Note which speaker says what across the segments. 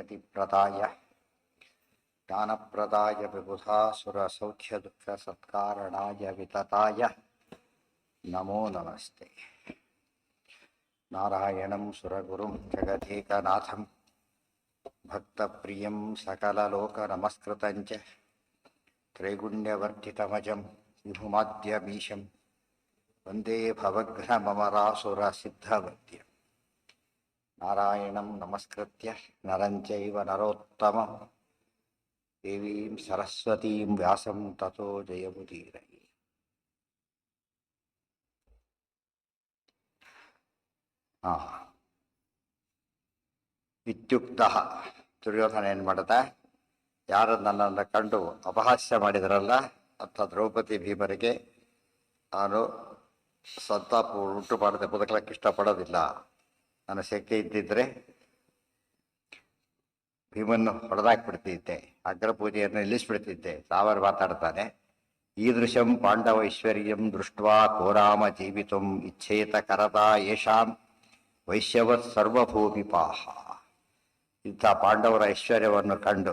Speaker 1: जगतिप्रदाय ज्ञानप्रदाय विबुधासुरसौख्यदुःखसत्कारणाय वितताय नमो नमस्ते। नारायणं सुरगुरुं जगदेकनाथं भक्तप्रियं सकललोकनमस्कृतं च त्रैगुण्यवर्धितमजं विभुमाद्यमीशं वन्दे भवघ्नममरासुरसिद्धवन्द्यम्। नारायणं नमस्कृत्य नरं चैव नरोत्तमं देवीं सरस्वतीं व्यासं ततो जयमुदीरये। ಇತ್ಯುಕ್ತಃ ದುರ್ಯೋಧನ ಏನು ಮಾಡ್ದ, ಯಾರು ನನ್ನನ್ನು ಕಂಡು ಅಪಹಾಸ್ಯ ಮಾಡಿದರಲ್ಲ ಅಂತ ದ್ರೌಪದಿ ಭೀಮರಿಗೆ ನಾನು ಸಂತಾಪ ಉಂಟು ಮಾಡದೆ ಬದುಕಲಿಕ್ಕೆ ಇಷ್ಟಪಡೋದಿಲ್ಲ. ನನ್ನ ಶಕ್ತಿ ಇದ್ದಿದ್ರೆ ಭೀಮನ್ನು ಹೊಡೆದಾಕ್ಬಿಡ್ತಿದ್ದೆ, ಅಗ್ರ ಪೂಜೆಯನ್ನು ನಿಲ್ಲಿಸ್ಬಿಡ್ತಿದ್ದೆ. ಸಾವರು ಮಾತಾಡ್ತಾನೆ. ಈದೃಶಂ ಪಾಂಡವ ಐಶ್ವರ್ಯಂ ದೃಷ್ಟ್ವಾ ಕೋರಾಮ ಜೀವಿತಂ ಇಚ್ಛೇತ ಕರದ ಯೇಷಾಂ ವೈಶ್ಯವತ್ ಸರ್ವಭೂಮಿಪಾಹ. ಇಂಥ ಪಾಂಡವರ ಐಶ್ವರ್ಯವನ್ನು ಕಂಡು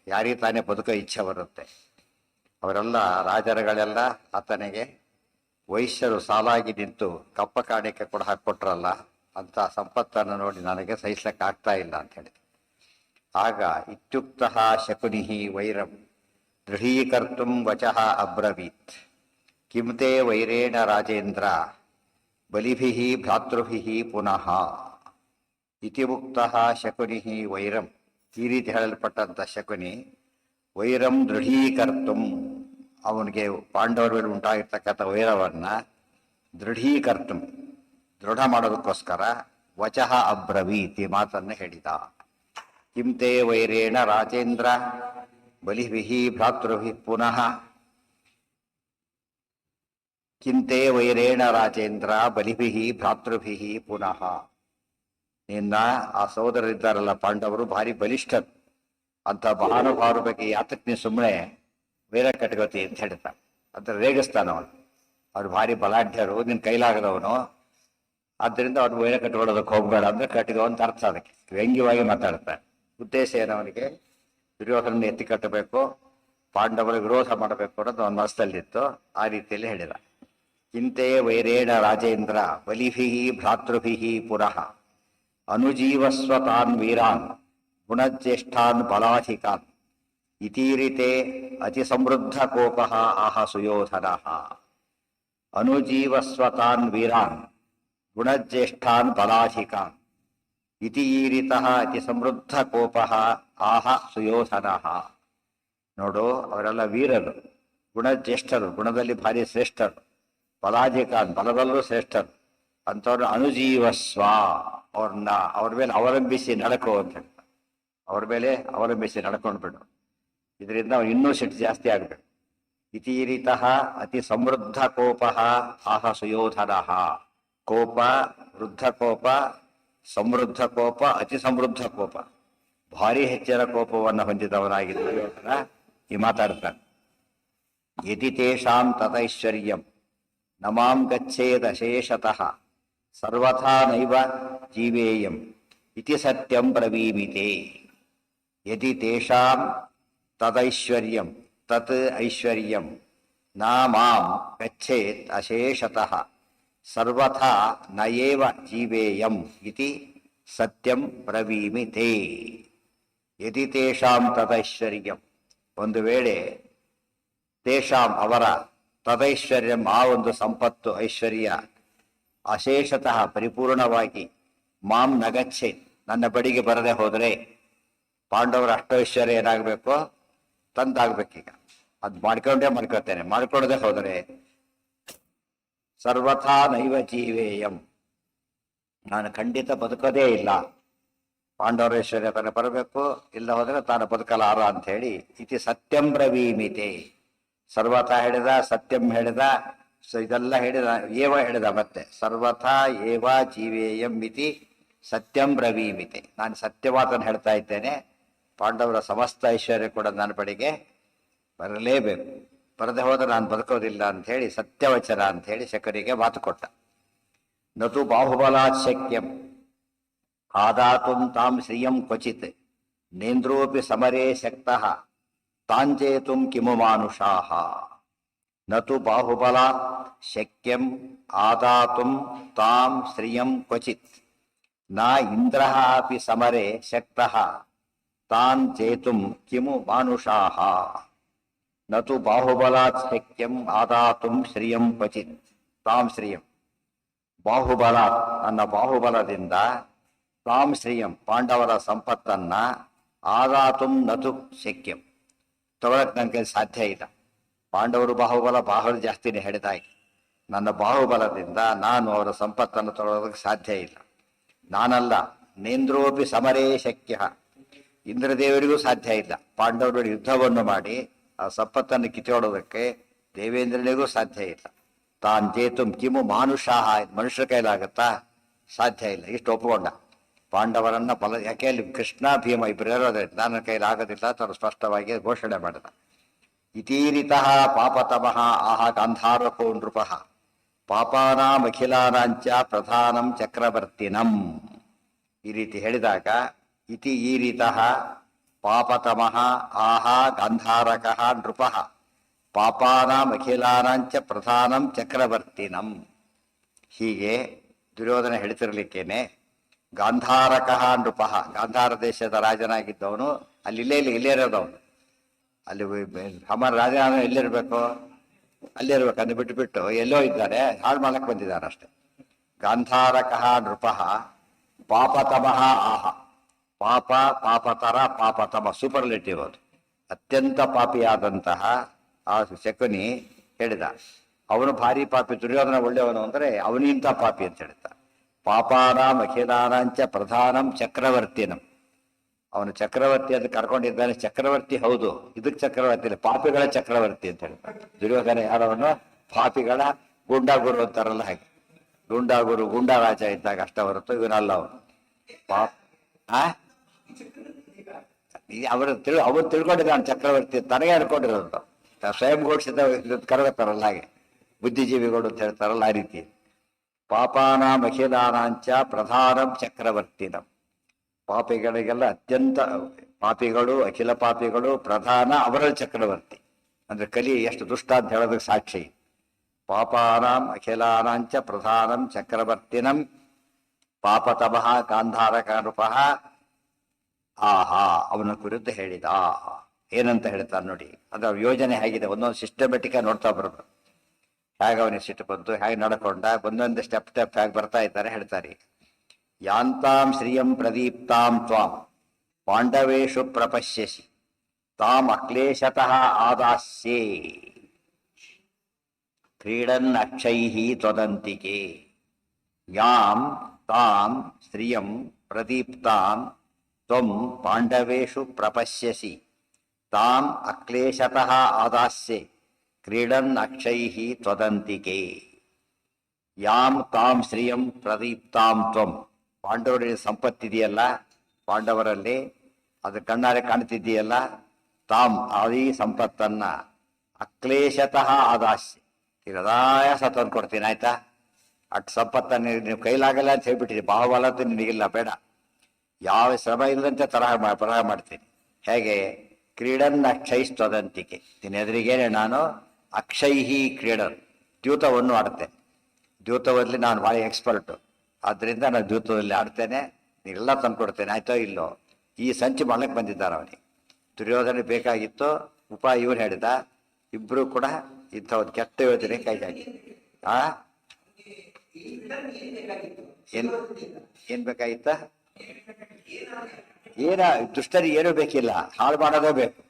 Speaker 1: ಯಾರಿಗೆ ತಾನೇ ಬದುಕೋ ಇಚ್ಛೆ ಬರುತ್ತೆ. ಅವರೆಲ್ಲ ರಾಜರುಗಳೆಲ್ಲ ಆತನಿಗೆ ವೈಶ್ಯರು ಸಾಲಾಗಿ ನಿಂತು ಕಪ್ಪ ಕಾಣಿಕೆ ಕೂಡ ಹಾಕ್ಕೊಟ್ರಲ್ಲ, ಅಂತ ಸಂಪತ್ತನ್ನು ನೋಡಿ ನನಗೆ ಸಹಿಸ್ಲಿಕ್ಕೆ ಆಗ್ತಾ ಇಲ್ಲ ಅಂತ ಹೇಳಿದೆ. ಆಗ ಇತ್ಯುಕ್ತಃ ಶಕುನಿ ವೈರಂ ದೃಢೀಕರ್ತು ವಚಃ ಅಬ್ರವೀತ್. ಕಿಂ ತೇ ವೈರೇಣ ರಾಜೇಂದ್ರ ಬಲಿಭಿಃ ಭ್ರಾತೃಭಿಃ ಪುನಃ. ಇತಿ ಮುಕ್ತಃ ಶಕುನಿ ವೈರಂ. ಈ ರೀತಿ ಹೇಳಲ್ಪಟ್ಟಂಥ ಶಕುನಿ ವೈರಂ ದೃಢೀಕರ್ತು, ಅವನಿಗೆ ಪಾಂಡವರ ಮೇಲೆ ಉಂಟಾಗಿರ್ತಕ್ಕಂಥ ವೈರವನ್ನು ದೃಢೀಕರ್ತು, ದೃಢ ಮಾಡೋದಕ್ಕೋಸ್ಕರ ವಚಃ ಅಬ್ರವೀತ್, ಈ ಮಾತನ್ನು ಹೇಳಿದ. ಕಿಂ ತೇ ವೈರೇಣ ರಾಜೇಂದ್ರ ಬಲಿಭಿಃ ಭ್ರಾತೃಭಿಃ ಪುನಃ. ಕಿಂತೆ ವೈರೇಣ ರಾಜೇಂದ್ರ ಬಲಿಭಿಃ ಭ್ರಾತೃಭಿಃ ಪುನಃ. ನಿನ್ನ ಆ ಸೋದರರಿದ್ದಾರಲ್ಲ ಪಾಂಡವರು ಭಾರಿ ಬಲಿಷ್ಠರು, ಅಂತ ಮಹಾನುಭಾವರ ಬಗ್ಗೆ ಯಾತಕ್ಕೆ ನೀನು ಸುಮ್ಮನೆ ವೈರ ಕಟ್ಕೋತಿ ಅಂತ ಹೇಳ್ತಾನೆ. ಅಂತ ರೇಗಿಸ್ತಾನವನು. ಅವ್ರು ಭಾರಿ ಬಲಾಢ್ಯರು, ನಿನ್ನ ಕೈಲಾಗದವನು, ಆದ್ದರಿಂದ ಅವ್ರು ವೈರ ಕಟ್ಕೊಳ್ಳೋದಕ್ಕೆ ಹೋಗ್ಬೇಡ ಅಂದ್ರೆ ಕಟ್ಟಿಗೋ ಅಂತ ಅರ್ಥ. ಅದಕ್ಕೆ ವ್ಯಂಗ್ಯವಾಗಿ ಮಾತಾಡ್ತಾನೆ. ಉದ್ದೇಶ ಏನವನಿಗೆ ದುರ್ಯೋಧನ ಎತ್ತಿ ಕಟ್ಟಬೇಕು, ಪಾಂಡವರ ವಿರೋಧ ಮಾಡಬೇಕು ಅನ್ನೋದು ಅವನ ಮನಸ್ಸಲ್ಲಿತ್ತು. ಆ ರೀತಿಯಲ್ಲಿ ಹೇಳಿದ. ಕಿಂತೆ ವೈರೇಣ ರಾಜೇಂದ್ರ ಬಲಿಭಿಃ ಭ್ರಾತೃಭಿಃ ಪುನಃ ಅನುಜೀವಸ್ವ ತಾನ್ ವೀರಾನ್ ಗುಣಜ್ಯೇಷ್ಠಾನ್ ಬಲಾಧಿಕಾನ್ ಇತೀರಿತೆ ಅತಿ ಸಮೃದ್ಧ ಕೋಪಃ ಆಹ ಸುಯೋಧನಃ. ಅನುಜೀವಸ್ವ ತಾನ್ ವೀರಾನ್ ಗುಣಜ್ಯೇಷ್ಠಾನ್ ಬಲಾಧಿಕಾನ್ ಇತೀರಿತಃ ಅತಿ ಸಮೃದ್ಧ ಕೋಪಃ ಆಹ ಸುಯೋಧನಃ. ನೋಡು, ಅವರೆಲ್ಲ ವೀರರು, ಗುಣಜ್ಯೇಷ್ಠರು, ಗುಣದಲ್ಲಿ ಭಾರಿ ಶ್ರೇಷ್ಠರು, ಬಲಾಧಿಕಾನ್ ಬಲದಲ್ಲೂ ಶ್ರೇಷ್ಠರು. ಅಂಥವ್ರನ್ನ ಅನುಜೀವಸ್ವ, ಅವ್ರ ಮೇಲೆ ಅವಲಂಬಿಸಿ ನಡ್ಕೋ ಅಂತ ಹೇಳ್ತಾರೆ. ಅವ್ರ ಮೇಲೆ ಅವಲಂಬಿಸಿ ನಡ್ಕೊಂಡು ಬಿಡು, ಇದರಿಂದ ಅವ್ನು ಇನ್ನೂ ಸಿಟ್ಟು ಜಾಸ್ತಿ ಆಗ್ಬೇಕು. ಇತೀರಿತಃ ಅತಿ ಸಮೃದ್ಧ ಕೋಪಃ ಆಹ ಸುಯೋಧನಃ. ಕೋಪ, ವೃದ್ಧ ಕೋಪ, ಸಮೃದ್ಧ ಕೋಪ, ಅತಿ ಸಮೃದ್ಧ ಕೋಪ, ಭಾರಿ ಹೆಚ್ಚಿನ ಕೋಪವನ್ನು ಹೊಂದಿದವನಾಗಿದ್ದ ದುರ್ಯೋಧನ ಈ ಮಾತಾಡ್ತಾನೆ. ಯದಿ ತೇಷಾಂ ತತೈಶ್ವರ್ಯಂ ನಮಾಂ ಗಚ್ಚೇದಶೇಷತಃ ಸರ್ವಥಾ ನೈವ ಜೀವೇಯಂ ಇತಿ ಸತ್ಯಂ ಬ್ರವೀಮಿತೆ. ಯದಿ ತೇಷಾಂ ತದೈಶ್ವರ್ಯಂ ತತ್ ಐಶ್ವರ್ಯಂ ನ ಮಾಂ ಗಚ್ಚೇತ್ ಅಶೇಷತಃ ಸರ್ವಥಾ ನಯೇವ ಜೀವೇಯಂ ಇತಿ ಸತ್ಯಂ ಬ್ರವೀಮಿತೆ. ಯದಿ ತೇಷಾಂ ತದೈಶ್ವರ್ಯಂ, ಒಂದು ವೇಳೆ ತೇಷಾಂ ಅವರ ತದೈಶ್ವರ್ಯಂ ಆ ಒಂದು ಸಂಪತ್ತು ಐಶ್ವರ್ಯ ಅಶೇಷತಃ ಪರಿಪೂರ್ಣವಾಗಿ ಮಾಂ ನಗಚ್ಚೆ ನನ್ನ ಬಡಿಗೆ ಬರದೆ ಹೋದರೆ, ಪಾಂಡವರ ಅಷ್ಟೈಶ್ವರ್ಯ ಏನಾಗಬೇಕು ತಂದಾಗಬೇಕೀಗ. ಅದು ಮಾಡ್ಕೋತೇನೆ, ಮಾಡ್ಕೊಳ್ಳದೆ ಹೋದರೆ ಸರ್ವಥಾ ನೈವ ಜೀವೇಯಂ, ನಾನು ಖಂಡಿತ ಬದುಕೋದೇ ಇಲ್ಲ. ಪಾಂಡವರ ಐಶ್ವರ್ಯ ತಾನು ಬರಬೇಕು, ಇಲ್ಲ ಹೋದರೆ ತಾನು ಬದುಕಲಾರ ಅಂತ ಹೇಳಿ ಇತಿ ಸತ್ಯಂ ಬ್ರವೀಮಿತೆ. ಸರ್ವಥಾ ಹೇಳಿದ, ಸತ್ಯಂ ಹೇಳಿದ, ಇದೆಲ್ಲ ಹೇಳಿದ, ಏವ ಹೇಳಿದ. ಮತ್ತೆ ಸರ್ವಥಾ ಏವ ಜೀವೇಯಂ ಇತಿ ಸತ್ಯಂ ಬ್ರವೀಮಿತೆ. ನಾನು ಸತ್ಯವಾದನ್ನು ಹೇಳ್ತಾ ಇದ್ದೇನೆ, ಪಾಂಡವರ ಸಮಸ್ತ ಐಶ್ವರ್ಯ ಕೂಡ ನನ್ನ ಬಳಿಗೆ ಬರಲೇಬೇಕು, ಬರದೆ ಹೋದರೆ ನಾನು ಬದುಕೋದಿಲ್ಲ ಅಂತ ಹೇಳಿ ಸತ್ಯವಚನ ಅಂತ ಹೇಳಿ ಶಕರಿಗೆ ಮಾತು ಕೊಟ್ಟ. ನತು ಬಾಹುಬಲಾತ್ ಶಕ್ಯಂ ಆದಾತುಂ ತಾಂ ಶ್ರಿಯಂ ಕ್ವಚಿತ್ ನೇಂದ್ರೋಪಿ ಸಮರೇ ಶಕ್ತಃ ತಾಂಚೇತುಂ ಕಿಮು ಮಾನುಷಾಃ ನತು ಬಾಹುಬಲಾತ್ ಶಕ್ಯಂ ಆದಾತುಂ ತಾಂ ಶ್ರಿಯಂ ಕ್ವಚಿತ್ ನ ಇಂದ್ರಃ ಅಪಿ ಸಮರೇ ಶಕ್ತಃ ತಾನ್ ಚೇತುಂ ಕಿಮು ಮಾನುಷಾಃ ನತು ಬಾಹುಬಲಾತ್ ಶಕ್ಯಂ ಆದಾತುಂ ಶ್ರಿಯಂ ಕ್ವಚಿತ್ ತಾಂ ಶ್ರಿಯಂ ಬಾಹುಬಲಾತ್ ನನ್ನ ಬಾಹುಬಲದಿಂದ ತಾಂ ಶ್ರಿಯಂ ಪಾಂಡವರ ಸಂಪತ್ತನ್ನ ಆದಾತುಂ ನತು ಶಕ್ಯಂ ತಗೊಳಕ್ ನನಗೆ ಸಾಧ್ಯ ಇಲ್ಲ. ಪಾಂಡವರು ಬಾಹುಬಲ ಬಹಳ ಜಾಸ್ತಿನೇ ಹೇಳಿದಾಗಿ ನನ್ನ ಬಾಹುಬಲದಿಂದ ನಾನು ಅವರ ಸಂಪತ್ತನ್ನು ತಗೊಳ್ಳೋದಕ್ಕೆ ಸಾಧ್ಯ ಇಲ್ಲ. ನಾನಲ್ಲ, ನೇಂದ್ರೋಪಿ ಸಮರೇ ಶಕ್ಯ, ಇಂದ್ರದೇವರಿಗೂ ಸಾಧ್ಯ ಇಲ್ಲ. ಪಾಂಡವರು ಯುದ್ಧವನ್ನು ಮಾಡಿ ಆ ಸಂಪತ್ತನ್ನು ಕಿತ್ತೋಡೋದಕ್ಕೆ ದೇವೇಂದ್ರನಿಗೂ ಸಾಧ್ಯ ಇಲ್ಲ. ತಾನ್ ಜೇತುಂ ಕಿಮು ಮಾನುಷಾಹ, ಮನುಷ್ಯರ ಕೈಲಾಗತ್ತಾ? ಸಾಧ್ಯ ಇಲ್ಲ. ಇಷ್ಟು ಒಪ್ಪಿಕೊಂಡ ಪಾಂಡವರನ್ನ ಯಾಕೆ ಅಲ್ಲಿ ಕೃಷ್ಣ ಭೀಮ ಇಬ್ಬರು ಇರೋದ್ರಿಂದ ನನ್ನ ಕೈಲಾಗೋದಿಲ್ಲ ಅಂತ ಸ್ಪಷ್ಟವಾಗಿ ಘೋಷಣೆ ಮಾಡಿದ. ಇತೀರಿತಃ ಪಾಪತಮಃ ಆಹ ಗಾಂಧಾರಕೋ ನೃಪಃ ಪಾಪಾನಾಮಖಿಲಾನಾಂಚ ಪ್ರಧಾನಂ ಚಕ್ರವರ್ತಿನಂ. ಈ ರೀತಿ ಹೇಳಿದಾಗ ಇತಿ ಈರಿತಃ ಪಾಪತಮಃ ಆಹ ಗಾಂಧಾರಕಃ ನೃಪಃ ಪಾಪಾನಾಮಖಿಲಾನಾಂಚ ಪ್ರಧಾನಂ ಚಕ್ರವರ್ತಿನಂ. ಹೀಗೆ ದುರ್ಯೋಧನ ಹೇಳ್ತಿರ್ಲಿಕ್ಕೇನೆ ಗಾಂಧಾರಕಃ ನೃಪಃ, ಗಾಂಧಾರ ದೇಶದ ರಾಜನಾಗಿದ್ದವನು ಅಲ್ಲಿ ಇಲ್ಲೇ ಇರೋದವನು. ಅಲ್ಲಿ ಹಮರ ರಾಜ ಎಲ್ಲಿರ್ಬೇಕು? ಅಲ್ಲಿರ್ಬೇಕು. ಅಂದು ಬಿಟ್ಟು ಎಲ್ಲೋ ಇದ್ದಾರೆ, ಹಾಳು ಮಾಡಕ್ಕೆ ಬಂದಿದ್ದಾರೆ ಅಷ್ಟೆ. ಗಾಂಧಾರಕಃ ನೃಪಃ ಪಾಪತಮಃ ಆಹ, ಪಾಪ ಪಾಪತರ ಪಾಪತಮ ಸೂಪರ್ಲೇಟಿವ್ ಅದು. ಅತ್ಯಂತ ಪಾಪಿಯಾದಂತಹ ಆ ಶಕುನಿ ಹೇಳಿದ, ಅವನು ಭಾರಿ ಪಾಪಿ, ದುರ್ಯೋಧನ ಒಳ್ಳೆಯವನು ಅಂದರೆ ಅವನಿಂತ ಪಾಪಿ ಅಂತ ಹೇಳ್ತ. ಪಾಪಾನಾಂ ಅಖಿಲಾನಾಂಚ ಪ್ರಧಾನಂ ಚಕ್ರವರ್ತಿನಂ, ಅವನು ಚಕ್ರವರ್ತಿ ಅಂತ ಕರ್ಕೊಂಡಿದ್ದಾನೆ. ಚಕ್ರವರ್ತಿ ಹೌದು, ಇದಕ್ಕೆ ಚಕ್ರವರ್ತಿ ಇಲ್ಲ, ಪಾಪಿಗಳ ಚಕ್ರವರ್ತಿ ಅಂತ ಹೇಳ್ತಾರೆ. ದುರ್ಯೋಧನ ಯಾರವನು? ಪಾಪಿಗಳ ಗುಂಡಾಗುರು ಅಂತಾರಲ್ಲ ಹಾಗೆ. ಗುಂಡಾಗುರು ಗುಂಡಾ ರಾಜ ಇದ್ದಾಗ ಅಷ್ಟ ಹೊರತು ಇವನಲ್ಲ ಅವನು. ಅವ್ರು ತಿಳ್ಕೊಂಡಿದ್ದಾನೆ ಚಕ್ರವರ್ತಿ, ತನಗೆ ಅನ್ಕೊಂಡಿರೋದು. ಸ್ವಯಂ ಘೋಷಿತ ಕರೆತಾರಲ್ಲ ಹಾಗೆ, ಬುದ್ಧಿಜೀವಿಗಳು ಅಂತ ಹೇಳ್ತಾರಲ್ಲ ಆ ರೀತಿ. ಪಾಪಾನಾಂ ಅಖಿಲಾನಾಂಚ ಪ್ರಧಾನಂ ಚಕ್ರವರ್ತಿನಂ, ಪಾಪಿಗಳಿಗೆಲ್ಲ ಅತ್ಯಂತ ಪಾಪಿಗಳು, ಅಖಿಲ ಪಾಪಿಗಳು ಪ್ರಧಾನ, ಅವರ ಚಕ್ರವರ್ತಿ. ಅಂದ್ರೆ ಕಲಿ ಎಷ್ಟು ದುಷ್ಟ ಅಂತ ಹೇಳೋದಕ್ಕೆ ಸಾಕ್ಷಿ. ಪಾಪಾನಾಂ ಅಖಿಲಾನಾಂಚ ಪ್ರಧಾನಂ ಚಕ್ರವರ್ತಿನಂ ಪಾಪತಮಃ ಗಾಂಧಾರಕ ನೃಪಃ ಆಹಾ, ಅವನ ಕುರಿತು ಹೇಳಿದ. ಏನಂತ ಹೇಳ್ತಾರೆ ನೋಡಿ, ಅದರ ಯೋಜನೆ ಹೇಗಿದೆ, ಒಂದೊಂದು ಸಿಸ್ಟಮೆಟಿಕ್ ನೋಡ್ತಾ ಬರೋದು. ಹೇಗೆ ಅವನಿಗೆ ಸಿಟ್ಟು ಬಂತು, ಹೇಗೆ ನಡ್ಕೊಂಡ, ಒಂದೊಂದು ಸ್ಟೆಪ್ ಹೇಗೆ ಬರ್ತಾ ಇದ್ದಾರೆ ಹೇಳ್ತಾರೆ. ಯಾಂತಾಂ ಶ್ರಿಯಂ ಪ್ರದೀಪ್ತಾಂ ತ್ವಾಂ ಪಾಂಡವೇಶು ಪ್ರಪಶ್ಯಸಿ ತಾಂ ಅಕ್ಲೇಶತಃ ಆದಾಸ್ಯೇ ಕ್ರೀಡನ್ ಅಕ್ಷೈಃ ತ್ವದಂತಿಕೆ. ಯಾಂ ತಾಂ ಶ್ರಿಯಂ ಪ್ರದೀಪ್ತಾಂ ತ್ವಂ ಪಾಂಡವೇಶು ಪ್ರಪಶ್ಯಸಿ ತಾಂ ಅಕ್ಲೇಶತಃ ಆದಾಸ್ಯೆ ಕ್ರೀಡನ್ ಅಕ್ಷೈಃ ತ್ವದಂತಿಕೆ. ಯಾಂ ತಾಂ ಶ್ರಿಯಂ ಪ್ರದೀಪ್ತಾಂ ತ್ವಂ, ಪಾಂಡವರಿಗೆ ಸಂಪತ್ತಿದೆಯಲ್ಲ, ಪಾಂಡವರಲ್ಲಿ ಅದು ಕಣ್ಣಾರೆ ಕಾಣ್ತಿದ್ದೀಯಲ್ಲ, ತಾಂ ಆದಿ ಸಂಪತ್ತನ್ನ ಅಕ್ಲೇಶತಃ ಆದಾಸ್ಯ, ನಿರದಾಯಾಸ ತಂದು ಕೊಡ್ತೀನಿ ಆಯ್ತಾ. ಅಟ್ ಸಂಪತ್ತನ್ನು ನೀವು ಕೈಲಾಗಲ್ಲ ಅಂತ ಹೇಳ್ಬಿಟ್ಟಿರಿ, ಬಾಹುಬಲ ಅಂತ ನಿನಗಿಲ್ಲ, ಬೇಡ, ಯಾವ ಶ್ರಮ ಇಲ್ಲದಂತೆ ಬರಹ ಮಾಡ್ತೀನಿ. ಹೇಗೆ? ಕ್ರೀಡನ್ ಅಕ್ಷೈಸ್ತದಂತಿಕೆ, ನಿನ್ನ ಎದುರಿಗೇನೆ ನಾನು ಅಕ್ಷೈಹಿ ಕ್ರೀಡನ್, ದ್ಯೂತವನ್ನು ಆಡ್ತೇನೆ. ದ್ಯೂತದಲ್ಲಿ ನಾನು ಭಾಳ ಎಕ್ಸ್ಪರ್ಟು, ಆದ್ದರಿಂದ ನಾನು ದ್ಯೂತದಲ್ಲಿ ಆಡ್ತೇನೆ, ನೀನೆಲ್ಲ ತಂದ್ಕೊಡ್ತೇನೆ, ಆಯ್ತೋ ಇಲ್ಲೋ. ಈ ಸಂಚು ಮಾಡಕ್ಕೆ ಬಂದಿದ್ದಾರೆ ಅವನಿಗೆ. ದುರ್ಯೋಧನ ಬೇಕಾಗಿತ್ತು ಉಪಾಯ ಇವನು ಹೇಳಿದ. ಇಬ್ರು ಕೂಡ ಇಂಥ ಒಂದು ಕೆಟ್ಟ ಯೋಜನೆ ಕೈ ಹಾಕಿ. ಏನ್ ಬೇಕಾಗಿತ್ತ? ಏನ ದುಷ್ಟರಿಗೆ ಏನೂ ಬೇಕಿಲ್ಲ, ಹಾಳು ಮಾಡೋದೇ ಬೇಕು.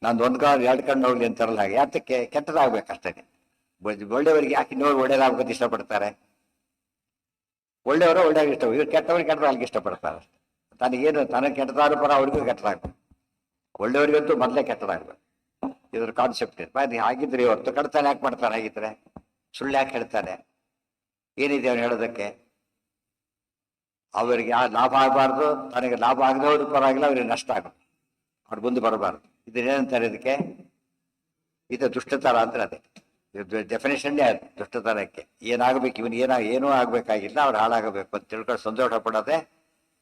Speaker 1: ನಂದು ಒಂದು ಕಾಲ ಎರಡು ಕಣ್ಣು ಹೋಗ್ಲಿ ಅಂತಾರಲ್ಲ ಹಾಗೆ. ಯಾತಕ್ಕೆ? ಕೆಟ್ಟದಾಗ್ಬೇಕಷ್ಟೇ. ಒಳ್ಳೆಯವರಿಗೆ ಯಾಕೆ ಇನ್ನೊಬ್ರು ಒಳ್ಳೇದಾಗ್ಬೇಕು ಇಷ್ಟಪಡ್ತಾರೆ? ಒಳ್ಳೆಯವರು ಒಳ್ಳೆಯಾಗಿ ಇಷ್ಟ, ಇವ್ರು ಕೆಟ್ಟವ್ರಿಗೆ ಕೆಟ್ಟದಾಗ ಇಷ್ಟಪಡ್ತಾರೆ. ತನಗೇನು ತನಗೆ ಕೆಟ್ಟದಾದ್ರು ಪರ ಅವ್ರಿಗೂ ಕೆಟ್ಟದಾಗ್ಬೇಕು. ಒಳ್ಳೆಯವರಿಗಂತೂ ಮೊದಲೇ ಕೆಟ್ಟದಾಗ್ಬೇಕು, ಇದ್ರ ಕಾನ್ಸೆಪ್ಟ್ ಇದೆ. ಹಾಗಿದ್ರೆ ಇವತ್ತು ಕಡ್ತಾನೆ ಯಾಕೆ ಮಾಡ್ತಾನೆ? ಹಾಗಿದ್ರೆ ಸುಳ್ಳು ಯಾಕೆ ಹೇಳ್ತಾನೆ? ಏನಿದೆ ಅವನು ಹೇಳೋದಕ್ಕೆ? ಅವರಿಗೆ ಲಾಭ ಆಗಬಾರ್ದು, ತನಗೆ ಲಾಭ ಆಗದವ್ರ ಪರವಾಗಿಲ್ಲ, ಅವ್ರಿಗೆ ನಷ್ಟ ಆಗುತ್ತೆ, ಅವ್ರು ಮುಂದೆ ಬರಬಾರ್ದು. ಇದನ್ನೇನಂತಾರೆ ಇದಕ್ಕೆ? ಇದು ದುಷ್ಟತರ ಅಂದ್ರೆ ಅದೇ ಡೆಫಿನೇಷನ್ನೇ ಅದು ದುಷ್ಟತನಕ್ಕೆ. ಏನಾಗಬೇಕು, ಇವನು ಏನೂ ಆಗ್ಬೇಕಾಗಿಲ್ಲ, ಅವ್ರು ಹಾಳಾಗಬೇಕು ಅಂತ ತಿಳ್ಕೊಂಡು ಸಂತೋಷ ಪಡೋದೆ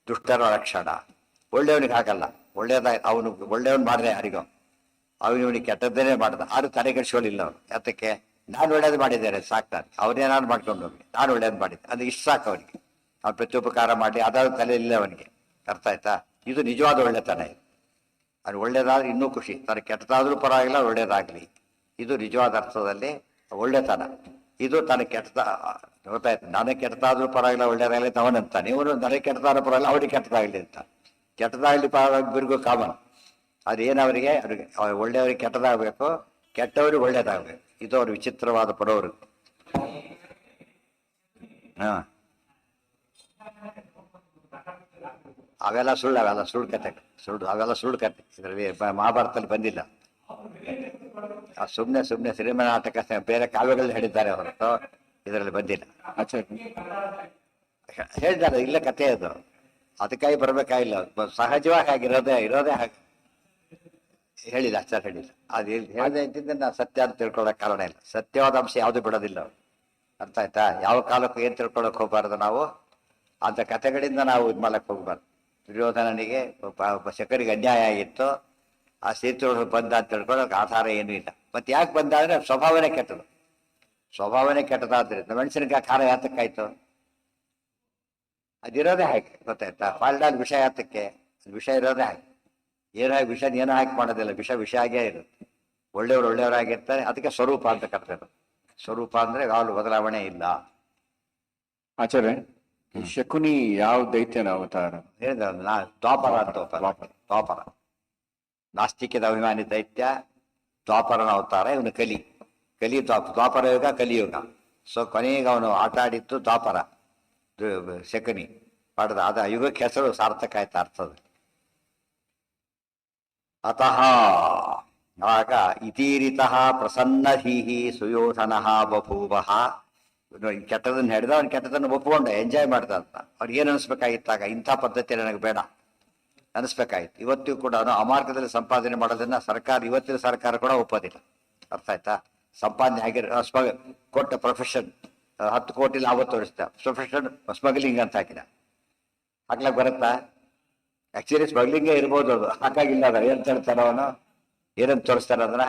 Speaker 1: ದುಷ್ಟರ ಲಕ್ಷಣ. ಒಳ್ಳೆಯವನಿಗೆ ಹಾಗಲ್ಲ, ಅವನು ಒಳ್ಳೆಯವನು ಮಾಡಿದ್ರೆ ಯಾರಿಗೋ ಇವನಿಗೆ ಕೆಟ್ಟದ್ದೇನೆ ಮಾಡ್ದ, ಆರು ತಲೆ ಕೆಡಿಸ್ಕೊಳ್ಳಿಲ್ಲ ಅವನು. ಯಾತಕ್ಕೆ? ನಾನು ಒಳ್ಳೇದು ಮಾಡಿದ್ದೇನೆ ಸಾಕು, ನಾನು ಅವನೇನಾದ್ರು ಮಾಡ್ಕೊಂಡು ಹೋಗಿ ನಾನು ಒಳ್ಳೇದು ಮಾಡಿದ್ದೆ, ಅದು ಇಷ್ಟು ಸಾಕು ಅವನಿಗೆ. ಅವ್ನು ಪ್ರತ್ಯುಪಕಾರ ಮಾಡಿ ಅದಾದ ತಲೆ ಇಲ್ಲ ಅವನಿಗೆ. ಅರ್ಥ ಆಯ್ತಾ? ಇದು ನಿಜವಾದ ಒಳ್ಳೆತನ. ಇದು ಅದು ಒಳ್ಳೇದಾದ್ರೆ ಇನ್ನೂ ಖುಷಿ, ತನಗೆ ಕೆಟ್ಟದಾದ್ರೂ ಪರವಾಗಿಲ್ಲ ಒಳ್ಳೇದಾಗ್ಲಿ. ಇದು ನಿಜವಾದ ಅರ್ಥದಲ್ಲಿ ಒಳ್ಳೆತನ. ಇದು ತನಗೆ ಕೆಟ್ಟದ ಗೊತ್ತಾಯ್ತು, ನನಗೆ ಕೆಟ್ಟದಾದ್ರೂ ಪರವಾಗಿಲ್ಲ ಒಳ್ಳೇದಾಗಲಿ ಅಂತ ಅವನಂತಾನೆ. ಇವನು ನನಗೆ ಕೆಟ್ಟದಾದ್ರೂ ಪರವಾಗಿಲ್ಲ ಅವ್ರಿಗೆ ಕೆಟ್ಟದಾಗಲಿ ಅಂತ. ಕೆಟ್ಟದಾಗಲಿ ಪರವಾಗಿಬ್ಬರಿಗೂ ಕಾಮನ್. ಅದೇನವರಿಗೆ ಅವ್ರಿಗೆ ಒಳ್ಳೆಯವ್ರಿಗೆ ಕೆಟ್ಟದಾಗಬೇಕು, ಕೆಟ್ಟವ್ರಿಗೆ ಒಳ್ಳೇದಾಗಬೇಕು. ಇದು ಅವ್ರ ವಿಚಿತ್ರವಾದ ಪರೋರು. ಹಾ, ಅವೆಲ್ಲ ಸುಳ್ಳು ಕತೆ, ಅವೆಲ್ಲ ಸುಳ್ಳು ಕತೆ. ಇದರಲ್ಲಿ ಮಹಾಭಾರತದಲ್ಲಿ ಬಂದಿಲ್ಲ. ಸುಮ್ಮನೆ ಸಿನಿಮಾ ನಾಟಕ ಬೇರೆ ಕಾವ್ಯಗಳಲ್ಲಿ ಹೇಳಿದ್ದಾರೆ ಹೊರತು ಇದರಲ್ಲಿ ಬಂದಿಲ್ಲ. ಹೇಳಿದ್ದಾರೆ, ಇಲ್ಲ ಕತೆ ಅದು, ಅದಕ್ಕಾಗಿ ಬರ್ಬೇಕಾಗಿಲ್ಲ. ಸಹಜವಾಗಿ ಇರೋದೇ ಹಾಗೆ ಹೇಳಿಲ್ಲ, ಆಚಾರ ಹೇಳಿಲ್ಲ. ಅದು ಹೇಳಿದೆ ಅಂತಿದ್ದ ನಾವು ಸತ್ಯ ಅಂತ ತಿಳ್ಕೊಳ್ಳೋಕೆ ಕಾರಣ ಇಲ್ಲ. ಸತ್ಯವಾದ ಅಂಶ ಯಾವುದು ಬಿಡೋದಿಲ್ಲ ಅವ್ರು. ಅರ್ಥ ಆಯ್ತಾ? ಯಾವ ಕಾಲಕ್ಕೂ ಏನ್ ತಿಳ್ಕೊಳಕ್ ಹೋಗ್ಬಾರ್ದು ನಾವು, ಅಂತ ಕಥೆಗಳಿಂದ ನಾವು ಇದು ಮಾಡಕ್ ಹೋಗ್ಬಾರ್ದು. ದುರ್ಯೋಧನನಿಗೆ ಶಕರಿಗೆ ಅನ್ಯಾಯ ಆಗಿತ್ತು, ಆ ಸೇತುವೆ ಬಂದ ಅಂತ ತಿಳ್ಕೊಳ್ಳೋಕೆ ಆಧಾರ ಏನೂ ಇಲ್ಲ. ಮತ್ತೆ ಯಾಕೆ ಬಂದ ಅಂದ್ರೆ ಸ್ವಭಾವನೆ ಕೆಟ್ಟದಾದ್ರಿಂದ ಮೆಣಸಿನಕಾಯಿ ಖಾರ ಯಾತಕ್ಕಾಯ್ತು? ಅದಿರೋದೇ ಹಾಗೆ, ಗೊತ್ತಾಯ್ತಾ? ಫಾಲ್ಡಾಲ್ ವಿಷ ಯಾತಕ್ಕೆ? ವಿಷ ಇರೋದೇ ಹಾಗೆ. ಏನೋ ಹಾಕಿ ಮಾಡೋದಿಲ್ಲ, ವಿಷ ಆಗೇ ಇರುತ್ತೆ. ಒಳ್ಳೆಯವರಾಗಿರ್ತಾರೆ, ಅದಕ್ಕೆ ಸ್ವರೂಪ ಅಂತ ಕರ್ತಾರೆ. ಸ್ವರೂಪ ಅಂದ್ರೆ ಯಾವ್ದು ಬದಲಾವಣೆ ಇಲ್ಲ.
Speaker 2: ಆಚಾರ್ಯ, ಶಕುನಿ ಯಾವ ದೈತ್ಯನ ಅವತಾರ?
Speaker 1: ಹೇಳಿದ ದ್ವಾಪರ ಅಂತ. ದ್ವಾಪರ ನಾಸ್ತಿಕ್ಯದ ಅಭಿಮಾನಿ ದೈತ್ಯ, ದ್ವಾಪರನ ಅವತಾರ. ಇವನು ಕಲಿ ದ್ವಾಪರ ಯುಗ, ಕಲಿಯುಗ. ಸೊ ಕೊನೆಗೆ ಅವನು ಆಟ ಆಡಿತ್ತು ದ್ವಾಪರ, ಶಕುನಿ ಪಡೆದ. ಅದ ಯುಗಕ್ಕೆ ಹೆಸರು ಸಾರ್ಥಕ ಆಯ್ತು ಅರ್ಥದ. ಅತಃ ಆಗ ಇತೀರಿತಃ ಪ್ರಸನ್ನಧೀಹಿ ಸುಯೋಧನಃ ಬಭೂವಃ. ಕೆಟ್ಟದನ್ನ ಹಿಡಿದ ಅವ್ನು ಕೆಟ್ಟದನ್ನು ಒಪ್ಪಿಕೊಂಡ, ಎಂಜಾಯ್ ಮಾಡ್ದ ಅಂತ. ಅವ್ರಿಗೇನು ಅನಿಸ್ಬೇಕಾಗಿತ್ತಾಗ? ಇಂಥ ಪದ್ಧತಿ ನನಗೆ ಬೇಡ ಅನಿಸ್ಬೇಕಾಗಿತ್ತು. ಇವತ್ತಿಗೂ ಕೂಡ ಅಮಾರ್ಗದಲ್ಲಿ ಸಂಪಾದನೆ ಮಾಡೋದನ್ನ ಇವತ್ತಿನ ಸರ್ಕಾರ ಕೂಡ ಒಪ್ಪೋದಿಲ್ಲ. ಅರ್ಥ ಆಯ್ತಾ? ಸಂಪಾದನೆ ಆಗಿರೋ ಕೊಟ್ಟ ಪ್ರೊಫೆಷನ್ 10 ಕೋಟಿ ಲಾಭ ತೋರಿಸ್ತಾ, ಪ್ರೊಫೆಷನ್ ಸ್ಮಗ್ಲಿಂಗ್ ಅಂತ ಹಾಕ್ಲಕ್ ಬರುತ್ತಾ? ಆಕ್ಚುಲಿ ಸ್ಮಗ್ಲಿಂಗೇ ಇರ್ಬೋದು, ಅದು ಹಾಕಾಗಿಲ್ಲ. ಅದ ಏನ್ ಹೇಳ್ತಾರ ಅವನು, ಏನಂತ ತೋರಿಸ್ತಾರ ಅದನ್ನ?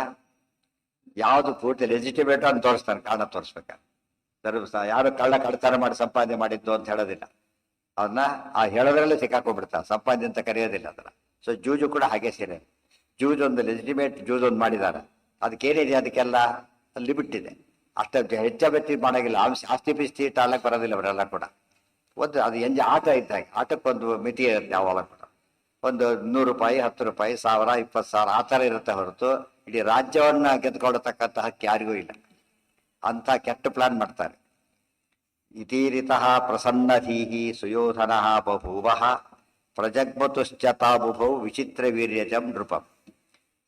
Speaker 1: ಯಾವ್ದು ಪೂರ್ತಿ ಲೆಜಿಟಿಮೇಟ್ ಅಂತ ತೋರಿಸ್ತಾನೆ, ಕಾರಣ ತೋರಿಸ್ಬೇಕಾದ್ರೆ. ಯಾರು ಕಳ್ಳತನ ಮಾಡಿ ಸಂಪಾದನೆ ಮಾಡಿದ್ದು ಅಂತ ಹೇಳೋದಿಲ್ಲ. ಅದನ್ನ ಆ ಹೇಳೋದ್ರಲ್ಲೇ ಸಿಕ್ಕಾಕೊಂಡ್ಬಿಡ್ತಾರೆ, ಸಂಪಾದನೆ ಅಂತ ಕರೆಯೋದಿಲ್ಲ ಅದನ್ನ. ಸೊ ಜೂಜು ಕೂಡ ಹಾಗೆ ಸೇರಿ ಒಂದು ಲೆಜಿಟಿಮೇಟ್ ಒಂದು ಮಾಡಿದ್ದಾರೆ. ಅದಕ್ಕೇನಿದೆ, ಅದಕ್ಕೆಲ್ಲ ಲಿಮಿಟ್ ಇದೆ. ಅಷ್ಟು ಹೆಚ್ಚು ಮಾಡೋಂಗಿಲ್ಲ. ಆಸ್ತಿ ಪಿಸ್ತಿ ಆಡಕ್ಕೆ ಬರೋದಿಲ್ಲ ಅವರೆಲ್ಲ ಕೂಡ. ಅದು ಆಟ ಇದ್ದಾಗ ಆಟಕ್ಕೊಂದು ಮಿತಿ ಇರುತ್ತೆ. ಯಾವಾಗ ಕೂಡ ಒಂದು 100 ರೂಪಾಯಿ, 10 ರೂಪಾಯಿ, 1000, 20,000 ಆ ಥರ ಇರುತ್ತೆ ಹೊರತು ಇಡೀ ರಾಜ್ಯವನ್ನ ಗೆದ್ಕೊಳ್ತಕ್ಕಂಥ ಹಕ್ಕು ಯಾರಿಗೂ ಇಲ್ಲ. ಅಂತ ಕೆಟ್ಟ ಪ್ಲಾನ್ ಮಾಡ್ತಾರೆ. ಇತೀರಿತಃ ಪ್ರಸನ್ನಧೀಹಿ ಸುಯೋಧನಃ ಬಭೂವಃ ಪ್ರಜಗ್ಮತುಶ್ಚತಾಬುಭೌ ವಿಚಿತ್ರ ವೀರ್ಯಜಂ ನೃಪಂ.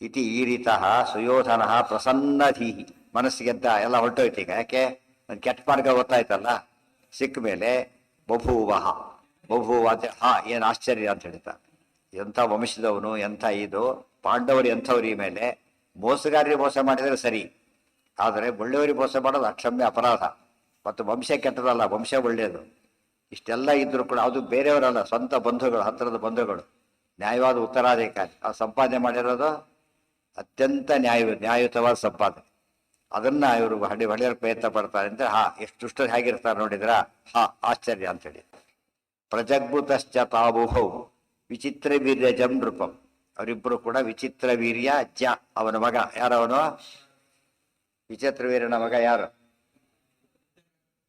Speaker 1: ಇತಿ ಈರಿತಃ ಸುಯೋಧನಃ ಪ್ರಸನ್ನಧೀಹಿ. ಮನಸ್ಸಿಗೆಂತ ಎಲ್ಲ ಹೊರಟೋಯ್ತು ಈಗ. ಯಾಕೆ? ಒಂದು ಕೆಟ್ಟ ಮಾರ್ಗ ಗೊತ್ತಾಯ್ತಲ್ಲ, ಸಿಕ್ಕ ಮೇಲೆ ಬಭೂವಃ ಅಂತ ಏನು ಆಶ್ಚರ್ಯ ಅಂತ ಹೇಳ್ತಾರೆ. ಎಂಥ ವಂಶದವನು, ಎಂಥ ಇದು ಪಾಂಡವರು ಎಂಥವ್ರ ಮೇಲೆ ಮೋಸಗಾರರಿಗೆ ಮೋಸ ಮಾಡಿದರೆ ಸರಿ, ಆದರೆ ಒಳ್ಳೆಯವರಿಗೆ ಮೋಸ ಮಾಡೋದು ಅಕ್ಷಮ್ಯ ಅಪರಾಧ. ಮತ್ತು ವಂಶ ಕೆಟ್ಟದಲ್ಲ, ವಂಶ ಒಳ್ಳೆಯದು. ಇಷ್ಟೆಲ್ಲ ಇದ್ರೂ ಕೂಡ ಅದು ಬೇರೆಯವರಲ್ಲ, ಸ್ವಂತ ಬಂಧುಗಳು, ಹತ್ತಿರದ ಬಂಧುಗಳು, ನ್ಯಾಯವಾದ ಉತ್ತರಾಧಿಕಾರಿ. ಆ ಸಂಪಾದನೆ ಮಾಡಿರೋದು ಅತ್ಯಂತ ನ್ಯಾಯಯುತವಾದ ಸಂಪಾದನೆ. ಅದನ್ನ ಇವರು ಹೊಡೆಯೋಕೆ ಪ್ರಯತ್ನ ಪಡ್ತಾರೆ ಅಂದ್ರೆ ಎಷ್ಟು ಹೇಗಿರ್ತಾರೆ ನೋಡಿದ್ರ? ಆಶ್ಚರ್ಯ ಅಂತೇಳಿ. ಪ್ರಜಗ್ಭುತಶ್ಚ ತಾಬುಹೌ ವಿಚಿತ್ರ ವೀರ್ಯ ಜಂ ನೃಪಂ. ಅವರಿಬ್ಬರು ಕೂಡ ವಿಚಿತ್ರ ವೀರ್ಯ ಜ, ಅವನ ಮಗ. ಯಾರವನು? ವಿಚಿತ್ರ ವೀರ್ಯನ ಮಗ ಯಾರು?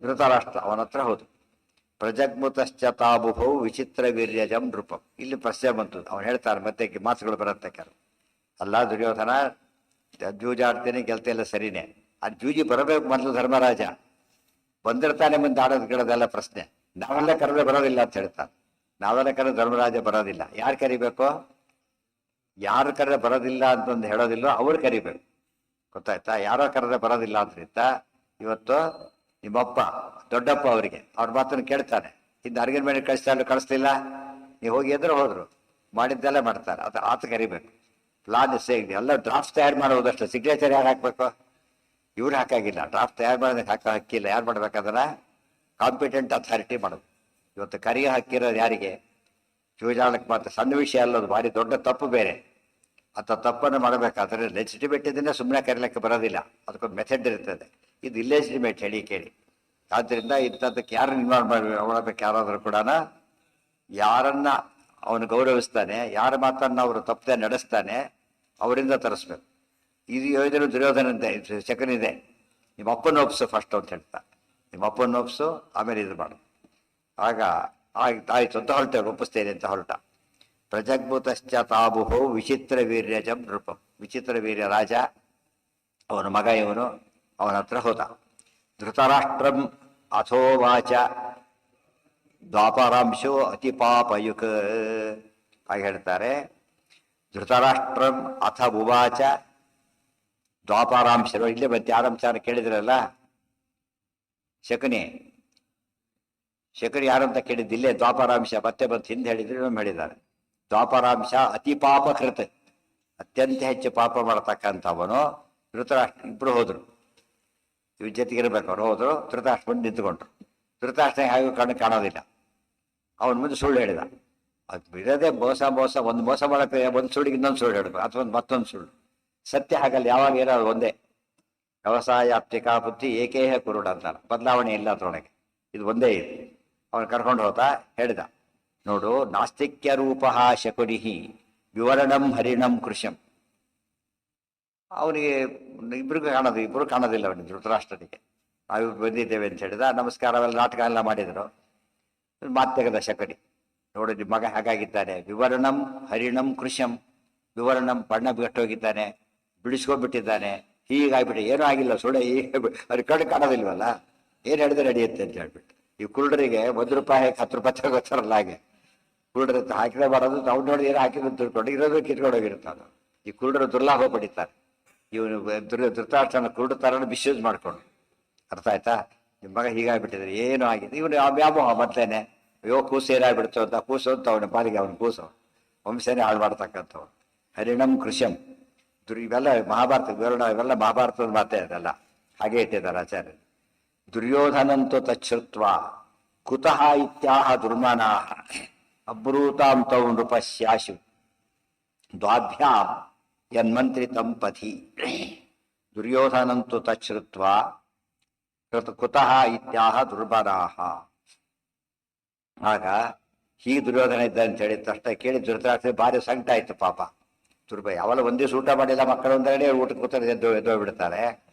Speaker 1: ಧೃತರಾಷ್ಟ್ರ. ಅವನ ಹತ್ರ ಹೌದು. ಪ್ರಜಗ್ಮುತಶ್ಚ ತಾಬುಹೌ ವಿಚಿತ್ರ ವೀರ್ಯ ಜಂ ನೃಪಂ. ಇಲ್ಲಿ ಪ್ರಶ್ನೆ ಬಂತು. ಅವನು ಹೇಳ್ತಾರೆ, ಮತ್ತೆ ಮಾತುಗಳು ಬರುತ್ತೆ ಕೆಲವು. ಅಲ್ಲ ದುರ್ಯೋಧನ ಜೂಜಾಡ್ತೇನೆ, ಗೆಲ್ತೆಲ್ಲ ಸರಿನೇ. ಅದು ಜೂಜಿ ಬರಬೇಕು ಮೊದಲು ಧರ್ಮರಾಜ. ಬಂದಿರ್ತಾನೆ ಮುಂದೆ ಆಡೋದು ಗಿಡೋದೆಲ್ಲ ಪ್ರಶ್ನೆ. ನಾವೆಲ್ಲ ಕರೆದ್ರೆ ಬರೋದಿಲ್ಲ ಅಂತ ಹೇಳ್ತಾರೆ. ನಾವೆಲ್ಲ ಕರೆದ್ರೆ ಧರ್ಮರಾಜ ಬರೋದಿಲ್ಲ. ಯಾರು ಕರಿಬೇಕು? ಯಾರು ಕರೆದ್ರೆ ಬರೋದಿಲ್ಲ ಅಂತಂದು ಹೇಳೋದಿಲ್ಲ, ಅವ್ರು ಕರಿಬೇಕು. ಗೊತ್ತಾಯ್ತಾ? ಯಾರೋ ಕರೆದ್ರೆ ಬರೋದಿಲ್ಲ ಅಂದ್ರಿಂದ ಇವತ್ತು ನಿಮ್ಮಪ್ಪ ದೊಡ್ಡಪ್ಪ ಅವರಿಗೆ ಅವ್ರ ಮಾತನ್ನು ಕೇಳ್ತಾನೆ. ಇನ್ನು ಅರ್ಗಿನ ಮೇಲೆ ಕಳಿಸ್ಲಿಲ್ಲ, ನೀವು ಹೋಗಿ ಎದ್ರು ಹೋದ್ರು, ಮಾಡಿದ್ದೆಲ್ಲ ಮಾಡ್ತಾರೆ. ಅದು ಆತ ಕರಿಬೇಕು. ಪ್ಲಾನ್ ಎಲ್ಲ ಡ್ರಾಫ್ಟ್ ತಯಾರು ಮಾಡೋದಷ್ಟು, ಸಿಗ್ನೇಚರ್ ಯಾರು ಹಾಕ್ಬೇಕು? ಇವ್ರು ಹಾಕಾಗಿಲ್ಲ. ಡ್ರಾಫ್ಟ್ ತಯಾರು ಮಾಡೋದಕ್ಕೆ ಹಕ್ಕಿಲ್ಲ. ಯಾರು ಮಾಡ್ಬೇಕಂದ್ರೆ ಕಾಂಪಿಟೆಂಟ್ ಅಥಾರಿಟಿ ಮಾಡೋದು. ಇವತ್ತು ಕರಿಯ ಹಕ್ಕಿರೋದು ಯಾರಿಗೆ? ಚೂಜಾಳಕ್ಕೆ ಮಾತ್ರ ಸಣ್ಣ ವಿಷಯ ಅಲ್ಲದು, ಭಾರಿ ದೊಡ್ಡ ತಪ್ಪು ಬೇರೆ. ಅಂತ ತಪ್ಪನ್ನು ಮಾಡಬೇಕಾದ್ರೆ ಲೆಜಿಟಿಮೇಟ್ ಇದನ್ನೇ ಸುಮ್ಮನೆ ಕರೀಲಿಕ್ಕೆ ಬರೋದಿಲ್ಲ, ಅದಕ್ಕೊಂದು ಮೆಥಡ್ ಇರ್ತದೆ. ಇದು ಇಲ್ಲೆಜಿಟಿಮೇಟ್ ಹೇಳಿ ಕೇಳಿ. ಆದ್ದರಿಂದ ಇಂಥದ್ದಕ್ಕೆ ಯಾರನ್ನ ಇನ್ವಾಲ್ವ್ ಮಾಡಬೇಕು, ಯಾರಾದರೂ ಕೂಡ ಯಾರನ್ನ ಅವನು ಗೌರವಿಸ್ತಾನೆ, ಯಾರ ಮಾತನ್ನು ಅವರು ತಪ್ಪದೆ ನಡೆಸ್ತಾನೆ, ಅವರಿಂದ ತರಿಸ್ಬೇಕು. ಇದು ಯೋಜನೆ ದುರ್ಯೋಧನಂತೆ ಶಕನಿದೆ, ನಿಮ್ಮ ಅಪ್ಪನ ಒಪ್ಸು ಫಸ್ಟ್ ಅಂತ ಹೇಳ್ತಾ, ನಿಮ್ಮ ಅಪ್ಪನ ಒಪ್ಸು ಆಮೇಲೆ ಇದು ಮಾಡು. ಆಗ ಆಯ್ತು ಅಂತ ಹೊರಟೆ, ಒಪ್ಪಿಸ್ತೇನೆ ಅಂತ ಹೊರಟ. ಪ್ರಜಗ್ಭೂತಶ್ಚ ತಾಬುಹೋ ವಿಚಿತ್ರ ವೀರ್ಯಜಂ ನೃಪಂ. ವಿಚಿತ್ರ ವೀರ್ಯ ರಾಜ, ಅವನ ಮಗ ಇವನು, ಅವನ ಹತ್ರ ಹೋದ. ಧೃತರಾಷ್ಟ್ರಂ ಅಥೋವಾಚ ದ್ವಾಪರಾಂಶೋ ಅತಿ ಪಾಪಯುಕ್. ಹಾಗೆ ಹೇಳ್ತಾರೆ. ಧೃತರಾಷ್ಟ್ರಂ ಅಥ ಉವಾಚ ದ್ವಾಪರಾಂಶ. ಇಲ್ಲೇ ಮತ್ತೆ ಆರಂಚಾರ ಕೇಳಿದ್ರಲ್ಲ, ಶಕುನಿ ಯಾರಂತ ಕೇಳಿದ್ದಿಲ್ಲೇ ದ್ವಾಪರಾಂಶ ಮತ್ತೆ ಬಂದು ಹಿಂದೆ ಹೇಳಿದ್ರು, ಇನ್ನೊಮ್ಮೆ ಹೇಳಿದ್ದಾರೆ. ದ್ವಾಪರಾಂಶ ಅತಿ ಪಾಪಕೃತ, ಅತ್ಯಂತ ಹೆಚ್ಚು ಪಾಪ ಮಾಡತಕ್ಕಂಥವನು ಧೃತರಾಷ್ಟ್ರ. ಇಬ್ರು ಹೋದ್ರು, ಇವ್ರ ಜೊತೆಗಿರ್ಬೇಕು. ಅವ್ರು ಹೋದ್ರು, ಧೃತರಾಷ್ಟ್ರ ಬಂದು ನಿಂತ್ಕೊಂಡ್ರು. ಧೃತರಾಷ್ಟ್ರ ಹೇಗೂ ಕಣ್ಣು ಕಾಣೋದಿಲ್ಲ. ಅವನ ಮುಂದೆ ಸುಳ್ಳು ಹೇಳಿದ. ಅದು ಇರೋದೇ ಮೋಸ, ಒಂದು ಮೋಸ ಮಾಡಕ್ಕೆ ಒಂದು ಸುಳ್ಳಿಗೆ ಇನ್ನೊಂದು ಸುಳ್ಳು ಹೇಳಬೇಕು, ಅಥವಾ ಮತ್ತೊಂದು ಸುಳ್ಳು. ಸತ್ಯ ಹಾಗಲ್ಲ, ಯಾವಾಗ ಏನಾದ್ರು ಒಂದೇ. ವ್ಯವಸಾಯಾಪ್ತಿಕ ಬುದ್ಧಿ ಏಕೇಹ ಕುರುಡ ಅಂತಾನೆ, ಬದಲಾವಣೆ ಇಲ್ಲ ಅದ್ರೊಳಗೆ, ಇದು ಒಂದೇ ಇದು. ಅವನು ಕರ್ಕೊಂಡು ಹೋದ, ಹೇಳಿದ, ನೋಡು, ನಾಸ್ತಿಕ್ಯ ರೂಪ ಶಕುನಿ ವಿವರಣಂ ಹರಿಣಂ ಕೃಶಂ. ಅವನಿಗೆ ಇಬ್ರು ಕಾಣೋದಿಲ್ಲ ಅವನಿಗೆ, ಧೃತರಾಷ್ಟ್ರನಿಗೆ. ನಾವು ಬಂದಿದ್ದೇವೆ ಅಂತ ಹೇಳಿದ. ನಮಸ್ಕಾರ ಅವೆಲ್ಲ ನಾಟಕ ಎಲ್ಲ ಮಾಡಿದರು. ಮಾತು ತೆಗೆದ ಶಕುನಿ, ನೋಡು ನಿಮ್ಮ ಮಗ ಹಾಗಾಗಿದ್ದಾನೆ, ವಿವರಣಂ ಹರಿಣಂ ಕೃಶಂ. ವಿವರಣಂ ಬಣ್ಣ ಬಿಟ್ಟೋಗಿದ್ದಾನೆ, ಬಿಡಿಸ್ಕೊಂಡ್ಬಿಟ್ಟಿದ್ದಾನೆ, ಹೀಗಾಗ್ಬಿಟ್ಟು. ಏನೂ ಆಗಿಲ್ಲ, ಸುಳ್ಳೆ. ಅವ್ರಿಗೆ ಕಣ್ಣು ಕಾಣೋದಿಲ್ವಲ್ಲ, ಏನು ಹೇಳಿದ್ರೆ ನಡೆಯುತ್ತೆ ಅಂತ ಹೇಳ್ಬಿಟ್ಟು. ಈ ಕುರುಡರಿಗೆ ₹1 10 ರೂಪಾಯಿ ಗೊತ್ತಾರಲ್ಲ, ಹಾಗೆ ಕುರುಡರ ಹಾಕಿದ್ರೆ ಮಾಡೋದು. ಅವ್ನು ನೋಡಿ ಏನೋ ಹಾಕಿದ್ರು ತಿಳ್ಕೊಂಡು ಇರೋದು ಕಿತ್ಕೊಂಡು ಹೋಗಿರ್ತಾನೆ. ಈ ಕುರುಡರು ದುರ್ಲಾಭ ಪಡಿತಾರೆ. ಇವನು ಧೃತರಾಷ್ಟ್ರನ ಕುರುಡು ಥರನ ಮಿಸ್ಯೂಸ್ ಮಾಡ್ಕೊಂಡು. ಅರ್ಥ ಆಯ್ತಾ? ನಿಮ್ಮ ಮಗ ಹೀಗಾಗ್ಬಿಟ್ಟಿದ್ರೆ ಏನೂ ಆಗಿದೆ. ಇವನು ವ್ಯಾಮೋಹ ಮೊದಲೇನೆ, ಅಯ್ಯೋ ಕೂಸು ಏನಾಗ್ಬಿಡ್ತು ಅಂತ, ಕೂಸು ಅಂತ ಅವನ ಪಾಲಿಗೆ ಅವನು ಕೂಸು ವಂಶನೇ ಹಾಳು ಮಾಡ್ತಕ್ಕಂಥವ್ರು. ಹರಿಣಂ ಕೃಶಂ. ಇವೆಲ್ಲ ಮಹಾಭಾರತ ವಿವರಣ, ಇವೆಲ್ಲ ಮಹಾಭಾರತದ ಮಾತೇ ಅದೆಲ್ಲ, ಹಾಗೆ ಇಟ್ಟಿದ್ದಾರೆ ಆಚಾರ್ಯ. ದುರ್ಯೋಧನಂತು ತಚ್ಛ್ರುತ್ವ ಕುತಃ ಇತ್ಯಾಹ ದುರ್ಮನಾಃ ಅಬ್ರೂತಾಂ ತೌ ನೃಪಶ್ಯಾಶು ದ್ವಾಭ್ಯಾಂ ಯನ್ಮಂತ್ರಿತಂ ಪಥಿ. ದುರ್ಯೋಧನಂತು ತಚ್ಛ್ರುತ್ವ ಕುತಃ ಇತ್ಯಾಹ ದುರ್ಮನಾಃ. ಆಗ ಹೀಗೆ ದುರ್ಯೋಧನ ಇದ್ದ ಅಂತ ಹೇಳಿದ ತಕ್ಷಣ ಕೇಳಿ ಧೃತರಾಷ್ಟ್ರ ಭಾರಿ ಸಂಕಟ ಆಯ್ತು ಪಾಪ. ಯಾವಲ್ಲ ಒಂದೇ ಊಟ ಮಾಡಿಲ್ಲ ಮಕ್ಕಳು ಅಂದ್ರೆ ಊಟಕ್ಕೆ ಕೂತಾರೆ, ಎದ್ದೋಗ್ಬಿಡ್ತಾರೆ.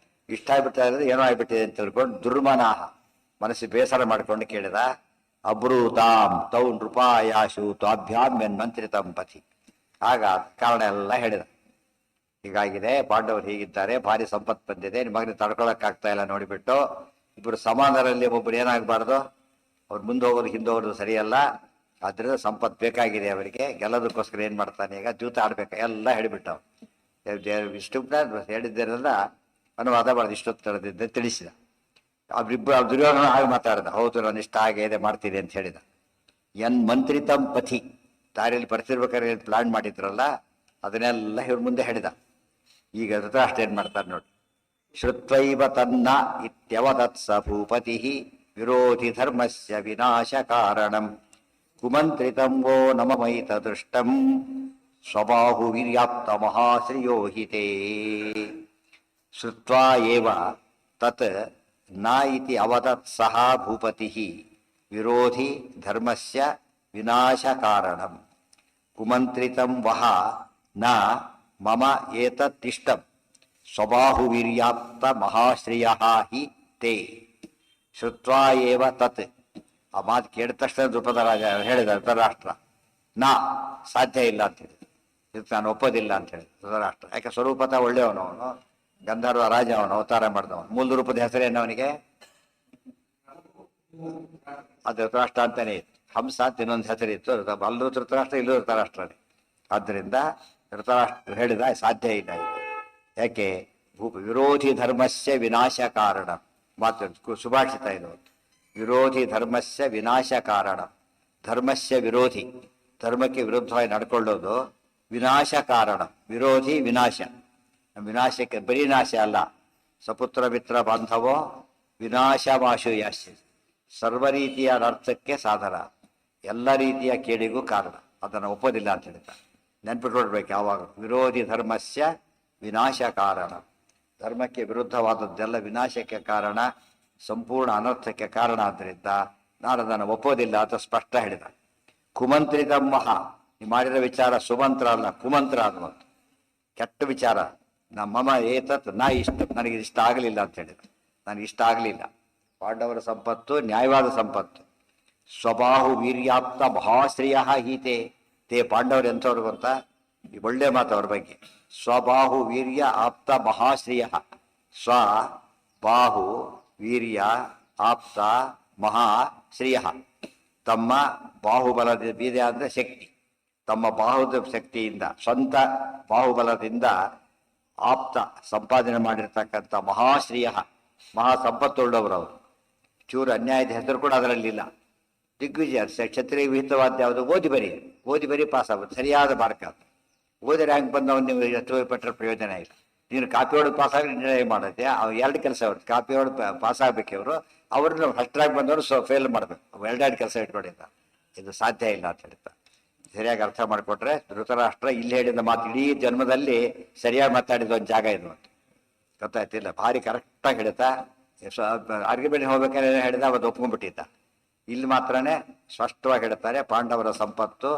Speaker 1: ಇಷ್ಟ ಆಗ್ಬಿಡ್ತಾರೆ, ಏನೋ ಆಗ್ಬಿಟ್ಟಿದೆ ಅಂತ ತಿಳ್ಕೊಂಡು ದುರ್ಮನಾಹ ಮನಸ್ಸು ಬೇಸರ ಮಾಡ್ಕೊಂಡು ಕೇಳಿದ. ಅಬ್ರೂತಾಂ ತೌ ನೃಪಾಯಾಶು ತ್ವಾಭ್ಯಾಂ ಯನ್ಮಂತ್ರಿತಂ ಪಥಿ. ಆಗ ಕಾರಣ ಎಲ್ಲ ಹೇಳಿದ. ಹೀಗಾಗಿದೆ, ಪಾಂಡವರು ಹೀಗಿದ್ದಾರೆ, ಭಾರಿ ಸಂಪತ್ತು ಬಂದಿದೆ, ನಿಮ್ಮ ಮಗನಿಗೆ ತಡ್ಕೊಳಕ್ಕಾಗ್ತಾ ಇಲ್ಲ ನೋಡಿಬಿಟ್ಟು. ಇಬ್ಬರು ಸಮಾನರಲ್ಲಿ ಒಬ್ಬರು ಏನಾಗಬಾರ್ದು, ಅವ್ರು ಮುಂದೆ ಹೋಗೋದು ಹಿಂದೆ ಹೋಗೋದು ಸರಿಯಲ್ಲ. ಆದ್ರಿಂದ ಸಂಪತ್ತು ಬೇಕಾಗಿದೆ ಅವರಿಗೆ, ಗೆಲ್ಲೋದಕ್ಕೋಸ್ಕರ ಏನ್ ಮಾಡ್ತಾನೆ ಈಗ, ಜೂತ ಆಡ್ಬೇಕು ಎಲ್ಲ ಹೇಳಿಬಿಟ್ಟು. ಇಷ್ಟು ಹೇಳಿದ್ದೇನೆಲ್ಲ ಅನುವಾದ ಮಾಡೋದು, ಇಷ್ಟೊತ್ತು ತಡೆದಿದ್ದೆ ತಿಳಿಸಿದ. ಅವ್ರಿಬ್ಬರು ದುರ್ಯೋಧನ ಹಾಗೆ ಮಾತಾಡಿದ. ಹೌದು, ನಾನು ಇಷ್ಟ ಆಗಿದೆ ಮಾಡ್ತೀನಿ ಅಂತ ಹೇಳಿದ. ಮಂತ್ರಿತಂ ಪಥಿ, ದಾರಿಯಲ್ಲಿ ಬರ್ತಿರ್ಬೇಕಾದ್ರೆ ಪ್ಲಾನ್ ಮಾಡಿದ್ರಲ್ಲ ಅದನ್ನೆಲ್ಲ ಇವ್ರ ಮುಂದೆ ಹೇಳಿದ. ಈಗ ಧೃತರಾಷ್ಟ್ರ ಏನ್ ಮಾಡ್ತಾರೆ ನೋಡಿ. ಶ್ರುತ್ವೈವ ತನ್ನ ಇತ್ಯವದತ್ ಸ ಭೂಪತಿ ವಿರೋಧಿ ಧರ್ಮಸ್ಯ ವಿನಾಶ ಕಾರಣಂ ಕುಮಂತ್ರಿತಂ ವೋ ನಮಮೈತ ದೃಷ್ಟಂ ಸ್ವಬಾಹು ವೀರ್ಯಾಪ್ತ ಮಹಾಶ್ರಿಯೋ ಹಿತೇ. ಶ್ರುತ್ವಾ ಏವ ತತ್ ನ ಇತಿ ಅವದತ್ ಸಹ ಭೂಪತಿ ವಿರೋಧಿ ಧರ್ಮಸ್ಯ ವಿನಾಶ ಕಾರಣಂ ಕುಮಂತ್ರಿತಂ ವಹ ನ ಮಮ ಏತತ್ತಿಷ್ಟಂ ಸ್ವಬಾಹು ವೀರ್ಯಾಪ್ತ ಮಹಾಶ್ರಿಯಃ ಹಿ ತೇ. ಶ್ರುತ್ವಾ ಏವ ತತ್, ಆ ಮಾತು ಕೇಳಿದ ತಕ್ಷಣ ದ್ರುಪದ ರಾಜ ಹೇಳಿದ ಧೃತರಾಷ್ಟ್ರ, ನಾ ಸಾಧ್ಯ ಇಲ್ಲ ಅಂತ ಹೇಳಿದ. ಇದಕ್ಕೆ ನಾನು ಒಪ್ಪೋದಿಲ್ಲ ಅಂತ ಹೇಳಿದ ಧೃತರಾಷ್ಟ್ರ. ಯಾಕೆ ಸ್ವರೂಪತ ಒಳ್ಳೆಯವನು ಅವನು, ಗಂಧರ್ವ ರಾಜ ಅವನು, ಅವತಾರ ಮಾಡಿದವನು. ಮೂಲ ರೂಪದ ಹೆಸರೇನು ಅವನಿಗೆ? ಅದು ಧೃತರಾಷ್ಟ್ರ ಅಂತಾನೆ ಇತ್ತು. ಹಂಸ ಅಂತ ಇನ್ನೊಂದು ಹೆಸರಿತ್ತು. ಅಲ್ಲೂ ಧೃತರಾಷ್ಟ್ರ, ಇಲ್ಲೂ ಧೃತರಾಷ್ಟ್ರನೇ. ಆದ್ದರಿಂದ ಧೃತರಾಷ್ಟ್ರ ಹೇಳಿದ ಸಾಧ್ಯ ಇಲ್ಲ ಇದು. ಯಾಕೆ? ವಿರೋಧಿ ಧರ್ಮಸ್ಯ ವಿನಾಶ ಕಾರಣ. ಮಾತು ಸುಭಾಷಿತ ಇದು. ವಿರೋಧಿ ಧರ್ಮಸ್ಯ ವಿನಾಶ ಕಾರಣ. ಧರ್ಮಸ್ಯ ವಿರೋಧಿ, ಧರ್ಮಕ್ಕೆ ವಿರುದ್ಧವಾಗಿ ನಡ್ಕೊಳ್ಳೋದು ವಿನಾಶ ಕಾರಣ. ವಿರೋಧಿ ವಿನಾಶ, ವಿನಾಶಕ್ಕೆ ಬರೀ ನಾಶ ಅಲ್ಲ. ಸಪುತ್ರ ಮಿತ್ರ ಬಾಂಧವೋ ವಿನಾಶಮಾಶು ಯಾಶ್ಯ, ಸರ್ವ ರೀತಿಯ ಅರ್ಥಕ್ಕೆ ಸಾಧನ, ಎಲ್ಲ ರೀತಿಯ ಕೇಡಿಗೂ ಕಾರಣ. ಅದನ್ನು ಒಪ್ಪೋದಿಲ್ಲ ಅಂತ ಹೇಳ್ತಾರೆ. ನೆನ್ಪಿಟ್ಕೊಳ್ಬೇಕು ಯಾವಾಗ, ವಿರೋಧಿ ಧರ್ಮಸ್ಯ ವಿನಾಶ ಕಾರಣ, ಧರ್ಮಕ್ಕೆ ವಿರುದ್ಧವಾದದ್ದೆಲ್ಲ ವಿನಾಶಕ್ಕೆ ಕಾರಣ, ಸಂಪೂರ್ಣ ಅನರ್ಥಕ್ಕೆ ಕಾರಣ. ಆದ್ದರಿಂದ ನಾನು ಅದನ್ನು ಒಪ್ಪೋದಿಲ್ಲ ಅಂತ ಸ್ಪಷ್ಟ ಹೇಳಿದ. ಕುಮಂತ್ರಿತ ಮಹಾ, ನೀವು ಮಾಡಿರೋ ವಿಚಾರ ಸುಮಂತ್ರ ಅಲ್ಲ, ಕುಮಂತ್ರ ಅನ್ನುವಂಥ ಕೆಟ್ಟ ವಿಚಾರ. ನಮ್ಮಮ್ಮ ಏತತ್ ನಾ ಇಷ್ಟ, ನನಗೆ ಇಷ್ಟ ಆಗಲಿಲ್ಲ ಅಂತ ಹೇಳಿದ. ನನಗೆ ಇಷ್ಟ ಆಗಲಿಲ್ಲ. ಪಾಂಡವರ ಸಂಪತ್ತು ನ್ಯಾಯವಾದ ಸಂಪತ್ತು. ಸ್ವಬಾಹು ವೀರ್ಯಾಪ್ತ ಮಹಾಶ್ರೇಯ ಹೀತೆ. ತೇ ಪಾಂಡವರು ಎಂಥವ್ರು ಗೊತ್ತಾ, ಈ ಒಳ್ಳೆ ಮಾತು ಅವ್ರ ಬಗ್ಗೆ. ಸ್ವಬಾಹು ವೀರ್ಯ ಆಪ್ತ ಮಹಾಶ್ರೇಯ. ಸ್ವ ಬಾಹು ವೀರ್ಯ ಆಪ್ತ ಮಹಾಶ್ರೇಯ. ತಮ್ಮ ಬಾಹುಬಲದ ಬೀರ್ಯ ಅಂದರೆ ಶಕ್ತಿ, ತಮ್ಮ ಬಾಹುದ ಶಕ್ತಿಯಿಂದ, ಸ್ವಂತ ಬಾಹುಬಲದಿಂದ ಆಪ್ತ ಸಂಪಾದನೆ ಮಾಡಿರ್ತಕ್ಕಂಥ ಮಹಾಶ್ರೇಯ, ಮಹಾ ಸಂಪತ್ತುಳ್ಳವರವರು. ಚೂರು ಅನ್ಯಾಯದ ಹೆಸರು ಕೂಡ ಅದರಲ್ಲಿಲ್ಲ. ದಿಗ್ವಿಜಯ ಕ್ಷತ್ರಿಯ ವಿಹಿತವಾದ ಯಾವುದು, ಓದಿ ಬರಿ ಪಾಸ್ ಆಗುತ್ತೆ, ಸರಿಯಾದ ಮಾರ್ಕ್ ಅದು. ಓದಿ ರ್ಯಾಂಕ್ ಬಂದವನು ನೀವು ಎಷ್ಟು ಪಟ್ಟರೆ ಪ್ರಯೋಜನ ಇಲ್ಲ. ನೀನು ಕಾಪಿ ಹೊಡೆದು ಪಾಸ್ ಆಗಿ ನಿರ್ಣಯ ಮಾಡುತ್ತೆ, ಅವು ಎರಡು ಕೆಲಸ ಅವ್ರು. ಕಾಪಿ ಹೊಡೆದು ಪಾಸ್ ಆಗಬೇಕು ಇವರು, ಅವ್ರನ್ನ ಫಸ್ಟ್ ರ್ಯಾಂಕ್ ಬಂದವರು ಫೇಲ್ ಮಾಡಬೇಕು. ಅವು ಎರಡೆರಡು ಕೆಲಸ ಇಟ್ಕೊಂಡಿದ್ದ. ಇದು ಸಾಧ್ಯ ಇಲ್ಲ ಅಂತ ಹೇಳ್ತಾ ಸರಿಯಾಗಿ ಅರ್ಥ ಮಾಡಿಕೊಟ್ರೆ, ಧೃತರಾಷ್ಟ್ರ ಇಲ್ಲಿ ಹೇಳಿದ ಮಾತು ಇಡೀ ಜನ್ಮದಲ್ಲಿ ಸರಿಯಾಗಿ ಮಾತಾಡಿದ ಒಂದು ಜಾಗ ಇದು ಅಂತ ಗೊತ್ತಾಯ್ತಿಲ್ಲ. ಭಾರಿ ಕರೆಕ್ಟಾಗಿ ಹೇಳ್ತಾ, ಆರ್ಗ್ಯುಮೆಂಟ್ ಹೋಗ್ಬೇಕಾದ್ರೆ ಹೇಳಿದ ಅವತ್ತು ಒಪ್ಕೊಂಡ್ಬಿಟ್ಟಿದ್ದ. ಇಲ್ಲಿ ಮಾತ್ರನೇ ಸ್ಪಷ್ಟವಾಗಿ ಹೇಳ್ತಾರೆ, ಪಾಂಡವರ ಸಂಪತ್ತು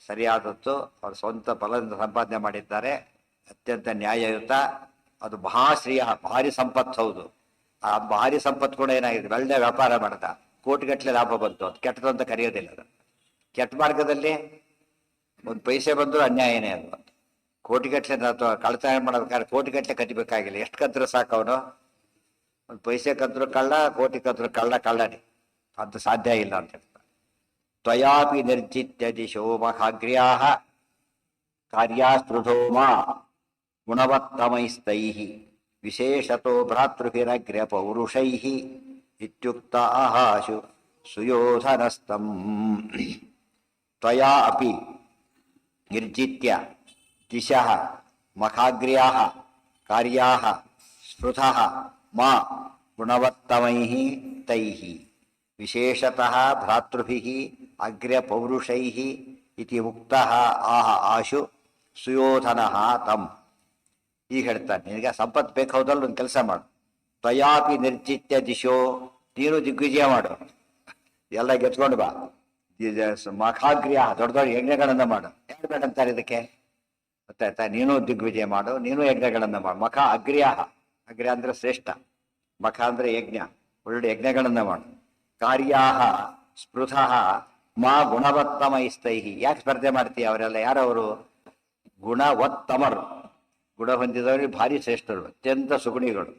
Speaker 1: ಸರಿಯಾದದ್ದು, ಅವರು ಸ್ವಂತ ಬಲದಿಂದ ಸಂಪಾದನೆ ಮಾಡಿದ್ದಾರೆ, ಅತ್ಯಂತ ನ್ಯಾಯಯುತ, ಅದು ಮಹಾಶ್ರೇಯ, ಭಾರಿ ಸಂಪತ್ತು. ಹೌದು, ಆ ಭಾರಿ ಸಂಪತ್ತು ಕೂಡ ಏನಾಗಿದೆ, ಒಳ್ಳೆ ವ್ಯಾಪಾರ ಮಾಡ್ದ, ಕೋಟಿಗಟ್ಟಲೆ ಲಾಭ ಬಂತು. ಅದು ಕೆಟ್ಟದ್ದು ಅಂತ ಕರೆಯೋದಿಲ್ಲ. ಅದು ಕೆಟ್ಟ ಮಾರ್ಗದಲ್ಲಿ ಒಂದು ಪೈಸೆ ಬಂದರೂ ಅನ್ಯಾಯನೇ ಅದು. ಕೋಟಿಗಟ್ಟಲೆ ಅಥವಾ ಕಳ್ತನ ಮಾಡಬೇಕಾದ್ರೆ ಕೋಟಿಗಟ್ಟಲೆ ಕಟ್ಟಬೇಕಾಗಿಲ್ಲ, ಎಷ್ಟು ಕದ್ರು ಸಾಕು. ಅವನು ಒಂದು ಪೈಸೆ ಕದ್ರು ಕಳ್ಳ, ಕೋಟಿ ಕದ್ರು ಕಳ್ಳನೇ. ಅದು ಸಾಧ್ಯ ಇಲ್ಲ ಅಂತ ಹೇಳ್ತಾರೆ. ತ್ವಯಾಪಿ ನಿರ್ಜಿತ್ಯ ದಿಶೋ ಮಹಾಗ್ರ್ಯಾ ಕಾರ್ಯಾಸ್ಪೃಧೋ ಮಾ ಗುಣವತ್ತಮೈಸ್ತೈ ವಿಶೇಷತೋ ಭ್ರಾತೃಭಿರಗ್ರ್ಯ ಪೌರುಷೈ ಇತ್ಯುಕ್ತ ಆಹಾಶು ಸುಯೋಧನಸ್ತಂ. ತ್ವಯಾ ಅಪಿ ನಿರ್ಜಿತ್ಯ ದಿಶಃ ಮಖಾಗ್ರ್ಯಾಃ ಕಾರ್ಯಾಃ ಸ್ಪೃತಃ ಮಾ ಗುಣವತ್ತಮೈಃ ತೈಃ ವಿಶೇಷತಃ ಭ್ರಾತೃಭಿಃ ಅಗ್ರ್ಯ ಪೌರುಷೈಃ ಇತಿ ಉಕ್ತಃ ಆಹ ಆಶು ಸುಯೋಧನಃ ತಂ. ಈಗ ಹೇಳ್ತಾನೆ, ನಿನಗೆ ಸಂಪತ್ತು ಬೇಕಾದಲ್ಲ, ಒಂದು ಕೆಲಸ ಮಾಡು. ತ್ವಯಾಪಿ ನಿರ್ಜಿತ್ಯ ದಿಶೋ, ನೀನು ದಿಗ್ವಿಜಯ ಮಾಡು, ಎಲ್ಲ ಗೆತ್ಕೊಂಡು ಬಾ. ಮಖಾಗ್ರ್ಯ, ದೊಡ್ಡ ದೊಡ್ಡ ಯಜ್ಞಗಳನ್ನ ಮಾಡು. ಯಾರು ಬೇಡಂತಾರೆ ಇದಕ್ಕೆ, ಗೊತ್ತಾಯ್ತಾ? ನೀನು ದಿಗ್ವಿಜಯ ಮಾಡು, ನೀನು ಯಜ್ಞಗಳನ್ನ ಮಾಡು. ಮಖ ಅಗ್ರ್ಯ, ಅಗ್ರ್ಯ ಅಂದ್ರೆ ಶ್ರೇಷ್ಠ, ಮಖ ಅಂದ್ರೆ ಯಜ್ಞ, ಒಳ್ಳೆ ಯಜ್ಞಗಳನ್ನ ಮಾಡು. ಕಾರ್ಯಾಹ ಸ್ಪೃತಃ ಮಾ ಗುಣವತ್ತಮೈಸ್ತೈಹಿ. ಯಾಕೆ ಸ್ಪರ್ಧೆ ಮಾಡ್ತೀಯ? ಅವರೆಲ್ಲ ಯಾರವರು? ಗುಣವತ್ತಮರು, ಗುಣ ಹೊಂದಿದವರು, ಭಾರಿ ಶ್ರೇಷ್ಠರು, ಅತ್ಯಂತ ಸುಗುಣಿಗಳು.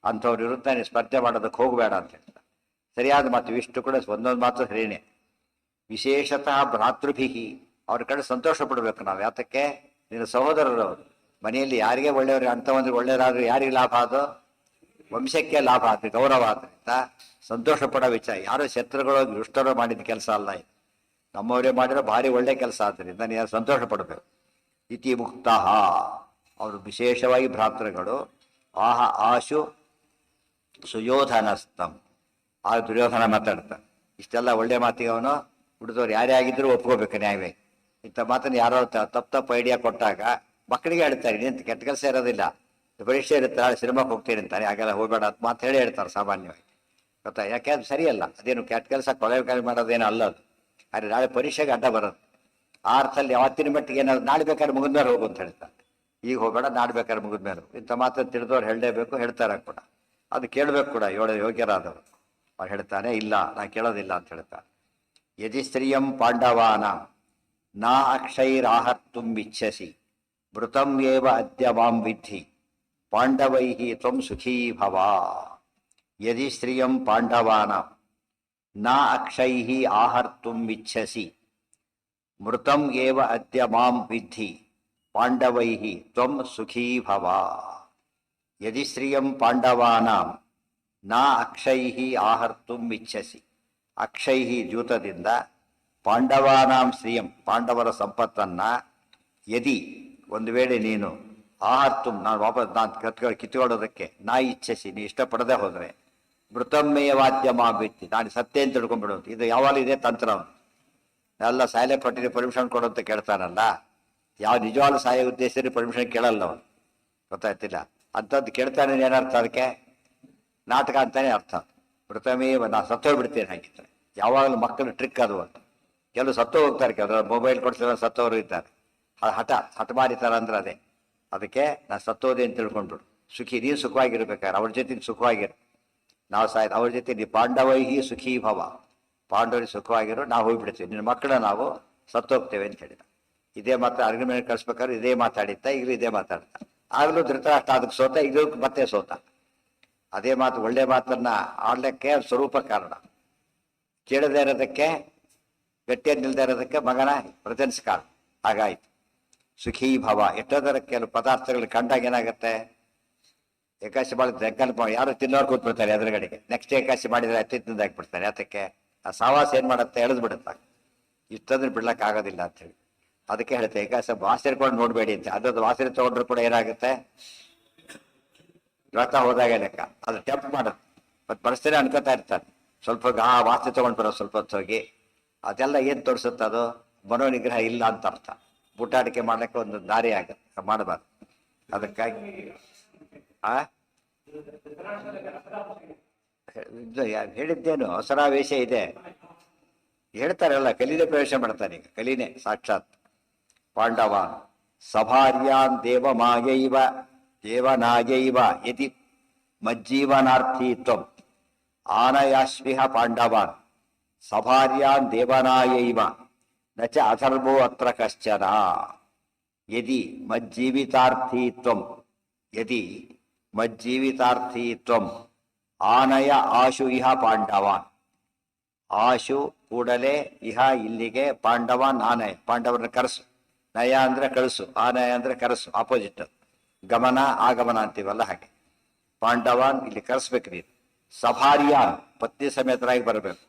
Speaker 1: ಅಂಥವ್ರು ಇರುತ್ತೆ, ನೀನು ಸ್ಪರ್ಧೆ ಮಾಡೋದಕ್ಕೆ ಹೋಗಬೇಡ ಅಂತ ಹೇಳ್ತಾರೆ. ಸರಿಯಾದ ಮಾತು. ಇಷ್ಟು ಕೂಡ ಒಂದೊಂದು ಮಾತು ಸರಿಯೇ. ವಿಶೇಷತಃ ಭ್ರಾತೃಭಿ, ಅವ್ರ ಕಡೆ ಸಂತೋಷ ಪಡಬೇಕು ನಾವು. ಯಾತಕ್ಕೆ? ನಿನ್ನ ಸಹೋದರರು ಅವರು. ಮನೆಯಲ್ಲಿ ಯಾರಿಗೆ ಒಳ್ಳೆಯವರು, ಅಂಥವಂದ್ರೆ ಒಳ್ಳೆಯರಾದ್ರು ಯಾರಿಗೆ ಲಾಭ? ಅದು ವಂಶಕ್ಕೆ ಲಾಭ ಆದ್ರೆ, ಗೌರವ ಆದ್ರಿಂದ ಸಂತೋಷ ಪಡೋ ವಿಚಾರ. ಯಾರೋ ಶತ್ರುಗಳು ದುಷ್ಟರು ಮಾಡಿದ ಕೆಲಸ ಅಲ್ಲ ಇದು, ನಮ್ಮವರೇ ಮಾಡಿರೋ ಭಾರಿ ಒಳ್ಳೆ ಕೆಲಸ ಆದ್ದರಿಂದ ನೀನು ಸಂತೋಷ ಪಡಬೇಕು. ಇತಿ ಮುಕ್ತ, ಅವರು ವಿಶೇಷವಾಗಿ ಭ್ರಾತೃಗಳು. ಆಹ ಆಶು ಸುಯೋಧನಸ್ತಂ. ಆ ದುರ್ಯೋಧನ ಮಾತಾಡ್ತಾನೆ. ಇಷ್ಟೆಲ್ಲ ಒಳ್ಳೆ ಮಾತಿಗೆ ಅವನು ಹುಡುದವ್ರು ಯಾರೇ ಆಗಿದ್ರು ಒಪ್ಕೋಬೇಕು ನ್ಯಾಯವೇ. ಇಂಥ ಮಾತನ್ನು ಯಾರೋ ತಪ್ಪು ಐಡಿಯಾ ಕೊಟ್ಟಾಗ ಮಕ್ಕಳಿಗೆ ಹೇಳ್ತಾರೆ, ನೀನು ಕೆಟ್ಟ ಕೆಲಸ ಇರೋದಿಲ್ಲ, ಪರೀಕ್ಷೆ ಇರುತ್ತೆ, ನಾಳೆ ಸಿನಿಮಾಕ್ಕೆ ಹೋಗ್ತೀನಿ ಅಂತಾರೆ, ಹಾಗೆಲ್ಲ ಹೋಗಬೇಡ ಅಂತ ಮಾತು ಹೇಳಿ ಹೇಳ್ತಾರೆ ಸಾಮಾನ್ಯವಾಗಿ. ಗೊತ್ತಾ? ಯಾಕೆ? ಅದು ಸರಿಯಲ್ಲ. ಅದೇನು ಕೆಟ್ಟ ಕೆಲಸ ಕೊಲೆ ಮಾಡೋದೇನು ಅಲ್ಲ ಅದು. ಆದರೆ ನಾಳೆ ಪರೀಕ್ಷೆಗೆ ಅಡ್ಡ ಬರೋದು. ಆ ಅರ್ಥದಲ್ಲಿ ಯಾವತ್ತಿನ ಮಟ್ಟಿಗೆ ಏನಾದ್ರು ನಾಳೆ ಬೇಕಾದ್ರೆ ಮುಗಿದ್ಮೇಲೆ ಹೋಗು ಅಂತ ಹೇಳ್ತಾರೆ. ಈಗ ಹೋಗಬೇಡ, ನಾಳೆ ಬೇಕಾದ್ರೆ ಮುಗಿದ್ಮೇಲೆ. ಇಂಥ ಮಾತನ್ನು ತಿಳಿದವ್ರು ಹೇಳಲೇಬೇಕು, ಹೇಳ್ತಾರೆ ಕೂಡ. ಅದು ಕೇಳಬೇಕು ಕೂಡ ಯೋಗ್ಯರಾದವರು. ಅವ್ರು ಹೇಳ್ತಾನೆ, ಇಲ್ಲ ನಾನು ಕೇಳೋದಿಲ್ಲ ಅಂತ ಹೇಳ್ತಾರೆ. ಯದಿ ಸ್ತ್ರೀಯಂ ಪಾಂಡವಾನ ನಾ ಅಕ್ಷೈರಾಹರ್ತುಂ ಇಚ್ಛಸಿ ಮೃತಂ ಏವ ಅದ್ಯ ಮಾಂ ವಿದ್ಧಿ ಪಾಂಡವೈ ತ್ವಂ ಸುಖೀ ಭವ. ಯದಿ ಸ್ತ್ರೀಯಂ ಪಾಂಡವಾನ ನ ಅಕ್ಷೈ ಆಹರ್ತುಂ ಇಚ್ಛಸಿ ಮೃತಂ ಏವ ಅದ್ಯ ಮಾಂ ವಿದ್ಧಿ ಪಾಂಡವೈ ತ್ವಂ ಸುಖೀ ಭವ. ಯದಿ ಸ್ತ್ರೀಯಂ ಪಾಂಡವಾನಾಂ ನ ಅಕ್ಷೈ ಆಹರ್ತುಂ ಇಚ್ಛಸಿ. ಅಕ್ಷೈ ಜೂತದಿಂದ ಪಾಂಡವಾನಾಂ ಶ್ರಿಯಂ, ಪಾಂಡವರ ಸಂಪತ್ತನ್ನ ಯದಿ ಒಂದು ವೇಳೆ ನೀನು ಆಹರ್ತು, ನಾನು ವಾಪಸ್ ನಾನು ಕಿತ್ಕೊಳ್ಳೋದಕ್ಕೆ ನಾ ಇಚ್ಛಿಸಿ, ನೀ ಇಷ್ಟಪಡದೆ ಹೋದರೆ ಮೃತಮ್ಮೇಯ ವಾದ್ಯ ಮಾಬಿತ್ತಿ, ನಾನು ಸತ್ಯ ಅಂತ ತಿಳ್ಕೊಂಡ್ಬಿಡೋದು. ಇದು ಯಾವಾಗಲೂ ಇದೆ ತಂತ್ರ. ಎಲ್ಲ ಸಾಯಲೆ ಕೊಟ್ಟಿದ್ದು ಪರ್ಮಿಷನ್ ಕೊಡು ಅಂತ ಕೇಳ್ತಾನಲ್ಲ, ಯಾವ ನಿಜವಾದ ಸಾಯ ಉದ್ದೇಶದಲ್ಲಿ ಪರ್ಮಿಷನ್ ಕೇಳಲ್ಲ ಅವನು, ಗೊತ್ತಾಯ್ತಿಲ್ಲ. ಅಂಥದ್ದು ಕೇಳ್ತಾನೆ ಏನರ್ಥ ಅದಕ್ಕೆ? ನಾಟಕ ಅಂತಾನೆ ಅರ್ಥ. ಪ್ರಥಮೇ ನಾ ಸತ್ತೋಗ್ಬಿಡ್ತೇನೆ ಹಾಗಿದ್ರೆ. ಯಾವಾಗಲೂ ಮಕ್ಕಳು ಟ್ರಿಕ್ ಅದು ಅಂತ. ಕೆಲವು ಸತ್ತು ಹೋಗ್ತಾರೆ, ಕೆಲವರು ಮೊಬೈಲ್ ಕೊಡ್ಸಿರೋ ಸತ್ತವರು ಇದ್ದಾರೆ. ಹಠಮಾರಿತಾರ ಅಂದ್ರೆ ಅದೇ. ಅದಕ್ಕೆ ನಾ ಸತ್ತೋದೆ ಅಂತ ತಿಳ್ಕೊಂಡ್ಬಿಡು. ಸುಖಿ, ನೀನು ಸುಖವಾಗಿರ್ಬೇಕಾದ್ರೆ ಅವ್ರ ಜೊತೆ ಸುಖವಾಗಿರು. ನಾವು ಸಾಯ್ತು ಅವ್ರ ಜೊತೆ ನೀ ಪಾಂಡವೈಹಿ ಸುಖೀ ಭವ, ಪಾಂಡವರಿಗೆ ಸುಖವಾಗಿರು, ನಾವು ಹೋಗ್ಬಿಡ್ತೀವಿ, ನಿನ್ನ ಮಕ್ಕಳ ನಾವು ಸತ್ತೋಗ್ತೇವೆ ಅಂತ ಹೇಳಿದ. ಇದೇ ಮಾತ್ರ ಅರ್ಗ್ಯುಮೆಂಟ್ ಕಳಿಸ್ಬೇಕಾದ್ರೆ ಇದೇ ಮಾತಾಡಿದ್ದ, ಈಗಲೂ ಇದೇ ಮಾತಾಡ್ತಾ. ಆಗಲೂ ಧೃತರಾಷ್ಟ್ರ ಅದಕ್ಕೆ ಸೋತ, ಈಗಲೂ ಮತ್ತೆ ಸೋತ. ಅದೇ ಮಾತು, ಒಳ್ಳೆ ಮಾತನ್ನ ಆಡ್ಲಿಕ್ಕೆ ಸ್ವರೂಪ ಕಾರಣ. ಕೇಳದೇ ಇರೋದಕ್ಕೆ, ಗಟ್ಟಿಯಾಗಿ ನಿಲ್ದೇ ಇರೋದಕ್ಕೆ ಮಗನ ಪ್ರೆಸೆನ್ಸ್ ಕಾರಣ. ಹಾಗಾಯ್ತು. ಸುಖೀ ಭವ. ಎಷ್ಟೋದರ ಕೆಲವು ಪದಾರ್ಥಗಳು ಕಂಡಾಗ ಏನಾಗುತ್ತೆ, ಏಕಾಶಿ ಮಾಡಿದ್ರೆ ಯಾರು ತಿನ್ನೋರು ಕೂತ್ಬಿಡ್ತಾರೆ ಎದುರುಗಡೆಗೆ. ನೆಕ್ಸ್ಟ್ ಏಕಾಶಿ ಮಾಡಿದ್ರೆ ಅತಿ ತಿಂದು ಹಾಕ್ಬಿಡ್ತಾರೆ. ಅದಕ್ಕೆ ಆ ಸಾವಾಸ ಏನ್ ಮಾಡುತ್ತೆ, ಎಳೆದು ಬಿಡುತ್ತೆ. ಇಷ್ಟಂದ್ರೆ ಬಿಡ್ಲಕ್ಕೆ ಆಗೋದಿಲ್ಲ ಅಂತ ಹೇಳಿ ಅದಕ್ಕೆ ಹೇಳುತ್ತೆ, ಏಕಾಶ ವಾಸನೆ ನೋಡ್ಬೇಡಿ ಅಂತ. ಅದ್ರದ್ದು ವಾಸನೆ ತಗೊಂಡ್ರು ಕೂಡ ಏನಾಗುತ್ತೆ, ವ್ರತ ಹೋದಾಗ ಲೆಕ್ಕ ಅದು ಟೆಂಪ್ ಮಾಡುತ್ತೆ. ಮತ್ತೆ ಬಡಿಸ್ತೇನೆ ಅನ್ಕೋತಾ ಇರ್ತಾನೆ, ಸ್ವಲ್ಪ ವಾಸನೆ ತಗೊಂಡು ಬರೋ ಸ್ವಲ್ಪ ಹೊತ್ತು ಹೋಗಿ. ಅದೆಲ್ಲ ಏನ್ ತೋರಿಸುತ್ತೆ, ಅದು ಮನೋನಿಗ್ರಹ ಇಲ್ಲ ಅಂತ ಅರ್ಥ. ಬುಟಾಟಿಕೆ ಮಾಡ್ಲಿಕ್ಕೆ ಒಂದು ದಾರಿ ಆಗುತ್ತೆ, ಮಾಡಬಾರ್ದು. ಅದಕ್ಕಾಗಿ ಹೇಳಿದ್ದೇನು, ಅವಸರಾವೇಶ ಇದೆ ಹೇಳ್ತಾರಲ್ಲ, ಕಲೀನೆ ಪ್ರವೇಶ ಮಾಡ್ತಾನೆ. ಈಗ ಕಲೀನೆ ಸಾಕ್ಷಾತ್. ಪಾಂಡವಾನ್ ಸಭಾರ್ಯಾನ್ ದೇವಮಾಯೈವ ದೇವನಾಯೈವ ಯದಿ ಮಜ್ಜೀವನಾರ್ಥಿ ತ್ವಂ ಆನಯಾಶ್ವಿಹ ಪಾಂಡವಾನ್ ಸಭಾರ್ಯಾನ್ ದೇವನಾಯೈವ ನ ಚ ಅಧರ್ಮೋ ಅತ್ರ ಕಶ್ಚನ ಯದಿ ಮಜ್ಜೀವಿತಾರ್ಥಿ ತ್ವಂ ಯದಿ ಮಜ್ಜೀವಿತಾರ್ಥಿ ತ್ವಂ ಆನಯ ಆಶು ಇಹ ಪಾಂಡವಾನ್. ಆಶು ಕೂಡಲೇ, ಇಹ ಇಲ್ಲಿಗೆ, ಪಾಂಡವಾನ್ ಆನಯ ಪಾಂಡವರನ್ನ ಕರೆಸು. ನಯ ಅಂದ್ರೆ ಕಳಿಸು, ಆನಯ ಅಂದ್ರೆ ಕರೆಸು, ಆಪೋಸಿಟ್. ಗಮನ ಆಗಮನ ಅಂತೀವಲ್ಲ ಹಾಗೆ. ಪಾಂಡವಾನ್ ಇಲ್ಲಿ ಕರೆಸ್ಬೇಕು ನೀನು. ಸಭಾರ್ಯಾನ್ ಪತ್ನಿ ಸಮೇತರಾಗಿ ಬರಬೇಕು.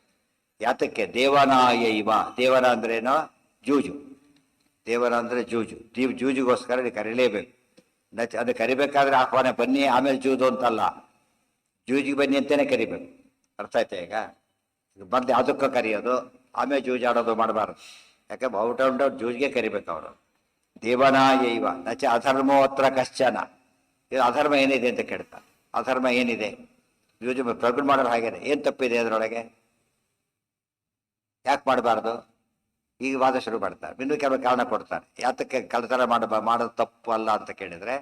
Speaker 1: ಯಾತಕ್ಕೆ? ದೇವನಾಯ ಇವ. ದೇವನ ಅಂದ್ರೇನೋ ಜೂಜು. ದೇವನ ಅಂದ್ರೆ ಜೂಜು. ಜೂಜಿಗೋಸ್ಕರ ನೀವು ಕರೀಲೇಬೇಕು. ಅದು ಕರಿಬೇಕಾದ್ರೆ ಆಹ್ವಾನ ಬನ್ನಿ ಆಮೇಲೆ ಜೂದು ಅಂತಲ್ಲ, ಜೂಜಿಗೆ ಬನ್ನಿ ಅಂತೇನೆ ಕರಿಬೇಕು. ಅರ್ಥ ಆಯ್ತಾ? ಈಗ ಮೊದಲು ಯಾವುದಕ್ಕೂ ಕರೆಯೋದು, ಆಮೇಲೆ ಜೂಜಾಡೋದು ಮಾಡಬಾರ್ದು. ಯಾಕೆ ಔಟ್ ಜೂಜಿಗೆ ಕರಿಬೇಕು ಅವರು. ದೇವನಾಯ ಇವ ನಚ ಅಧರ್ಮೋ ಅತ್ರ ಕಶ್ಚನ. ಇದು ಅಧರ್ಮ ಏನಿದೆ ಅಂತ ಕೇಳ್ತಾ. ಅಧರ್ಮ ಏನಿದೆ? ಜೂಜು ಪ್ರಗುಣ ಮಾಡೋರು ಹಾಗೇನೆ. ಏನ್ ತಪ್ಪಿದೆ ಅದರೊಳಗೆ? ಯಾಕೆ ಮಾಡಬಾರ್ದು? ಈಗ ವಾದ ಶುರು ಮಾಡ್ತಾರೆ. ಇನ್ನೂ ಕೆಲವು ಕಾರಣ ಕೊಡ್ತಾರೆ ಯಾತಕ್ಕೆ ಕಳ್ಳತನ ಮಾಡೋದು ತಪ್ಪು ಅಲ್ಲ ಅಂತ ಕೇಳಿದ್ರೆ,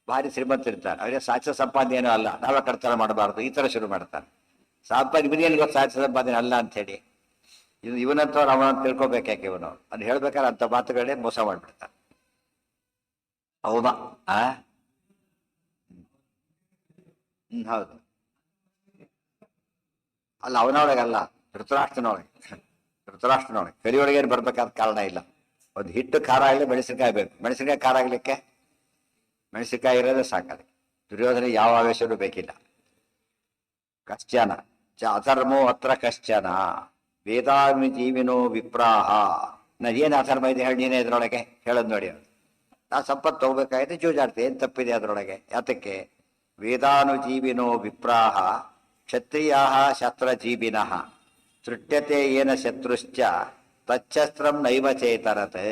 Speaker 1: ಭಾರಿ ಶ್ರೀಮಂತರಿರ್ತಾರೆ, ಅವರೇ ಸಾಚ ಸಂಪಾದನೆ ಏನೂ ಅಲ್ಲ, ನಾವೇ ಕಳ್ಳತನ ಮಾಡಬಾರ್ದು, ಈ ತರ ಶುರು ಮಾಡ್ತಾರೆ. ಸಂಪಾದನೆ ಇವನೇನು ಗೊತ್ತು ಸಾಚ ಸಂಪಾದನೆ ಅಲ್ಲ ಅಂತ ಹೇಳಿ. ಇವನಂತವ್ರು ಅವನಂತ ತಿಳ್ಕೊಬೇಕು. ಯಾಕೆ ಇವನು ಅದು ಹೇಳ್ಬೇಕಾದ್ರೆ ಅಂತ ಮಾತುಗಳೇ ಮೋಸ ಮಾಡ್ಬಿಡ್ತಾರೆ. ಹೌದಾ? ಹೌದು. ಅಲ್ಲ, ಅವನೊಳಗಲ್ಲ, ಧೃತರಾಷ್ಟ್ರನೊಳಗೆ. ಧೃತರಾಷ್ಟ್ರನೊಳಗೆ ಕರಿಯೊಳಗೆ ಏನು ಬರ್ಬೇಕಾದ ಕಾರಣ ಇಲ್ಲ. ಒಂದು ಹಿಟ್ಟು ಖಾರ ಆಗಲಿ, ಮೆಣಸಿನಕಾಯಿ ಬೇಕು. ಮೆಣಸಿನಕಾಯಿ ಖಾರ ಆಗ್ಲಿಕ್ಕೆ ಮೆಣಸಿನಕಾಯಿ ಇರೋದೇ ಸಾಕಾಗಿ. ದುರ್ಯೋಧನ ಯಾವ ಆವೇಶವೂ ಬೇಕಿಲ್ಲ. ಕಶ್ಚನ ಚ ಅಧರ್ಮೋ ಅತ್ರ ಕಶ್ಚನ ವೇದಾಮಿ ಜೀವಿನೋ ವಿಪ್ರಾಹ. ಏನು ಅಧರ್ಮ ಇದೆ ಹೇಳಿ ನೀನೇ ಇದ್ರೊಳಗೆ ಹೇಳೋದು ನೋಡಿ. ನಾ ಸಂಪತ್ತು ತಗೋಬೇಕಾಗಿದೆ, ಜೂಜಾಡ್ತೀನಿ, ಏನು ತಪ್ಪಿದೆ ಅದರೊಳಗೆ? ಯಾತಕ್ಕೆ? ವೇದಾನುಜೀವಿನೋ ವಿಪ್ರಾಹ ಕ್ಷತ್ರಿಯ ಶಸ್ತ್ರಜೀವಿನಃ ಸೃಷ್ಟ್ಯತೆ ಏನ ಶತ್ರುಶ್ಚ ತಚ್ಛಸ್ತ್ರಂ ನೈವ ಚೇತರತೆ.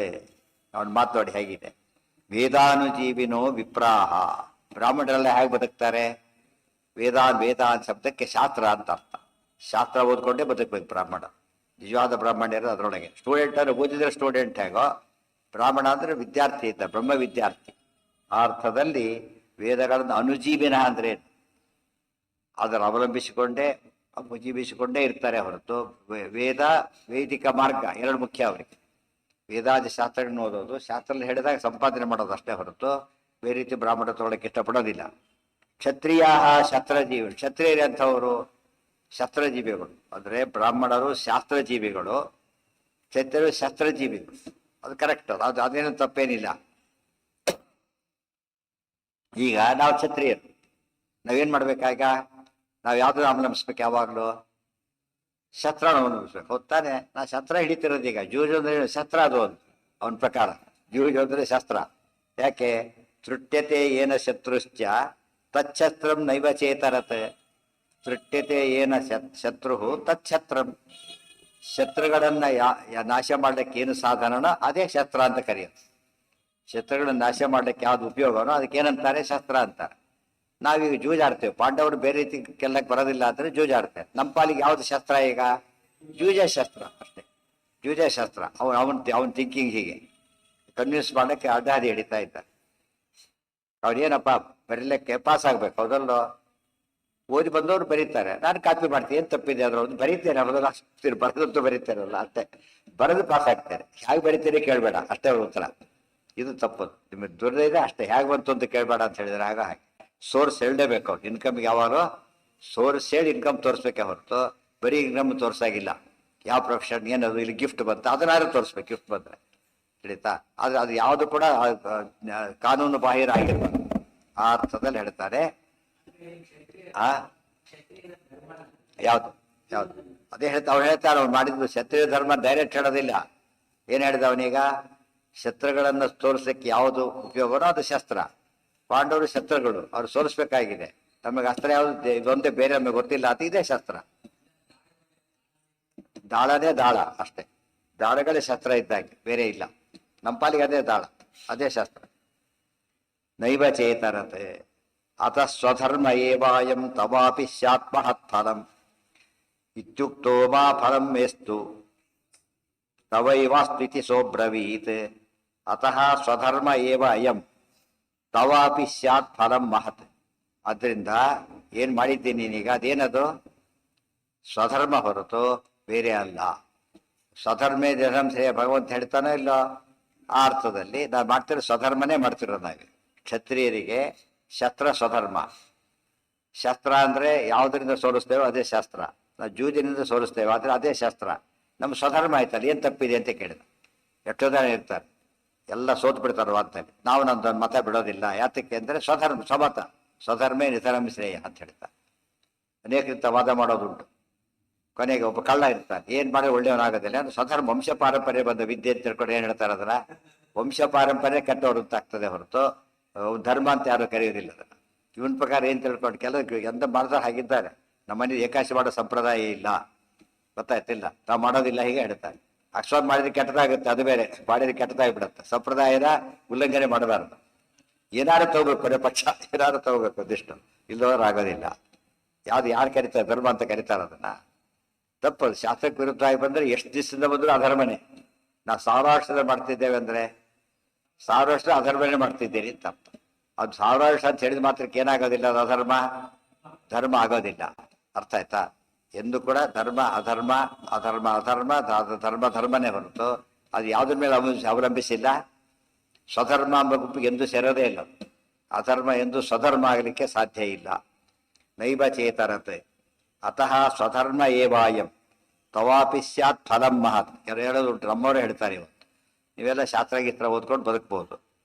Speaker 1: ಅವನು ಮಾತು ನೋಡಿ ಹೇಗಿದೆ. ವೇದಾನುಜೀವಿನೋ ವಿಪ್ರಾಹ. ಬ್ರಾಹ್ಮಣರೆಲ್ಲ ಹೇಗೆ ಬದುಕ್ತಾರೆ? ವೇದ ಶಬ್ದಕ್ಕೆ ಶಾಸ್ತ್ರ ಅಂತ ಅರ್ಥ. ಶಾಸ್ತ್ರ ಓದ್ಕೊಂಡೇ ಬದುಕಬೇಕು ಬ್ರಾಹ್ಮಣ. ನಿಜವಾದ ಬ್ರಾಹ್ಮಣ್ಯರು ಅದರೊಳಗೆ. ಸ್ಟೂಡೆಂಟ್ ಅಂದ್ರೆ ಓದಿದ್ರೆ ಸ್ಟೂಡೆಂಟ್ ಹೇಗೋ, ಬ್ರಾಹ್ಮಣ ಅಂದ್ರೆ ವಿದ್ಯಾರ್ಥಿ ಇದ್ದ, ಬ್ರಹ್ಮ ವಿದ್ಯಾರ್ಥಿ. ಆ ಅರ್ಥದಲ್ಲಿ ವೇದಗಳನ್ನು ಅನುಜೀವಿನ ಅಂದ್ರೆ ಅದನ್ನು ಅವಲಂಬಿಸಿಕೊಂಡೇ ಇರ್ತಾರೆ ಹೊರತು ವೇದ ವೈದಿಕ ಮಾರ್ಗ ಎರಡು ಮುಖ್ಯ ಅವರಿಗೆ. ವೇದಾದಿ ಶಾಸ್ತ್ರಗಳನ್ನು ಓದೋದು, ಶಾಸ್ತ್ರದಲ್ಲಿ ಹೇಳಿದಾಗ ಸಂಪಾದನೆ ಮಾಡೋದು ಅಷ್ಟೇ ಹೊರತು ಬೇರೆ ರೀತಿ ಬ್ರಾಹ್ಮಣ ತಗೊಳ್ಳಕ್ಕೆ ಇಷ್ಟಪಡೋದಿಲ್ಲ. ಕ್ಷತ್ರಿಯ ಶಸ್ತ್ರಜೀವಿ. ಕ್ಷತ್ರಿಯರು ಅಂಥವರು ಶಸ್ತ್ರಜೀವಿಗಳು. ಅಂದ್ರೆ ಬ್ರಾಹ್ಮಣರು ಶಾಸ್ತ್ರಜೀವಿಗಳು, ಕ್ಷತ್ರಿಯರು ಶಸ್ತ್ರಜೀವಿಗಳು. ಅದು ಕರೆಕ್ಟ್. ಅದೇನು ತಪ್ಪೇನಿಲ್ಲ. ಈಗ ನಾವು ಕ್ಷತ್ರಿಯರು, ನಾವೇನ್ ಮಾಡ್ಬೇಕಾಗ? ನಾವು ಯಾವ್ದು ಅವಲಂಬಿಸ್ಬೇಕು? ಯಾವಾಗ್ಲೂ ಶಸ್ತ್ರನ ಅವಲಂಬಿಸ್ಬೇಕು. ಹೊತ್ತಾನೆ ನಾ ಶಸ್ತ್ರ ಹಿಡಿತಿರೋದು. ಈಗ ಜೂಜು ಅಂದ್ರೆ ಶಸ್ತ್ರ, ಅದು ಅವನ ಪ್ರಕಾರ ಜೂಜು ಅಂದ್ರೆ ಶಸ್ತ್ರ. ಯಾಕೆ? ಸೃಷ್ಟ್ಯತೆ ಏನ ಶತ್ರುಶ್ಚ ತಚ್ಛಸ್ತ್ರಂ ನೈವ ಚೇತರತೆ. ಸೃಷ್ಟ್ಯತೆ ಏನ ಶತ್ರು ತಚ್ಛತ್ರಂ. ಶತ್ರುಗಳನ್ನ ನಾಶ ಮಾಡ್ಲಿಕ್ಕೆ ಏನು ಸಾಧನನೋ ಅದೇ ಶಸ್ತ್ರ ಅಂತ ಕರೆಯೋದು. ಶತ್ರುಗಳನ್ನ ನಾಶ ಮಾಡ್ಲಿಕ್ಕೆ ಯಾವ್ದು ಉಪಯೋಗನೋ ಅದಕ್ಕೆ ಏನಂತಾರೆ? ಶಸ್ತ್ರ ಅಂತಾರೆ. ನಾವೀಗ ಜೂಜಾಡ್ತೇವೆ. ಪಾಂಡವರು ಬೇರೆ ರೀತಿ ಕೆಲ್ಲಕ್ಕೆ ಬರೋದಿಲ್ಲ ಅಂದ್ರೆ ಜೂಜಾಡ್ತೇವೆ. ನಮ್ಮ ಪಾಲಿಗೆ ಯಾವ್ದು ಶಸ್ತ್ರ ಈಗ? ಜೂಜ ಶಸ್ತ್ರ ಅಷ್ಟೇ. ಜೂಜ ಶಸ್ತ್ರ. ಅವನ್ ಥಿಂಕಿಂಗ್ ಹೀಗೆ ಕನ್ವಿನ್ಸ್ ಮಾಡಕ್ಕೆ ಅಡ್ಡಾದಿ ಹಿಡಿತಾ ಇದ್ದಾರೆ. ಅವ್ರೇನಪ್ಪ ಬರೀಲಿಕ್ಕೆ ಪಾಸ್ ಆಗ್ಬೇಕು, ಹೌದಲ್ಲೋ? ಓದಿ ಬಂದವರು ಬರೀತಾರೆ, ನಾನು ಕಾಪಿ ಮಾಡ್ತೀನಿ, ಏನ್ ತಪ್ಪಿದೆ ಅದ್ರೊಂದು ಬರೀತೇನೆ, ಅವರೆಲ್ಲ ಬರೆದಂತೂ ಬರೀತಾರಲ್ಲ ಅಷ್ಟೇ. ಬರೆದು ಪಾಸ್ ಆಗ್ತಾರೆ. ಹೇಗೆ ಬರೀತೀರಿ ಕೇಳಬೇಡ, ಅಷ್ಟೇ ಅವ್ರ ಉತ್ತರ. ಇದು ತಪ್ಪದು. ನಿಮಗೆ ದುರ್ದ ಇದೆ ಅಷ್ಟೇ, ಹೇಗೆ ಬಂತು ಅಂತ ಕೇಳಬೇಡ ಅಂತ ಹೇಳಿದ್ರೆ ಆಗ ಹಾಗೆ ಸೋರ್ಸ್ ಹೇಳಲೇಬೇಕು. ಅವ್ರು ಇನ್ಕಮ್ಗೆ ಯಾವಾಗಲೂ ಸೋರ್ಸ್ ಹೇಳಿ ಇನ್ಕಮ್ ತೋರಿಸ್ಬೇಕೆ ಹೊರತು ಬರೀ ಇನ್ಕಮ್ ತೋರ್ಸಾಗಿಲ್ಲ. ಯಾವ ಪ್ರೊಫೆಷನ್ ಏನದು, ಇಲ್ಲಿ ಗಿಫ್ಟ್ ಬಂತು ಅದನ್ನಾದ್ರೂ ತೋರಿಸ್ಬೇಕು, ಗಿಫ್ಟ್ ಬಂದ್ರೆ ತಿಳಿತಾ. ಆದ್ರೆ ಅದು ಯಾವುದು ಕೂಡ ಕಾನೂನು ಬಾಹಿರ ಆಗಿರ್ಬಾರ್ದು. ಆ ಅರ್ಥದಲ್ಲಿ ಹೇಳ್ತಾರೆ. ಯಾವ್ದು ಯಾವ್ದು ಅದೇ ಅವ್ರು ಹೇಳ್ತಾರೆ. ಅವ್ನು ಮಾಡಿದ್ದು ಕ್ಷತ್ರಿಯ ಧರ್ಮ ಡೈರೆಕ್ಟ್ ಹೇಳೋದಿಲ್ಲ. ಏನ್ ಹೇಳಿದ ಅವನೀಗ? ಶತ್ರುಗಳನ್ನ ತೋರಿಸ್ಲಿಕ್ಕೆ ಯಾವುದು ಉಪಯೋಗನೋ ಅದು ಶಸ್ತ್ರ. ಪಾಂಡವರು ಶತ್ರುಗಳು, ಅವ್ರು ಸೋಲಿಸ್ಬೇಕಾಗಿದೆ. ನಮಗೆ ಅಸ್ತ್ರ ಯಾವ್ದು ಇದೊಂದೇ, ಬೇರೆ ನಮಗೆ ಗೊತ್ತಿಲ್ಲ, ಅದು ಇದೇ ಶಸ್ತ್ರ. ದಾಳನೇ ದಾಳ ಅಷ್ಟೇ. ದಾಳಗಳೇ ಶಸ್ತ್ರ ಇದ್ದಾಗೆ, ಬೇರೆ ಇಲ್ಲ. ನಮ್ಮ ಪಾಲಿಗೆ ಅದೇ ದಾಳ, ಅದೇ ಶಸ್ತ್ರ. ನೈವ ಚೇತನತೆ ಅತ ಸ್ವಧರ್ಮ ಏವಾಯಂ ತವಾಪಿ ಸ್ಯಾತ್ ಮಹತ್ ಫಲಂ ಇತ್ಯುಕ್ತೋ ಮಾ ಫಲಂ ಮೇಸ್ತು ತವೈವಾಸ್ತಿತಿ ಸೋಬ್ರವೀತ್. ಅತಃ ಸ್ವಧರ್ಮ ಏವ ಅಯಂ ತವಾಪಿ ಸ್ಯಾತ್ ಫಲಂ ಮಹತ್. ಅದರಿಂದ ಏನ್ ಮಾಡಿದ್ದೀನಿ ನೀನೀಗ, ಅದೇನದು? ಸ್ವಧರ್ಮ ಹೊರತು ಬೇರೆ ಅಲ್ಲ. ಸ್ವಧರ್ಮೇ ಧರ್ಮಶ್ರೇಯ ಭಗವಂತ ಹೇಳ್ತಾನೋ ಇಲ್ಲೋ? ಆ ಅರ್ಥದಲ್ಲಿ ನಾವು ಮಾಡ್ತಿರೋ ಸ್ವಧರ್ಮನೇ ಮಾಡ್ತಿರೋದು ನಾವೇ. ಕ್ಷತ್ರಿಯರಿಗೆ ಶಸ್ತ್ರ ಸ್ವಧರ್ಮ. ಶಸ್ತ್ರ ಅಂದ್ರೆ ಯಾವುದರಿಂದ ಸೋಲಿಸ್ತೇವೋ ಅದೇ ಶಾಸ್ತ್ರ. ನಾವು ಜೂಜಿನಿಂದ ಸೋಲಿಸ್ತೇವೆ ಆದ್ರೆ ಅದೇ ಶಾಸ್ತ್ರ. ನಮ್ಮ ಸ್ವಧರ್ಮ ಆಯ್ತಲ್ಲ, ಏನ್ ತಪ್ಪಿದೆ ಅಂತ ಕೇಳಿದ. ಎಷ್ಟೋ ಜನ ಇರ್ತಾರೆ, ಎಲ್ಲ ಸೋತು ಬಿಡ್ತಾರೆ ವಾದದಲ್ಲಿ. ನಾವು ನಮ್ದು ಮತ ಬಿಡೋದಿಲ್ಲ. ಯಾತಕ್ಕೆ ಅಂದ್ರೆ ಸ್ವಧರ್ಮ, ಸ್ವಮತ. ಸ್ವಧರ್ಮೇ ನಿಧರ್ಮ ಶ್ರೇಯ ಅಂತ ಹೇಳ್ತಾರೆ. ಅನೇಕರಿಂದ ವಾದ ಮಾಡೋದುಂಟು. ಕೊನೆಗೆ ಒಬ್ಬ ಕಳ್ಳ ಇರ್ತಾನೆ, ಏನ್ ಮಾಡಿ ಒಳ್ಳೆಯವನಾಗೋದಿಲ್ಲ ಅಂದ್ರೆ ಸ್ವಧರ್ಮ, ವಂಶ ಪಾರಂಪರ್ಯ ಬಂದ ವಿದ್ಯೆ ಅಂತ ತಿಳ್ಕೊಂಡು ಏನ್ ಹೇಳ್ತಾರೆ ಅದನ್ನ? ವಂಶ ಪಾರಂಪರ್ಯ ಕೆಟ್ಟವರು ಅಂತ ಆಗ್ತದೆ ಹೊರತು ಧರ್ಮ ಅಂತ ಯಾರು ಕರೆಯೋದಿಲ್ಲ ಅದನ್ನ. ಇವನ್ ಪ್ರಕಾರ ಏನ್ ತಿಳ್ಕೊಂಡು ಕೆಲವು ಎಂತ ಮಾಡಿದ್ರೆ ಹಾಗಿದ್ದಾರೆ. ನಮ್ಮನೆ ಏಕಾಶಿ ಮಾಡೋ ಸಂಪ್ರದಾಯ ಇಲ್ಲ, ಗೊತ್ತಾಯ್ತಿಲ್ಲ, ನಾವು ಮಾಡೋದಿಲ್ಲ ಹೀಗೆ ಹೇಳ್ತಾರೆ. ಅಕ್ಷರ ಮಾಡಿದ್ರೆ ಕೆಟ್ಟದಾಗುತ್ತೆ, ಅದು ಬೇರೆ. ಮಾಡಿದ್ರೆ ಕೆಟ್ಟದಾಗ್ಬಿಡತ್ತೆ. ಸಂಪ್ರದಾಯದ ಉಲ್ಲಂಘನೆ ಮಾಡಬಾರದು. ಏನಾರು ತಗೋಬೇಕು, ಕೊನೆ ಪಕ್ಷ ಏನಾರು ತಗೋಬೇಕು, ಅದಿಷ್ಟು ಇಲ್ಲದವ್ರು ಆಗೋದಿಲ್ಲ. ಯಾವ್ದು ಯಾರು ಕರೀತಾರೆ ಧರ್ಮ ಅಂತ ಕರೀತಾರೆ ಅದನ್ನ. ತಪ್ಪದು. ಶಾಸ್ತ್ರಕ್ಕೆ ವಿರುದ್ಧವಾಗಿ ಬಂದ್ರೆ ಎಷ್ಟು ದಿವಸದಿಂದ ಬಂದ್ರು ಅಧರ್ಮನೆ. ನಾವು 1000 ವರ್ಷದ ಮಾಡ್ತಿದ್ದೇವೆ ಅಂದ್ರೆ 1000 ವರ್ಷದ ಅಧರ್ಮನೆ ಮಾಡ್ತಿದ್ದೀರಿ, ತಪ್ಪು. ಅದು 1000 ವರ್ಷ ಅಂತ ಹೇಳಿದ ಮಾತ್ರಕ್ಕೆ ಏನಾಗೋದಿಲ್ಲ, ಅದು ಅಧರ್ಮ ಧರ್ಮ ಆಗೋದಿಲ್ಲ. ಅರ್ಥ ಆಯ್ತಾ? ಎಂದು ಕೂಡ ಧರ್ಮ ಅಧರ್ಮ, ಅಧರ್ಮ ಅಧರ್ಮ, ಧರ್ಮ ಧರ್ಮನೇ ಹೊರತು ಅದು ಯಾವುದ್ರ ಮೇಲೆ ಅವಲಂಬಿಸಿಲ್ಲ. ಸ್ವಧರ್ಮ ಎಂಬ ಗುಂಪಿಗೆ ಎಂದು ಸೇರೋದೇ ಇಲ್ಲ. ಅಧರ್ಮ ಎಂದು ಸ್ವಧರ್ಮ ಆಗಲಿಕ್ಕೆ ಸಾಧ್ಯ ಇಲ್ಲ. ನೈವ ಚೇತನತೆ ಅತಃ ಸ್ವಧರ್ಮ ಏವಾಯಂ ತವಾಪಿ ಸ್ಯಾತ್ ಫಲಂ ಮಹತ್. ಕೆಲವು ಹೇಳೋದುಂಟು, ನಮ್ಮವರೇ ಹೇಳ್ತಾರೆ ಇವತ್ತು, ನೀವೆಲ್ಲ ಶಾಸ್ತ್ರ ಗೀತ್ರ ಓದ್ಕೊಂಡು ಬದುಕ್ಬೋದು,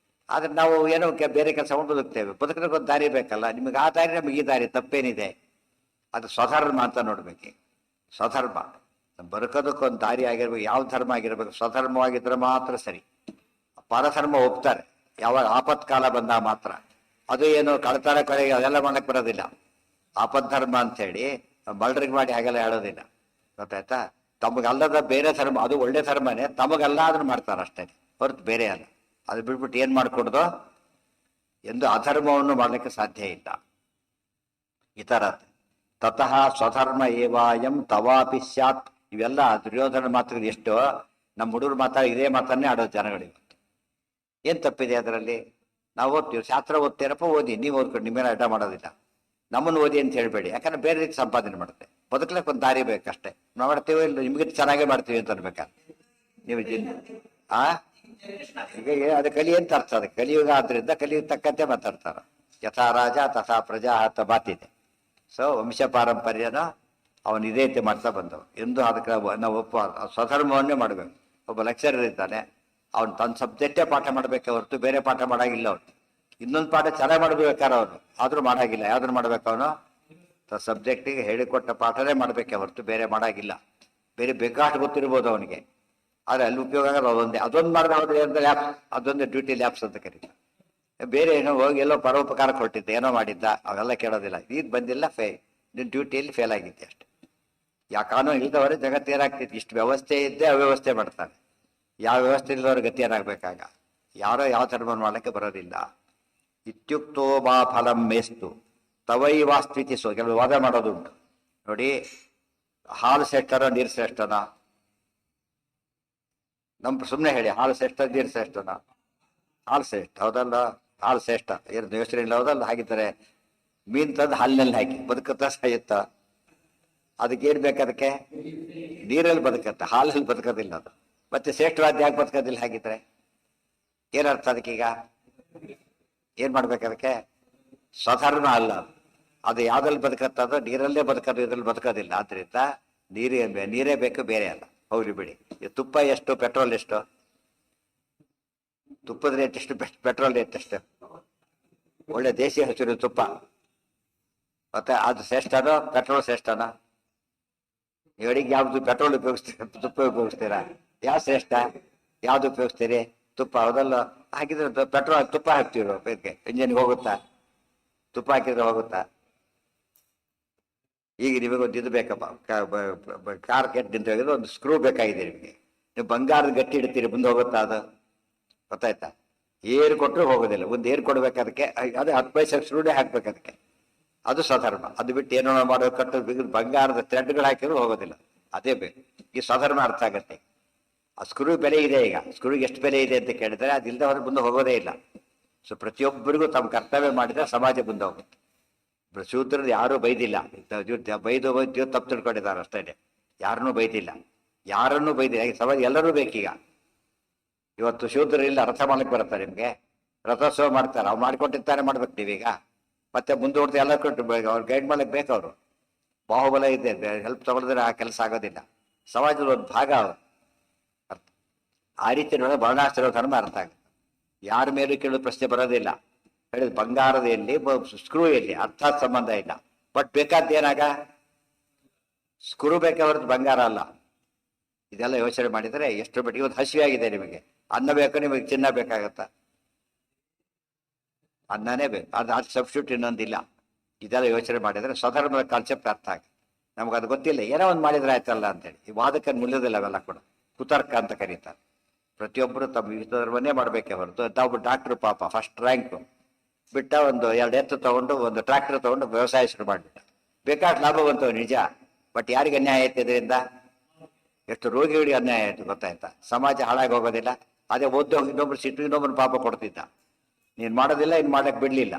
Speaker 1: ಆದ್ರೆ ನಾವು ಏನೋ ಬೇರೆ ಕೆಲಸ ಮಾಡಿ ಬದುಕ್ತೇವೆ. ಬದುಕಲಿಕ್ಕೆ ಒಂದು ದಾರಿ ಬೇಕಲ್ಲ. ನಿಮಗೆ ಆ ದಾರಿ, ನಮಗೆ ಈ ದಾರಿ, ತಪ್ಪೇನಿದೆ? ಅದು ಸ್ವಧರ್ಮ ಅಂತ ನೋಡ್ಬೇಕು. ಸ್ವಧರ್ಮ ಬದುಕೋದಕ್ಕೊಂದು ದಾರಿ ಆಗಿರ್ಬೇಕು. ಯಾವ ಧರ್ಮ ಆಗಿರ್ಬೇಕು? ಸ್ವಧರ್ಮವಾಗಿದ್ರೆ ಮಾತ್ರ ಸರಿ. ಪರಧರ್ಮ ಹೋಗ್ತಾರೆ ಯಾವಾಗ ಆಪತ್ಕಾಲ ಬಂದಾಗ ಮಾತ್ರ. ಅದು ಏನು ಕಳ್ತಾರ ಕೊನೆಗೆ ಅದೆಲ್ಲ ಮಾಡಕ್ ಬರೋದಿಲ್ಲ. ಆಪದ್ಧರ್ಮ ಅಂತ ಹೇಳಿ ಬಲ್ಡ್ರಿಗೆ ಮಾಡಿ ಹಾಗೆಲ್ಲ ಹೇಳೋದಿಲ್ಲ, ಗೊತ್ತಾಯ್ತಾ? ತಮಗಲ್ಲದ ಬೇರೆ ಧರ್ಮ, ಅದು ಒಳ್ಳೆ ಧರ್ಮನೇ, ತಮಗಲ್ಲ ಅದನ್ನು ಮಾಡ್ತಾರೆ ಅಷ್ಟೇ ಹೊರತು ಬೇರೆ ಅಲ್ಲ. ಅದು ಬಿಟ್ಬಿಟ್ಟು ಏನ್ ಮಾಡ್ಕೊಡ್ದು ಎಂದು ಅಧರ್ಮವನ್ನು ಮಾಡಲಿಕ್ಕೆ ಸಾಧ್ಯ ಇಲ್ಲ. ಇತರ ತತಃ ಸ್ವಧರ್ಮ ಏವಾಯಂ ತವಾಪಿ ಸ್ಯಾತ್. ಇವೆಲ್ಲ ದುರ್ಯೋಧನ ಮಾತ್ರ ಎಷ್ಟೋ ನಮ್ಮ ಹುಡುಗರು ಮಾತಾಡಿ ಇದೇ ಮಾತನ್ನೇ ಆಡೋದು ಜನಗಳಿಗೆ. ಏನ್ ತಪ್ಪಿದೆ ಅದರಲ್ಲಿ? ನಾವು ಓದ್ತೀವಿ, ಶಾಸ್ತ್ರ ಓದ್ತೀರಪ್ಪ, ಓದಿ, ನೀವು ಓದ್ಕೊಂಡು ನಿಮ್ಮೇಲೆ ಅಡ್ಡ ಮಾಡೋದಿಲ್ಲ. ನಮ್ಮನ್ನು ಓದಿ ಅಂತ ಹೇಳ್ಬೇಡಿ, ಯಾಕಂದ್ರೆ ಬೇರೆ ರೀತಿ ಸಂಪಾದನೆ ಮಾಡುತ್ತೆ. ಬದುಕಲಿಕ್ಕೆ ಒಂದು ದಾರಿ ಬೇಕಷ್ಟೇ. ನಾವು ಮಾಡ್ತೀವೋ ಇಲ್ಲ, ನಿಮ್ಗೆ ಚೆನ್ನಾಗೇ ಮಾಡ್ತೀವಿ ಅಂತ ಅನ್ಬೇಕಾದ್ರೆ ನೀವು ಈಗ ಅದು ಕಲಿ ಅಂತ ಅರ್ಥ. ಅದಕ್ಕೆ ಕಲಿಯುಗ ಆದ್ರಿಂದ ಕಲಿಯುಗ ತಕ್ಕಂತೆ ಮಾತಾಡ್ತಾರ. ಯಥಾ ರಾಜ ತಥಾ ಪ್ರಜಾ ಅಂತ ಮಾತಿದೆ. ಸೊ ವಂಶ ಪಾರಂಪರ್ಯನ ಅವನು ಇದೇ ರೀತಿ ಮಾಡ್ತಾ ಬಂದವು ಎಂದು ಅದಕ್ಕೆ ನಾವು ಸ್ವಧರ್ಮವನ್ನೇ ಮಾಡಬೇಕು. ಒಬ್ಬ ಲೆಕ್ಚರರ್ ಇದ್ದಾನೆ, ಅವ್ನು ತನ್ನ ಸಬ್ಜೆಕ್ಟೇ ಪಾಠ ಮಾಡಬೇಕೆ ಹೊರತು ಬೇರೆ ಪಾಠ ಮಾಡಾಗಿಲ್ಲ. ಅವನು ಇನ್ನೊಂದು ಪಾಠ ಚೆನ್ನಾಗಿ ಮಾಡ್ಬೇಕಾರೆ ಅವನು ಆದ್ರೂ ಮಾಡಾಗಿಲ್ಲ. ಯಾವ್ದನ್ನು ಮಾಡ್ಬೇಕು? ಅವನು ಸಬ್ಜೆಕ್ಟಿಗೆ ಹೇಳಿಕೊಟ್ಟ ಪಾಠನೇ ಮಾಡ್ಬೇಕೆ ಹೊರತು ಬೇರೆ ಮಾಡಾಗಿಲ್ಲ. ಬೇರೆ ಬೇಕಾಷ್ಟು ಗೊತ್ತಿರ್ಬೋದು ಅವನಿಗೆ, ಆದ್ರೆ ಅಲ್ಲಿ ಉಪಯೋಗ ಆಗೋದು ಅದೊಂದೇ. ಅದೊಂದು ಮಾಡಿದ್ರೆ ಲ್ಯಾಬ್ಸ್, ಅದೊಂದೇ ಡ್ಯೂಟಿ ಲ್ಯಾಬ್ಸ್ ಅಂತ ಕರೀತಾರೆ. ಬೇರೆ ಏನೋ ಹೋಗಿ ಎಲ್ಲೋ ಪರೋಪಕಾರ ಕೊಟ್ಟಿದ್ದೆ, ಏನೋ ಮಾಡಿದ್ದ, ಅವೆಲ್ಲ ಕೇಳೋದಿಲ್ಲ. ಈಗ ಬಂದಿಲ್ಲ, ನಿನ್ನ ಡ್ಯೂಟಿಯಲ್ಲಿ ಫೇಲ್ ಆಗಿದ್ದೆ ಅಷ್ಟೆ. ಯಾ ಕಾನೂನು ಇಲ್ದವರೆ ಜಗತ್ತು ಏನಾಗ್ತಿತ್ತು, ಇಷ್ಟು ವ್ಯವಸ್ಥೆ ಇದ್ದೇ ಅವ್ಯವಸ್ಥೆ ಮಾಡ್ತಾರೆ. ಯಾವ ವ್ಯವಸ್ಥೆ ಇಲ್ಲದವ್ರ ಗತಿ ಏನಾಗಬೇಕಾಗ, ಯಾರೋ ಯಾವ ಧರ್ಮ ಮಾಡಲಿಕ್ಕೆ ಬರೋದಿಲ್ಲ. ಇತ್ಯುಕ್ತೋ ಮಾ ಫಲಂ ಮೇಸ್ತು ತವೈವಾಸ್ತಿತಿಸೋ. ಕೆಲವು ವಾದ ಮಾಡೋದುಂಟು ನೋಡಿ, ಹಾಲು ಶ್ರೇಷ್ಠನ ನೀರು ಶ್ರೇಷ್ಠನ? ಸುಮ್ಮನೆ ಹೇಳಿ, ಹಾಲು ಶ್ರೇಷ್ಠ ನೀರು ಶ್ರೇಷ್ಠನ? ಹಾಲು ಶ್ರೇಷ್ಠ, ಹೌದಲ್ಲ? ಹಾಲು ಶ್ರೇಷ್ಠ, ಏನು ಯೋಚನೆ ಇಲ್ಲ, ಹೌದಲ್ಲ? ಹಾಗಿದ್ದರೆ ಮೀನು ತಂದು ಹಾಲಿನಲ್ಲಿ ಹಾಕಿ ಬದುಕುತ್ತಾ ಸಾಯುತ್ತಾ? ಅದಕ್ಕೇನು ಬೇಕು? ಅದಕ್ಕೆ ನೀರಲ್ಲಿ ಬದುಕತ್ತೆ, ಹಾಲಲ್ಲಿ ಬದುಕೋದಿಲ್ಲ ಅದು. ಮತ್ತೆ ಶ್ರೇಷ್ಠವಾದ ಯಾಕೆ ಬದುಕೋದಿಲ್ಲ? ಹಾಗಿದ್ರೆ ಏನರ್ಥ ಅದಕ್ಕೀಗ? ಏನ್ ಮಾಡ್ಬೇಕು ಅದಕ್ಕೆ? ಸ್ವಧರ್ಮ ಅಲ್ಲ ಅದು. ಯಾವ್ದ್ರಲ್ಲಿ ಬದುಕತ್ತದೋ ನೀರಲ್ಲೇ ಬದುಕೋದು, ಇದ್ರಲ್ಲಿ ಬದುಕೋದಿಲ್ಲ. ಆದ್ರಿಂದ ನೀರೇ ಬೇಕು, ಬೇರೆ ಅಲ್ಲ. ಹೋಗ್ಲಿ ಬಿಡಿ. ತುಪ್ಪ ಎಷ್ಟು, ಪೆಟ್ರೋಲ್ ಎಷ್ಟು? ತುಪ್ಪದ ರೇಟ್ ಎಷ್ಟು, ಪೆಟ್ರೋಲ್ ರೇಟ್ ಎಷ್ಟು? ಒಳ್ಳೆ ದೇಶಿ ಹಸಿರು ತುಪ್ಪ. ಮತ್ತೆ ಅದು ಶ್ರೇಷ್ಠನೋ ಪೆಟ್ರೋಲ್ ಶ್ರೇಷ್ಠನೋ? ಅಡಿಗೆ ಯಾವ್ದು ಪೆಟ್ರೋಲ್ ಉಪಯೋಗಿಸ್ತೀರ, ತುಪ್ಪ ಉಪಯೋಗಿಸ್ತೀರಾ? ಯಾವ ಶ್ರೇಷ್ಠ? ಯಾವ್ದು ಉಪಯೋಗಿಸ್ತೀರಿ? ತುಪ್ಪ, ಹೌದಲ್ಲ? ಹಾಕಿದ್ರೆ ಪೆಟ್ರೋಲ್ ತುಪ್ಪ ಹಾಕ್ತಿರೋ ಬೇಕೆ ಇಂಜಿನ್ಗೆ ಹೋಗುತ್ತಾ? ತುಪ್ಪ ಹಾಕಿದ್ರೆ ಹೋಗುತ್ತಾ? ಈಗ ನಿಮಗೊಂದು ಇದು ಬೇಕಪ್ಪ, ಕಾರ್ ಕೆಟ್ಟು ನಿಂತು ಹೋಗಿದ್ರೆ ಒಂದು ಸ್ಕ್ರೂ ಬೇಕಾಗಿದೆ ನಿಮಗೆ. ನೀವು ಬಂಗಾರದ ಗಟ್ಟಿ ಇಡ್ತೀರಿ, ಮುಂದೆ ಹೋಗುತ್ತಾ ಅದು? ಗೊತ್ತಾಯ್ತಾ? ಏರು ಕೊಟ್ಟರು ಹೋಗೋದಿಲ್ಲ. ಒಂದು ಏರು ಕೊಡ್ಬೇಕು ಅದಕ್ಕೆ, ಅದೇ 10 ಪೈಸೆ ಸ್ಕ್ರೂನೇ ಹಾಕ್ಬೇಕು ಅದಕ್ಕೆ. ಅದು ಸ್ವಧರ್ಮ. ಅದು ಬಿಟ್ಟು ಏನೋ ಮಾಡೋ ಕಟ್ಟು ಬಂಗಾರದ ಥ್ರೆಡ್ಗಳು ಹಾಕಿದ್ರು ಹೋಗೋದಿಲ್ಲ. ಅದೇ ಬೇಕು. ಈ ಸ್ವಧರ್ಮ ಅರ್ಥ ಆಗತ್ತೆ. ಆ ಸ್ಕ್ರೂ ಬೆಲೆ ಇದೆ. ಈಗ ಸ್ಕ್ರೂಗೆ ಎಷ್ಟು ಬೆಲೆ ಇದೆ ಅಂತ ಕೇಳಿದ್ರೆ ಅದಿಲ್ಲದೆ ಹೊರ ಮುಂದೆ ಹೋಗೋದೇ ಇಲ್ಲ. ಸೊ ಪ್ರತಿಯೊಬ್ಬರಿಗೂ ತಮ್ಮ ಕರ್ತವ್ಯ ಮಾಡಿದ್ರೆ ಸಮಾಜ ಮುಂದೆ ಹೋಗುತ್ತೆ. ಶೂದ್ರರು ಯಾರೂ ಬೈದಿಲ್ಲ, ಬೈದು ತಪ್ಪು ತಿಳ್ಕೊಂಡಿದ್ದಾರೆ ಅಷ್ಟೇ. ಯಾರನ್ನೂ ಬೈದಿಲ್ಲ, ಯಾರನ್ನೂ ಬೈದಿಲ್ಲ. ಸಮಾಜ ಎಲ್ಲರೂ ಬೇಕೀಗ. ಇವತ್ತು ಶೂದ್ರರಿಲ್ಲ, ರಥ ಮಾಡ್ಲಿಕ್ಕೆ ಬರುತ್ತಾರೆ ನಿಮಗೆ? ರಥೋತ್ಸವ ಮಾಡ್ತಾರೆ, ಅವ್ರು ಮಾಡ್ಕೊಟ್ಟಿರ್ತಾರೆ, ಮಾಡ್ಬೇಕು ನೀವೀಗ. ಮತ್ತೆ ಮುಂದೂಡ್ದು ಎಲ್ಲ ಕೊಟ್ಟು ಅವ್ರು ಗೈಡ್ ಮಾಡ್ಲಿಕ್ಕೆ ಬೇಕು. ಅವರು ಬಾಹುಬಲ ಇದೆ, ಹೆಲ್ಪ್ ತಗೊಳಿದ್ರೆ ಆ ಕೆಲಸ ಆಗೋದಿಲ್ಲ. ಸಮಾಜದ ಒಂದು ಭಾಗ ಅವರು. ಆ ರೀತಿ ನೋಡಿದ್ರೆ ವರ್ಣಾಶ್ರಮ ಧರ್ಮ ಅರ್ಥ ಆಗುತ್ತೆ. ಯಾರ ಮೇಲೂ ಕೇಳೋ ಪ್ರಶ್ನೆ ಬರೋದಿಲ್ಲ. ಹೇಳಿದ ಬಂಗಾರದ ಎಲ್ಲಿ, ಸ್ಕ್ರೂ ಎಲ್ಲಿ, ಅರ್ಥಾತ್ ಸಂಬಂಧ ಇಲ್ಲ. ಬಟ್ ಬೇಕಾದ ಏನಾಗ ಸ್ಕ್ರೂ ಬೇಕೇ ಹೊರತು ಬಂಗಾರ ಅಲ್ಲ. ಇದೆಲ್ಲ ಯೋಚನೆ ಮಾಡಿದರೆ ಎಷ್ಟು ಮಟ್ಟಿಗೆ. ಇವತ್ತು ಹಸಿವೆ ಆಗಿದೆ ನಿಮಗೆ, ಅನ್ನ ಬೇಕು, ನಿಮಗೆ ಚಿನ್ನ ಬೇಕಾಗತ್ತ? ಅನ್ನನೇ ಬೇಕು, ಅದು ಸಬ್ಸ್ಟಿಟ್ಯೂಟ್ ಇನ್ನೊಂದಿಲ್ಲ. ಇದೆಲ್ಲ ಯೋಚನೆ ಮಾಡಿದರೆ ಸ್ವಧರ್ಮದ ಕಾನ್ಸೆಪ್ಟ್ ಅರ್ಥ ಆಗುತ್ತೆ. ನಮ್ಗೆ ಅದು ಗೊತ್ತಿಲ್ಲ, ಏನೋ ಒಂದು ಮಾಡಿದ್ರೆ ಆಯ್ತಲ್ಲ ಅಂತೇಳಿ. ಈ ವಾದಕ್ಕೆ ಮುಲ್ಲೋದಿಲ್ಲ ಅವೆಲ್ಲ ಕೂಡ. ಕುತರ್ಕ ಅಂತ ಕರೀತಾರೆ. ಪ್ರತಿಯೊಬ್ಬರು ತಮ್ಮ ಧರ್ಮನೇ ಮಾಡಬೇಕೇ ಹೊರತು ತಾವು ಡಾಕ್ಟ್ರು ಪಾಪ ಫಸ್ಟ್ ರ್ಯಾಂಕು ಬಿಟ್ಟ ಒಂದು 2 ಎತ್ತು ತಗೊಂಡು ಒಂದು ಟ್ರ್ಯಾಕ್ಟರ್ ತಗೊಂಡು ವ್ಯವಸಾಯ ಶುರು ಮಾಡಿಬಿಟ್ಟ. ಬೇಕಾದ ಲಾಭ ಬಂತವ ನಿಜ. ಬಟ್ ಯಾರಿಗೆ ಅನ್ಯಾಯ ಆಯ್ತು ಇದರಿಂದ? ಎಷ್ಟು ರೋಗಿಗಳಿಗೆ ಅನ್ಯಾಯ ಆಯ್ತು, ಗೊತ್ತಾಯ್ತಾ? ಸಮಾಜ ಹಾಳಾಗಿ ಹೋಗೋದಿಲ್ಲ. ಅದೇ ಓದ್ದೋಗಿ ಇನ್ನೊಬ್ರು ಸಿಟ್ಟು ಇನ್ನೊಬ್ಬರು ಪಾಪ ಕೊಡ್ತಿದ್ದ. ನೀನು ಮಾಡೋದಿಲ್ಲ, ಇನ್ನು ಮಾಡಕ್ಕೆ ಬಿಡಲಿಲ್ಲ.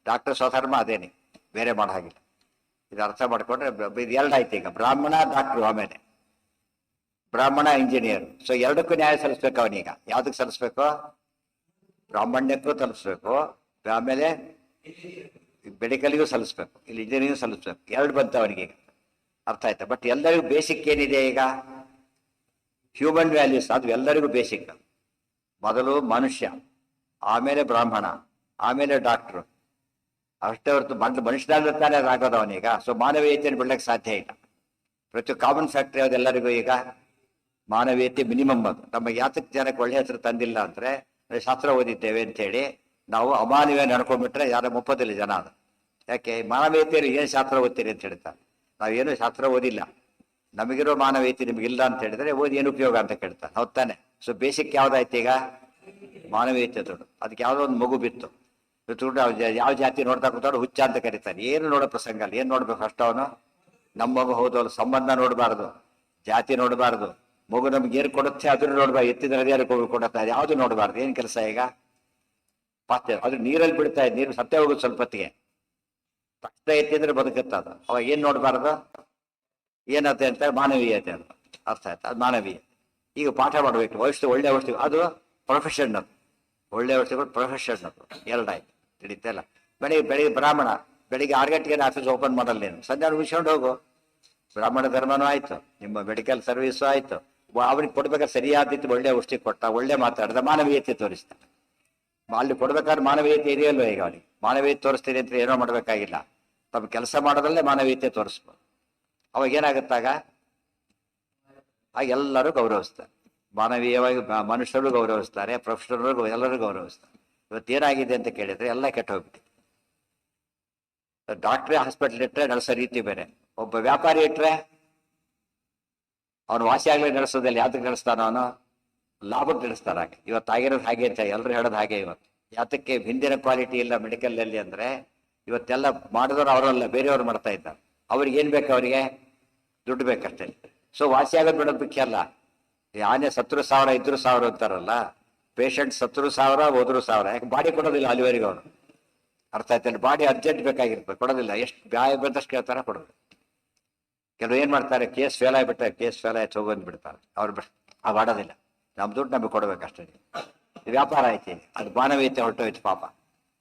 Speaker 1: ಡಾಕ್ಟರ್ ಸ್ವಧರ್ಮ ಅದೇನೆ, ಬೇರೆ ಮಾಡೋ ಹಾಗಿಲ್ಲ. ಇದು ಅರ್ಥ ಮಾಡ್ಕೊಂಡ್ರೆ ಇದು 2 ಆಯ್ತು. ಈಗ ಬ್ರಾಹ್ಮಣ ಡಾಕ್ಟ್ರು, ಆಮೇಲೆ ಬ್ರಾಹ್ಮಣ ಇಂಜಿನಿಯರ್. ಸೊ 2ಕ್ಕೂ ನ್ಯಾಯ ಸಲ್ಲಿಸ್ಬೇಕು ಅವನೀಗ. ಯಾವ್ದಕ್ಕೆ ಸಲ್ಲಿಸ್ಬೇಕು? ಬ್ರಾಹ್ಮಣ್ಯಕ್ಕೂ ಸಲ್ಲಿಸ್ಬೇಕು, ಆಮೇಲೆ ಮೆಡಿಕಲ್ಗೂ ಸಲ್ಲಿಸ್ಬೇಕು, ಇಲ್ಲಿ ಇಂಜಿನಿಯರಿಂಗ್ ಸಲ್ಲಿಸ್ಬೇಕು. 2 ಬಂತು ಅವನಿಗೀಗ. ಅರ್ಥ ಆಯ್ತಾ? ಬಟ್ ಎಲ್ಲರಿಗೂ ಬೇಸಿಕ್ ಏನಿದೆ ಈಗ? Human values. ಅದು ಎಲ್ಲರಿಗೂ ಬೇಸಿಕ್. ಮೊದಲು ಮನುಷ್ಯ, ಆಮೇಲೆ ಬ್ರಾಹ್ಮಣ, ಆಮೇಲೆ ಡಾಕ್ಟ್ರು. ಅಷ್ಟೇ ಹೊರತು ಮನುಷ್ಯನಾದ್ರೆ ತಾನೇ ಅದಾಗೋದು ಅವನೀಗ. ಸೊ ಮಾನವೀಯತೆಯನ್ನು ಬಿಡ್ಲಿಕ್ಕೆ ಸಾಧ್ಯ ಇಲ್ಲ. ಪ್ರತಿ ಕಾಮನ್ ಫ್ಯಾಕ್ಟ್ರಿ ಅದೆಲ್ಲರಿಗೂ ಈಗ ಮಾನವೀಯತೆ ಮಿನಿಮಮ್. ಅದು ನಮಗೆ ಯಾತಕ್ಕೆ ಜನಕ್ಕೆ ಒಳ್ಳೆ ಹೆಸರು ತಂದಿಲ್ಲ ಅಂದ್ರೆ ಶಾಸ್ತ್ರ ಓದಿದ್ದೇವೆ ಅಂತೇಳಿ ನಾವು ಅಮಾನವೀಯ ನಡ್ಕೊಂಡ್ಬಿಟ್ರೆ ಯಾರು ಮುಪ್ಪದಿಲ್ಲ ಜನ. ಅದು ಯಾಕೆ? ಮಾನವೀಯತೆಯಲ್ಲಿ ಏನು ಶಾಸ್ತ್ರ ಓದ್ತೀರಿ ಅಂತ ಹೇಳ್ತಾರೆ. ನಾವೇನು ಶಾಸ್ತ್ರ ಓದಿಲ್ಲ, ನಮಗಿರೋ ಮಾನವೀಯತೆ ನಿಮಗಿಲ್ಲ ಅಂತ ಹೇಳಿದ್ರೆ ಓದಿ ಏನು ಉಪಯೋಗ ಅಂತ ಕೇಳ್ತಾರೆ. ಹೌದ್ ತಾನೆ? ಸೊ ಬೇಸಿಕ್ ಯಾವ್ದಾಯ್ತು ಈಗ? ಮಾನವೀಯತೆ ದೊಡ್ಡ. ಅದಕ್ಕೆ ಯಾವುದೋ ಒಂದು ಮಗು ಬಿತ್ತು ಯಾವ ಜಾತಿ ನೋಡ್ತಾ ಕೂತಾಡು ಹುಚ್ಚ ಅಂತ ಕರೀತಾನೆ. ಏನು ನೋಡೋ ಪ್ರಸಂಗ ಅಲ್ಲ. ಏನು ನೋಡ್ಬೇಕು ಫಸ್ಟ್ ಅವನು? ನಮ್ಮ ಮಗು ಹೌದು, ಅಲ್ಲಿ ಸಂಬಂಧ ನೋಡಬಾರ್ದು, ಜಾತಿ ನೋಡಬಾರ್ದು. ಮಗು ನಮ್ಗೆ ಏರು ಕೊಡುತ್ತೆ ಅದನ್ನು ನೋಡ್ಬಾರ್ದು, ಎತ್ತಿದ ನದಿಯಲ್ಲಿ ಕೊಡುತ್ತೆ, ಯಾವುದು ನೋಡಬಾರ್ದು. ಏನು ಕೆಲಸ ಈಗ? ಪಾತ್ರೆ ಅದು ನೀರಲ್ಲಿ ಬಿಡ್ತಾ ಇದೆ, ನೀರು ಸತ್ತೇ ಹೋಗುದು ಸ್ವಲ್ಪ ಹೊತ್ತಿಗೆ. ತಕ್ಷಣ ಎತ್ತಿದ್ರೆ ಬದುಕುತ್ತೆ ಅದು. ಅವಾಗ ಏನ್ ನೋಡಬಾರ್ದು? ಏನತ್ತೆ ಅಂತ ಮಾನವೀಯತೆ ಅಂತ ಅರ್ಥ ಆಯ್ತು. ಅದು ಮಾನವೀಯ. ಈಗ ಪಾಠ ಮಾಡಬೇಕು, ಒಳ್ಳೆ ಔಷಧಿ, ಅದು ಪ್ರೊಫೆಷನ್. ಅದು ಒಳ್ಳೆ ಔಷಧಿಗಳು ಪ್ರೊಫೆಷನ್. ಅದು 2 ಆಯ್ತು. ತಿಳಿತಲ್ಲ? ಬೆಳಿಗ್ಗೆ ಬ್ರಾಹ್ಮಣ, ಬೆಳಿಗ್ಗೆ 6 ಗಂಟೆಗೆ ಆಫೀಸ್ ಓಪನ್ ಮಾಡಲ್ಲ, ನೀನು ಸಂಜೆ ಮುಗಿಸ್ಕೊಂಡು ಹೋಗು. ಬ್ರಾಹ್ಮಣ ಧರ್ಮನೂ ಆಯ್ತು, ನಿಮ್ಮ ಮೆಡಿಕಲ್ ಸರ್ವಿಸು ಆಯ್ತು. ಅವನಿಗೆ ಕೊಡ್ಬೇಕಾದ್ರೆ ಸರಿಯಾದ ಒಳ್ಳೆ ಔಷಧಿ ಕೊಟ್ಟ, ಒಳ್ಳೆ ಮಾತಾಡ್ದ, ಮಾನವೀಯತೆ ತೋರಿಸ್ತಾನೆ. ಅಲ್ಲಿ ಕೊಡ್ಬೇಕಾದ್ರೆ ಮಾನವೀಯತೆ ಇದೆಯಲ್ವ? ಈಗ ಅವನಿಗೆ ಮಾನವೀಯತೆ ತೋರಿಸ್ತೀನಿ ಅಂತ ಏನೋ ಮಾಡ್ಬೇಕಾಗಿಲ್ಲ. ತಮ್ಮ ಕೆಲಸ ಮಾಡೋದ್ರಲ್ಲೇ ಮಾನವೀಯತೆ ತೋರಿಸ್ಬೋದು. ಅವಾಗ ಏನಾಗುತ್ತಾಗ? ಆಗ ಎಲ್ಲರೂ ಗೌರವಿಸ್ತಾರೆ. ಮಾನವೀಯವಾಗಿ ಮನುಷ್ಯರು ಗೌರವಿಸ್ತಾರೆ, ಪ್ರೊಫೆಷನಲ್ಗಳು ಎಲ್ಲರೂ ಗೌರವಿಸ್ತಾರೆ. ಇವತ್ತೇನಾಗಿದೆ ಅಂತ ಕೇಳಿದ್ರೆ ಎಲ್ಲ ಕೆಟ್ಟ ಹೋಗ್ಬಿಟ್ಟಿದೆ. ಡಾಕ್ಟ್ರೇ ಹಾಸ್ಪಿಟಲ್ ಇಟ್ಟರೆ ನಡೆಸೋ ರೀತಿ ಬೇರೆ, ಒಬ್ಬ ವ್ಯಾಪಾರಿ ಇಟ್ಟರೆ ಅವನು ವಾಸಿ ಆಗ್ಲೇ ನಡೆಸೋದಿಲ್ಲ, ಯಾತಕ್ಕೆ ನಡೆಸ್ತಾನ ಅವನು? ಲಾಭಕ್ಕೆ ನಡೆಸ್ತಾರ. ಇವತ್ತು ಆಗಿರೋದು ಹಾಗೆ ಅಂತ ಎಲ್ಲರೂ ಹೇಳೋದು ಹಾಗೆ. ಇವತ್ತು ಯಾತಕ್ಕೆ ಹಿಂದಿನ ಕ್ವಾಲಿಟಿ ಇಲ್ಲ ಮೆಡಿಕಲ್ನಲ್ಲಿ ಅಂದ್ರೆ, ಇವತ್ತೆಲ್ಲ ಮಾಡಿದವರು ಅವರಲ್ಲ, ಬೇರೆಯವ್ರು ಮಾಡ್ತಾ ಇದ್ದಾರೆ. ಅವ್ರಿಗೆ ಏನ್ ಬೇಕು? ಅವರಿಗೆ ದುಡ್ಡು ಬೇಕಷ್ಟೇ. ಸೊ ವಾಸಿ ಆಗೋದು ಬಿಡೋದು ಮುಖ್ಯ ಅಲ್ಲ. ಈ ಆನೆ ಸತ್ರು 1000 ಇದ್ರು 1000 ಅಂತಾರಲ್ಲ, ಪೇಷಂಟ್ ಸತ್ರು 1000 ಹೋದ್ರು 1000. ಯಾಕೆ? ಬಾಡಿ ಕೊಡೋದಿಲ್ಲ ಅಲ್ಲಿವರೆಗೂ ಅವನು. ಅರ್ಥ ಆಯ್ತಲ್ಲ? ಬಾಡಿ ಅರ್ಜೆಂಟ್ ಬೇಕಾಗಿರ್ತದೆ, ಕೊಡೋದಿಲ್ಲ. ಎಷ್ಟು ಬ್ಯಾಯ ಬಂದಷ್ಟು ಕೇಳ್ತಾರ, ಕೊಡೋದು. ಕೆಲವು ಏನ್ ಮಾಡ್ತಾರೆ, ಕೇಸ್ ಫೇಲ್ ಆಗಿಬಿಟ್ರೆ ಕೇಸ್ ಫೇಲ್ ಆಯ್ತು ಹೋಗೋದು ಬಿಡ್ತಾರೆ. ಅವ್ರು ಮಾಡೋದಿಲ್ಲ. ನಮ್ ದುಡ್ಡು ನಮಗೆ ಕೊಡ್ಬೇಕಷ್ಟೇ. ವ್ಯಾಪಾರ ಐತಿ, ಅದು ಮಾನವೀಯತೆ ಹೊರಟೋಯ್ತು. ಪಾಪ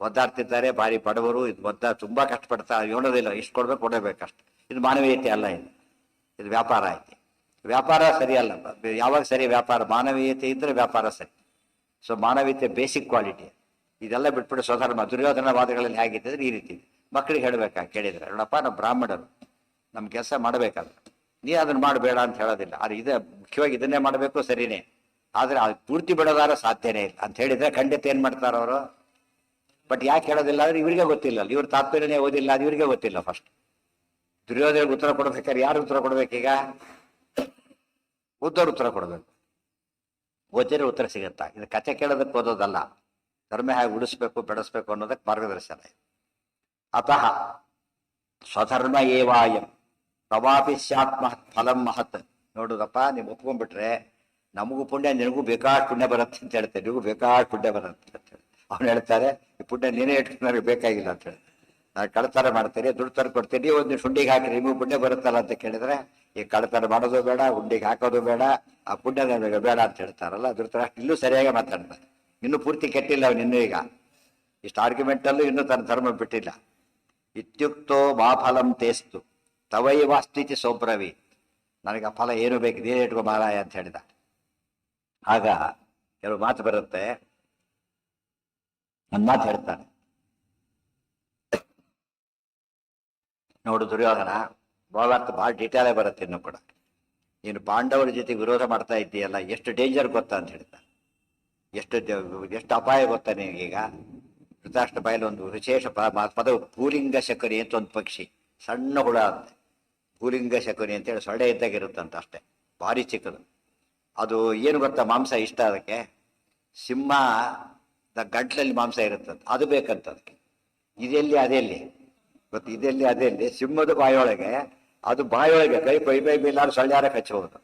Speaker 1: ಒದ್ದಾಡ್ತಿದ್ದಾರೆ, ಭಾರಿ ಬಡವರು, ಇದು ತುಂಬಾ ಕಷ್ಟಪಡ್ತಾರೆ, ಹೇಳೋದಿಲ್ಲ, ಇಷ್ಟು ಕೊಡ್ಬೇಕು ಕೊಡಬೇಕಷ್ಟೆ. ಇದು ಮಾನವೀಯತೆ ಅಲ್ಲ, ಇದು ವ್ಯಾಪಾರ ಐತಿ. ವ್ಯಾಪಾರ ಸರಿಯಲ್ಲ. ಯಾವಾಗ ಸರಿ ವ್ಯಾಪಾರ? ಮಾನವೀಯತೆ ಇದ್ರೆ ವ್ಯಾಪಾರ ಸರಿ. ಸೊ ಮಾನವೀಯತೆ ಬೇಸಿಕ್ ಕ್ವಾಲಿಟಿ. ಇದೆಲ್ಲ ಬಿಟ್ಬಿಟ್ಟು ಸ್ವಧರ್ಮ ದುರ್ಯೋಧನ ವಾದಗಳಲ್ಲಿ ಹೇಗಿದ್ದರೆ ಈ ರೀತಿ ಮಕ್ಕಳಿಗೆ ಹೇಳ್ಬೇಕಾ? ಕೇಳಿದ್ರೆ, ನೋಡಪ್ಪ ನಾವು ಬ್ರಾಹ್ಮಣರು, ನಮ್ಮ ಕೆಲಸ ಮಾಡಬೇಕಲ್ಲ, ನೀ ಅದನ್ನ ಮಾಡಬೇಡ ಅಂತ ಹೇಳೋದಿಲ್ಲ. ಅದು ಇದೆ ಮುಖ್ಯವಾಗಿ, ಇದನ್ನೇ ಮಾಡಬೇಕು, ಸರಿನೇ. ಆದ್ರೆ ಅದು ಪೂರ್ತಿ ಬಿಡೋದಾರ ಸಾಧ್ಯನೇ ಇಲ್ಲ ಅಂತ ಹೇಳಿದ್ರೆ ಖಂಡಿತ ಏನ್ ಮಾಡ್ತಾರ ಅವರು. ಬಟ್ ಯಾಕೆ ಹೇಳೋದಿಲ್ಲ ಅಂದ್ರೆ ಇವರಿಗೆ ಗೊತ್ತಿಲ್ಲ, ಇವ್ರ ತಾತ್ಪರ್ಯನೇ ಓದಿಲ್ಲ, ಅದು ಇವರಿಗೆ ಗೊತ್ತಿಲ್ಲ. ಫಸ್ಟ್ ದುರ್ಯೋಧನಿಗೆ ಉತ್ತರ ಕೊಡ್ಬೇಕಾದ್ರೆ ಯಾರು ಉತ್ತರ ಕೊಡ್ಬೇಕೀಗ? ಉದ್ದವ್ರು ಉತ್ತರ ಕೊಡ್ಬೇಕು. ಓದಿದ್ರೆ ಉತ್ತರ ಸಿಗತ್ತಾ? ಇದು ಕಥೆ ಕೇಳೋದಕ್ಕೆ ಓದೋದಲ್ಲ, ಧರ್ಮ ಹೇಗೆ ಉಳಿಸ್ಬೇಕು ಬೆಳೆಸ್ಬೇಕು ಅನ್ನೋದಕ್ಕೆ ಮಾರ್ಗದರ್ಶನ. ಅತಃ ಸ್ವಧರ್ಮ ಏವಾಯಂ ಪ್ರವಾಪಿ ಸ್ಯಾತ್ ಮಹತ್ ಫಲಂ ಮಹತ್. ನೋಡುದಪ್ಪ, ನೀವು ಒಪ್ಕೊಂಡ್ಬಿಟ್ರೆ ನಮಗೂ ಪುಣ್ಯ, ನಿನಗೂ ಬೇಕಾದ ಪುಣ್ಯ ಬರುತ್ತೆ ಅಂತ ಹೇಳ್ತೇನೆ. ನಿನಗೂ ಬೇಕಾದ ಪುಣ್ಯ ಬರುತ್ತೆ ಅಂತ ಹೇಳಿ ಅವ್ನು ಹೇಳ್ತಾರೆ. ಈ ಪುಣ್ಯ ನೀನೇ ಇಟ್ಕೊಂಡು ನನಗೆ ಬೇಕಾಗಿಲ್ಲ ಅಂತ ಹೇಳಿ, ನಾನು ಕಳ್ತನ ಮಾಡ್ತೀನಿ, ದುಡ್ಡು ತಂದು ಕೊಡ್ತೀನಿ, ಒಂದು ಹುಂಡಿಗೆ ಹಾಕಿ ನಿಮಗೂ ಪುಣ್ಯ ಬರುತ್ತಲ್ಲ ಅಂತ ಕೇಳಿದ್ರೆ, ಈ ಕಳ್ತನ ಮಾಡೋದು ಬೇಡ, ಹುಂಡಿಗೆ ಹಾಕೋದು ಬೇಡ, ಆ ಪುಣ್ಯ ನನಗೆ ಬೇಡ ಅಂತ ಹೇಳ್ತಾರಲ್ಲ. ಧೃತರಾಷ್ಟ್ರ ಇಲ್ಲೂ ಸರಿಯಾಗಿ ಮಾತಾಡ್ತಾರೆ. ಇನ್ನೂ ಪೂರ್ತಿ ಕೆಟ್ಟಿಲ್ಲ ಅವನು, ಇನ್ನೂ ಈಗ ಇಷ್ಟು ಆರ್ಗ್ಯುಮೆಂಟಲ್ಲೂ ಇನ್ನೂ ತನ್ನ ಧರ್ಮ ಬಿಟ್ಟಿಲ್ಲ. ಇತ್ಯುಕ್ತೋ ಮಾ ಫಲಂ ತೇಸ್ತು ತವೈವಾಸ್ತಿತಿ ಸೋಬ್ರವಿ. ನನಗೆ ಆ ಫಲ ಏನು ಬೇಕು, ನೀನೇ ಇಟ್ಕೋ ಮಾರಾಯ ಅಂತ ಹೇಳಿದ. ಆಗ ಕೆಲವು ಮಾತು ಬರುತ್ತೆ, ಒಂದು ಮಾತು ಹೇಳ್ತಾನೆ ನೋಡು ದುರ್ಯೋಧನ, ಭಾಳ ಡೀಟೇಲೇ ಬರುತ್ತೆ ಇನ್ನೂ ಕೂಡ. ನೀನು ಪಾಂಡವರ ಜೊತೆ ವಿರೋಧ ಮಾಡ್ತಾ ಇದ್ದೀಯಲ್ಲ, ಎಷ್ಟು ಡೇಂಜರ್ ಗೊತ್ತಾ ಅಂತ ಹೇಳ್ತಾನೆ. ಎಷ್ಟು ಅಪಾಯ ಗೊತ್ತಾ ನಿನಗೀಗ? ಧೃತರಾಷ್ಟ್ರ ಬಾಯಲ್ಲಿ ಒಂದು ವಿಶೇಷ ಪದ, ಭೂಲಿಂಗ ಶಕುನಿ ಅಂತ ಒಂದು ಪಕ್ಷಿ, ಸಣ್ಣ ಹುಳ ಅಂತೆ. ಭೂಲಿಂಗ ಶಕುನಿ ಅಂತೇಳಿ ಸೊಳ್ಳೆ ಇದ್ದಾಗಿರುತ್ತಂತ, ಅಷ್ಟೇ, ಭಾರಿ ಚಿಕ್ಕದು. ಅದು ಏನು ಗೊತ್ತಾ ಮಾಂಸ ಇಷ್ಟ ಅದಕ್ಕೆ? ಸಿಂಹದ ಗಂಟ್ಲಲ್ಲಿ ಮಾಂಸ ಇರುತ್ತಂತ, ಅದು ಬೇಕಂತ ಅದಕ್ಕೆ. ಇದೆಲ್ಲಿ ಅದೆಲ್ಲಿ ಗೊತ್ತು, ಇದೆಲ್ಲಿ ಅದೆಲ್ಲಿ ಸಿಂಹದ ಬಾಯೊಳಗೆ, ಅದು ಬಾಯೊಳಗೆ ಕೈ ಬೈಲಾರು ಸೊಳ್ಳೆ ಯಾರ ಕಚ್ಚಬಹುದು.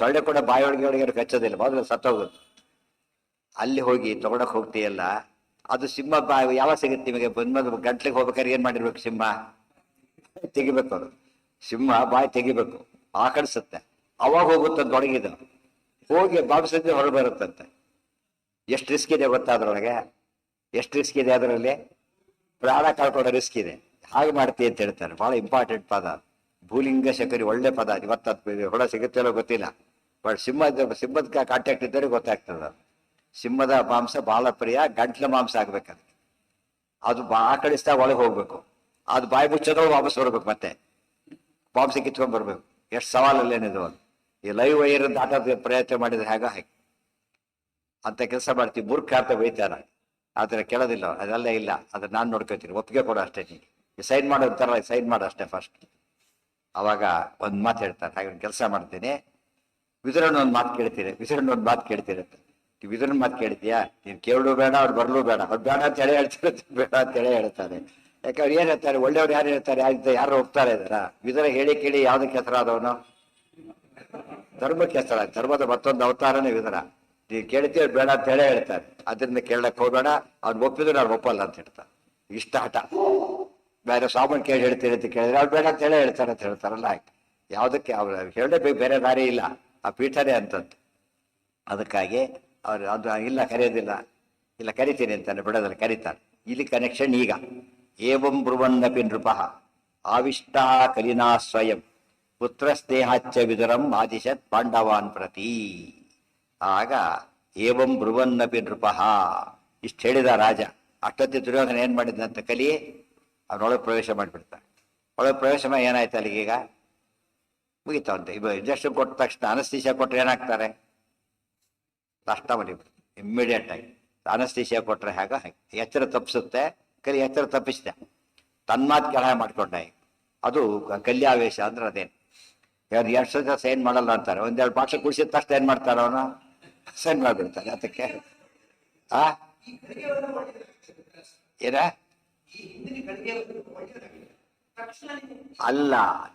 Speaker 1: ಸೊಳ್ಳೆ ಕೂಡ ಬಾಯೊಳಗೆ ಕಚ್ಚೋದಿಲ್ಲ, ಮೊದಲು ಸತ್ತೋಗುತ್ತೆ. ಅಲ್ಲಿ ಹೋಗಿ ತಗೊಳಕ್ ಹೋಗ್ತೀಯಲ್ಲ, ಅದು ಸಿಂಹ ಯಾವಾಗ ಸಿಗುತ್ತೆ ನಿಮಗೆ? ಬಂದ್ಮದ್ ಗಂಟ್ಲಿಗೆ ಹೋಗ್ಬೇಕಾದ್ರೆ ಏನ್ ಮಾಡಿರ್ಬೇಕು? ಸಿಂಹ ತೆಗಿಬೇಕು, ಅದು ಸಿಂಹ ಬಾಯಿ ತೆಗಿಬೇಕು, ಆಕಳಿಸುತ್ತೆ, ಅವಾಗ ಹೋಗುತ್ತಂತ ಒಳಗಿದ ಹೋಗಿ ಬಾಬಿಸಿದ್ರೆ ಹೊರಗೆ ಬರುತ್ತಂತೆ. ಎಷ್ಟು ರಿಸ್ಕ್ ಇದೆ ಗೊತ್ತಾ ಅದ್ರೊಳಗೆ? ಎಷ್ಟು ರಿಸ್ಕ್ ಇದೆ ಅದರಲ್ಲಿ? ಪ್ರಾಣ ಕಳ್ಕೊಳ್ಳೋ ರಿಸ್ಕ್ ಇದೆ. ಹಾಗೆ ಮಾಡ್ತೀವಿ ಅಂತ ಹೇಳ್ತಾರೆ. ಬಹಳ ಇಂಪಾರ್ಟೆಂಟ್ ಪದ ಭೂಲಿಂಗ ಶಕರಿ, ಒಳ್ಳೆ ಪದ. ಇವತ್ತು ಹೊಳ ಸಿಗುತ್ತಲ್ಲೋ ಗೊತ್ತಿಲ್ಲ, ಬಟ್ ಸಿಂಹದ ಕಾಂಟ್ಯಾಕ್ಟ್ ಇದ್ದರೆ ಗೊತ್ತಾಗ್ತದ. ಸಿಂಹದ ಮಾಂಸ ಬಹಳ ಪ್ರಿಯ, ಗಂಟ್ಲ ಮಾಂಸ ಆಗ್ಬೇಕದು. ಅದು ಆಕಳಿಸ್ದಾಗ ಒಳಗೆ ಹೋಗ್ಬೇಕು, ಅದು ಬಾಯಿ ಮುಚ್ಚೋದ್ರೊಳಗೆ ವಾಪಸ್ ಬರ್ಬೇಕು, ಮತ್ತೆ ಮಾಂಸ ಕಿತ್ಕೊಂಡ್ ಬರ್ಬೇಕು. ಎಷ್ಟು ಸವಾಲಲ್ಲೇನಿದು. ಈ ಲೈವ್ ವೈರ್ ದಾಟೋದು ಪ್ರಯತ್ನ ಮಾಡಿದ್ರೆ ಹಾಗೆ ಅಂತ ಕೆಲಸ ಮಾಡ್ತೀವಿ. ಮೂರ್ಖ ಅಂತ ಬೈತಾರ, ಆದ್ರೆ ಕೇಳೋದಿಲ್ಲ. ಅದೆಲ್ಲ ಇಲ್ಲ, ಅದ್ರ ನಾನು ನೋಡ್ಕೊತೀನಿ, ಒಪ್ಪಿಗೆ ಕೊಡು ಅಷ್ಟೇ. ನೀ ಸೈನ್ ಮಾಡೋಂತಾರ, ಸೈನ್ ಮಾಡು ಅಷ್ಟೇ ಫಸ್ಟ್. ಅವಾಗ ಒಂದ್ ಮಾತು ಹೇಳ್ತಾರೆ, ಹಾಗೆ ಕೆಲಸ ಮಾಡ್ತೀನಿ, ವಿದುರನ್ ಒಂದು ಮಾತು ಕೇಳ್ತೀನಿ, ವಿದುರನ್ ಒಂದು ಮಾತು ಕೇಳ್ತೀನಿ. ವಿದುರನ್ ಮಾತು ಕೇಳ್ತೀಯಾ? ನೀನ್ ಕೇಳಲು ಬೇಡ, ಅವ್ರು ಬರ್ಲು ಬೇಡ, ಅವ್ರು ಬೇಡ ಅಂತ ಹೇಳಿ ಹೇಳ್ತಾರೆ, ಬೇಡ ಅಂತ ಹೇಳಿ ಹೇಳ್ತಾರೆ. ಯಾಕೆ ಅವ್ರು ಏನ್ ಹೇಳ್ತಾರೆ? ಒಳ್ಳೆಯವ್ರು ಯಾರು ಹೇಳ್ತಾರೆ? ಯಾರು ಹೋಗ್ತಾರೆ ಇದಾರ? ವಿದುರ ಹೇಳಿ ಕೇಳಿ ಯಾವ್ದಕ್ಕೆ ಹೆಸರಾದವನು? ಧರ್ಮಕ್ಕೆ ಹೆಸರ. ಧರ್ಮದ ಮತ್ತೊಂದು ಅವತಾರನೇ ವಿದುರ. ನೀನ್ ಕೇಳ್ತೀವಿ, ಅವ್ರು ಬೇಡ ಅಂತ ಹೇಳೇ ಹೇಳ್ತಾರೆ. ಅದರಿಂದ ಕೇಳಕ್ ಹೋಗ್ಬೇಡ, ಅವ್ನು ಒಪ್ಪಿದ್ರು ಅವ್ರು ಒಪ್ಪಲ್ಲ ಅಂತ ಹೇಳ್ತಾರೆ. ಇಷ್ಟ ಹಠ. ಬೇರೆ ಸಾಮಾನು ಕೇಳಿ ಹೇಳ್ತೀರಿ ಅಂತ ಕೇಳಿದ್ರೆ ಅವ್ರು ಬೇಡ ಅಂತ ಹೇಳೇ ಹೇಳ್ತಾರೆ ಅಂತ ಹೇಳ್ತಾರಲ್ಲ. ಯಾವ್ದಕ್ಕೆ ಅವ್ರು ಹೇಳಬೇಕು, ಬೇರೆ ದಾರಿ ಇಲ್ಲ, ಆ ಪೀಠನೇ ಅಂತಂತ. ಅದಕ್ಕಾಗಿ ಅವ್ರು ಅದು ಇಲ್ಲ ಕರೆಯೋದಿಲ್ಲ, ಇಲ್ಲ ಕರಿತೀನಿ ಅಂತಾನೆ, ಬಿಡೋದಿಲ್ಲ, ಕರೀತಾರೆ. ಇಲ್ಲಿ ಕನೆಕ್ಷನ್ ಈಗ. ಏವಂ ಬ್ರುವನ್ನಪಿ ನೃಪಃ ಆವಿಷ್ಟ ಕಲಿನಾ ಸ್ವಯಂ ಪುತ್ರ ಸ್ನೇಹಾಚ್ಯ ವಿದುರಂ ಆದಿಶತ್ ಪಾಂಡವಾನ್ ಪ್ರತಿ. ಆಗ ಏವಂ ಬ್ರುವನ್ನಪಿ ನೃಪಃ ಇಷ್ಟು ಹೇಳಿದ ರಾಜ. ಅಷ್ಟೊತ್ತಿ ದುರ್ಯೋಧನ ಏನ್ ಮಾಡಿದಂತ ಕಲಿ ಅವನೊಳಗೆ ಪ್ರವೇಶ ಮಾಡಿಬಿಡ್ತಾರೆ. ಒಳಗೆ ಪ್ರವೇಶ ಮಾಡಿ ಏನಾಯ್ತು ಅಲ್ಲಿಗೀಗ? ಮುಗಿತಾವಂತೆ. ಇವಾಗ ಇಂಜೆಕ್ಷನ್ ಕೊಟ್ಟ ತಕ್ಷಣ ಅನಸ್ತೀಶಿಯಾ ಕೊಟ್ಟರೆ ಏನಾಗ್ತಾರೆ? ಕಷ್ಟ ಮಾಡಿಬಿಡ್ತು ಇಮ್ಮಿಡಿಯೇಟ್ ಆಗಿ. ಅನಸ್ತೀಶಿಯಾ ಕೊಟ್ರೆ ಹಾಗೆ ಎಚ್ಚರ ತಪ್ಪಿಸುತ್ತೆ. ಕಲಿ ಎಚ್ಚರ ತಪ್ಪಿಸಿದೆ, ತನ್ಮಾತ್ ಕೆಳ ಮಾಡ್ಕೊಂಡ. ಅದು ಕಲ್ಯಾವೇಶ ಅಂದ್ರೆ ಅದೇನು. ಯಾರು ಎರಡು ಸಲ ಸೈನ್ ಮಾಡಲ್ಲ ಅಂತಾರೆ, ಒಂದೆರಡು ಬಾಟ್ಲು ಕುಡಿಸಿದ ತಕ್ಷಣ ಏನ್ ಮಾಡ್ತಾರ ಅವನು ಸೈನ್ ಮಾಡ್ಬಿಡ್ತಾನೆ. ಅದಕ್ಕೆ ಆ ಏನ ಅಲ್ಲ,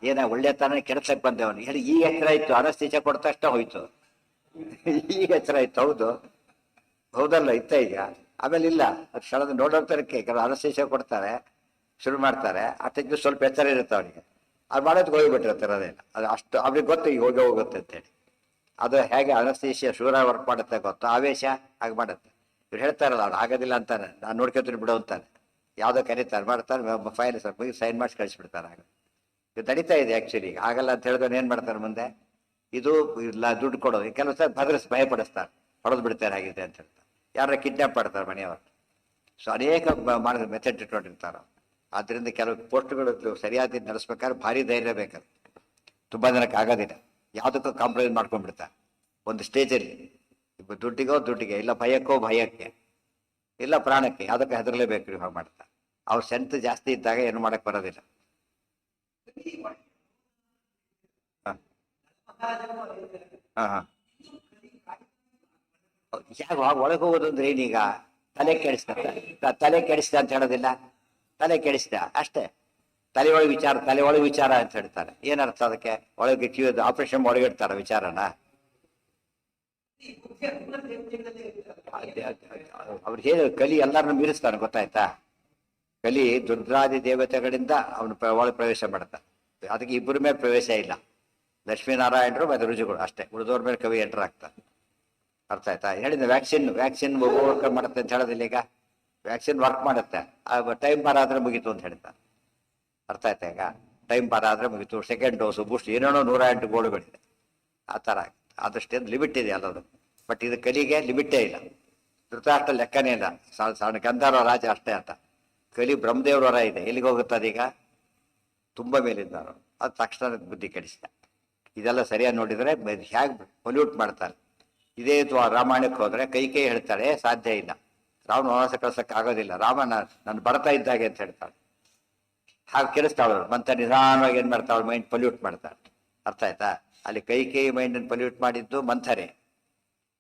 Speaker 1: ಏನ ಒಳ್ಳೆತನ ಕೆಡ್ಸಕ್ ಬಂದವನು ಹೇಳಿ. ಈಗ ಎಚ್ಚರ ಇತ್ತು, ಅನಸ್ತೀಚ ಕೊಡ್ತ ಅಷ್ಟ ಹೋಯ್ತು. ಈಗ ಎಚ್ಚರ ಇತ್ತು. ಹೌದು ಹೌದಲ್ಲ, ಇತ್ತ ಈಗ. ಆಮೇಲೆ ಇಲ್ಲ, ಅದು ಕ್ಷಣದ ನೋಡೋರ್ತರಕ್ಕೆ ಕೆಲವು ಅನಸ್ತೀಚ ಕೊಡ್ತಾರೆ, ಶುರು ಮಾಡ್ತಾರೆ. ಅಷ್ಟಕ್ಕೆ ಸ್ವಲ್ಪ ಎಚ್ಚರ ಇರುತ್ತೆ ಅವನಿಗೆ. ಅದು ಮಾಡೋದಕ್ಕೆ ಹೋಗಿಬಿಟ್ಟಿರ್ತಾರೆ. ಅದೇನು ಅದು ಅಷ್ಟು ಅವ್ರಿಗೆ ಗೊತ್ತು, ಈಗ ಹೋಗುತ್ತೆ ಅಂತೇಳಿ. ಅದು ಹೇಗೆ ಅನಸ್ತೀಶಿಯ ಶೂರ ವರ್ಕ್ ಮಾಡುತ್ತೆ ಗೊತ್ತು, ಆವೇಶ ಹಾಗೆ ಮಾಡುತ್ತೆ. ಇವ್ರು ಹೇಳ್ತಾರಲ್ಲ, ಅವ್ರು ಆಗೋದಿಲ್ಲ ಅಂತಾನೆ, ನಾನು ನೋಡ್ಕೊತೀನಿ ಬಿಡು ಅಂತಾನೆ. ಯಾವುದೋ ಕರೀತಾರೆ, ಮಾಡ್ತಾರೆ, ಫೈಲ್ ಸ್ವಲ್ಪ ಸೈನ್ ಮಾಡಿಸಿ ಕಳಿಸ್ಬಿಡ್ತಾರೆ. ಆಗ ಇದು ನಡೀತಾ ಇದೆ ಆ್ಯಕ್ಚುಲಿ. ಆಗಲ್ಲ ಅಂತ ಹೇಳಿದ್ರೆ ಏನು ಮಾಡ್ತಾರೆ ಮುಂದೆ, ಇದು ಇಲ್ಲ ದುಡ್ಡು ಕೊಡೋದು. ಕೆಲವು ಸಲ ಭಯಪಡಿಸ್ತಾರೆ, ಹೊಡೆದು ಬಿಡ್ತಾರೆ ಆಗಿದೆ ಅಂತ ಹೇಳ್ತಾರೆ. ಯಾರ ಕಿಡ್ನಾಪ್ ಮಾಡ್ತಾರೆ ಮನೆಯವರು. ಸೊ ಅನೇಕ ಮಾಡಿದ ಮೆಥಡ್ ಇಟ್ಕೊಂಡಿರ್ತಾರೆ. ಆದ್ದರಿಂದ ಕೆಲವು ಪೋಸ್ಟ್ಗಳು ಸರಿಯಾದ ನಡೆಸ್ಬೇಕಾದ್ರೆ ಭಾರಿ ಧೈರ್ಯ ಬೇಕಾದ್ರೆ, ತುಂಬ ಜನಕ್ಕೆ ಆಗೋದಿಲ್ಲ. ಯಾವುದಕ್ಕೂ ಕಾಂಪ್ರಮೈಸ್ ಮಾಡ್ಕೊಂಡ್ಬಿಡ್ತಾರೆ ಒಂದು ಸ್ಟೇಜಲ್ಲಿ. ದುಡ್ಡಿಗೆ ಇಲ್ಲ, ಭಯಕ್ಕೆ ಇಲ್ಲ, ಪ್ರಾಣಕ್ಕೆ, ಯಾವುದಕ್ಕೆ ಹೆದರಲೇಬೇಕು. ನೀವು ಮಾಡ್ತಾರೆ. ಅವ್ರ ಸ್ಟ್ರೆಂತ್ ಜಾಸ್ತಿ ಇದ್ದಾಗ ಏನು ಮಾಡಕ್ ಬರೋದಿಲ್ಲ. ಒಳಗೆ ಹೋಗೋದು ಅಂದ್ರೆ ಏನೀಗ, ತಲೆ ಕೆಡಿಸ್ದ ಅಂತ ಹೇಳೋದಿಲ್ಲ. ತಲೆ ಕೆಡಿಸ್ದ ಅಷ್ಟೇ. ತಲೆ ಒಳಗೆ ವಿಚಾರ ಅಂತ ಹೇಳ್ತಾರೆ. ಏನರ್ಥ ಅದಕ್ಕೆ? ಒಳಗೆ ಆಪರೇಷನ್ ಒಳಗಿಡ್ತಾರ ವಿಚಾರನ. ಅವ್ರು ಹೇಳಿ ಕಲಿ ಎಲ್ಲರನ್ನು ಮೀರಿಸ್ತಾನೆ, ಗೊತ್ತಾಯ್ತಾ? ಕಲಿ ದುರ್ಗಾದಿ ದೇವತೆಗಳಿಂದ ಅವನು ಒಳಗೆ ಪ್ರವೇಶ ಮಾಡ್ತಾನೆ. ಅದಕ್ಕೆ ಇಬ್ಬರ ಮೇಲೆ ಪ್ರವೇಶ ಇಲ್ಲ, ಲಕ್ಷ್ಮೀನಾರಾಯಣರು ಮತ್ತೆ ರುಜುಗಳು ಅಷ್ಟೇ. ಉಳಿದವ್ರ ಮೇಲೆ ಕವಿ ಎಂಟರ್ ಆಗ್ತಾನೆ. ಅರ್ಥ ಆಯ್ತಾ? ಹೇಳಿದ ವ್ಯಾಕ್ಸಿನ್ ಓವರ್ಕಮ್ ಮಾಡುತ್ತೆ ಅಂತ ಹೇಳೋದಿಲ್ಲ. ಈಗ ವ್ಯಾಕ್ಸಿನ್ ವರ್ಕ್ ಮಾಡುತ್ತೆ, ಟೈಮ್ ಬಾರ್ ಆದ್ರೆ ಮುಗೀತು ಅಂತ ಹೇಳ್ತಾರೆ. ಅರ್ಥ ಆಯ್ತಾ? ಈಗ ಟೈಮ್ ಬಾರ್ ಆದ್ರೆ ಮುಗೀತು. ಸೆಕೆಂಡ್ ಡೋಸು ಬೂಸ್ಟ್ ಏನೇನೋ 108 ಗೋಳುಗಳಿದೆ. ಆ ಥರ ಆದಷ್ಟೇನು ಲಿಮಿಟ್ ಇದೆ ಎಲ್ಲದು. ಬಟ್ ಇದು ಕಲಿಗೆ ಲಿಮಿಟೇ ಇಲ್ಲ. ಧೃತರಾಷ್ಟ್ರ ಲೆಕ್ಕನೇ ಇಲ್ಲ. ಸಣ್ಣ ಗಂಧರ್ವ ರಾಜ ಅಷ್ಟೇ ಅಂತ. ಕಲಿ ಬ್ರಹ್ಮದೇವ್ರ ಇದೆ. ಎಲ್ಲಿಗೆ ಹೋಗುತ್ತೆ ಅದೀಗ? ತುಂಬ ಮೇಲಿದ್ದಾರು. ಅದು ತಕ್ಷಣ ಬುದ್ಧಿ ಕೆಡಿಸಿದ. ಇದೆಲ್ಲ ಸರಿಯಾಗಿ ನೋಡಿದರೆ ಹೇಗೆ ಪೊಲ್ಯೂಟ್ ಮಾಡ್ತಾರೆ. ಇದೇ ರಾಮಾಯಣಕ್ಕೆ ಹೋದ್ರೆ ಕೈ ಹೇಳ್ತಾಳೆ ಸಾಧ್ಯ ಇಲ್ಲ, ರಾವಣ ವನವಾಸ ಕಳ್ಸಕ್ಕೆ ಆಗೋದಿಲ್ಲ, ರಾಮ ನಾನು ಬರ್ತಾ ಇದ್ದಾಗೆ ಅಂತ ಹೇಳ್ತಾಳೆ. ಹಾಗೆ ಕೆಡಿಸ್ತಾಳು. ಮತ್ತೆ ನಿಧಾನವಾಗಿ ಏನ್ ಮಾಡ್ತಾಳು, ಮೈಂಡ್ ಪೊಲ್ಯೂಟ್ ಮಾಡ್ತಾಳೆ. ಅರ್ಥ ಆಯ್ತಾ? ಅಲ್ಲಿ ಕೈ ಮೈಂಡ್ ಪೊಲ್ಯೂಟ್ ಮಾಡಿದ್ದು ಮಂಥರೆ,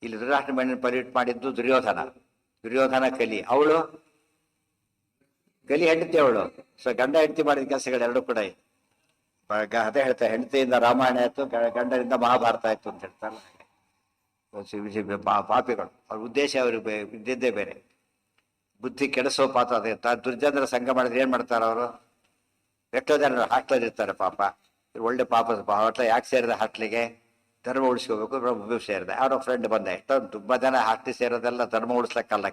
Speaker 1: ಇಲ್ಲಿ ಧೃತರಾಷ್ಟ್ರ ಮೈಂಡ್ ಪೊಲ್ಯೂಟ್ ಮಾಡಿದ್ದು ದುರ್ಯೋಧನ ಕಲಿ. ಅವಳು ಕಲಿ ಹೆಂಡತಿ. ಅವಳು ಗಂಡ ಹೆಂಡತಿ ಮಾಡಿದ ಕೆಲಸಗಳೆರಡು ಕೂಡ ಅದೇ ಹೇಳ್ತಾರೆ. ಹೆಂಡತಿಯಿಂದ ರಾಮಾಯಣ ಆಯ್ತು, ಗಂಡನಿಂದ ಮಹಾಭಾರತ ಆಯ್ತು ಅಂತ ಹೇಳ್ತಾರೆ. ಪಾಪಿಗಳು. ಅವ್ರ ಉದ್ದೇಶ ಅವ್ರಿಗೆ ಇದ್ದಿದ್ದೇ ಬೇರೆ. ಬುದ್ಧಿ ಕೆಡಿಸೋ ಪಾತ್ರ ಅದೇ. ದುರ್ಜನರ ಸಂಘ ಮಾಡಿದ್ರೆ ಏನ್ ಮಾಡ್ತಾರೆ ಅವರು? ಎಷ್ಟೋ ಜನ ಹಾಸ್ಟೆಲ್ ಇರ್ತಾರೆ ಪಾಪ. ಒಳ್ಳೆ ಹೋಟ್ಲ ಯಾಕೆ ಸೇರಿದೆ ಹಾಸ್ಟ್ಲಿಗೆ? ಧರ್ಮ ಉಳಿಸ್ಕೋಬೇಕು, ಬ್ರಹ್ಮ ಸೇರಿದೆ. ಯಾರೋ ಫ್ರೆಂಡ್ ಬಂದ. ಎಷ್ಟೊಂದು ತುಂಬಾ ಜನ ಹಾಸ್ಟೆಲ್ ಸೇರೋದೆಲ್ಲ ಧರ್ಮ ಉಳಿಸ್ಲಕ್ಕಲ್ಲ.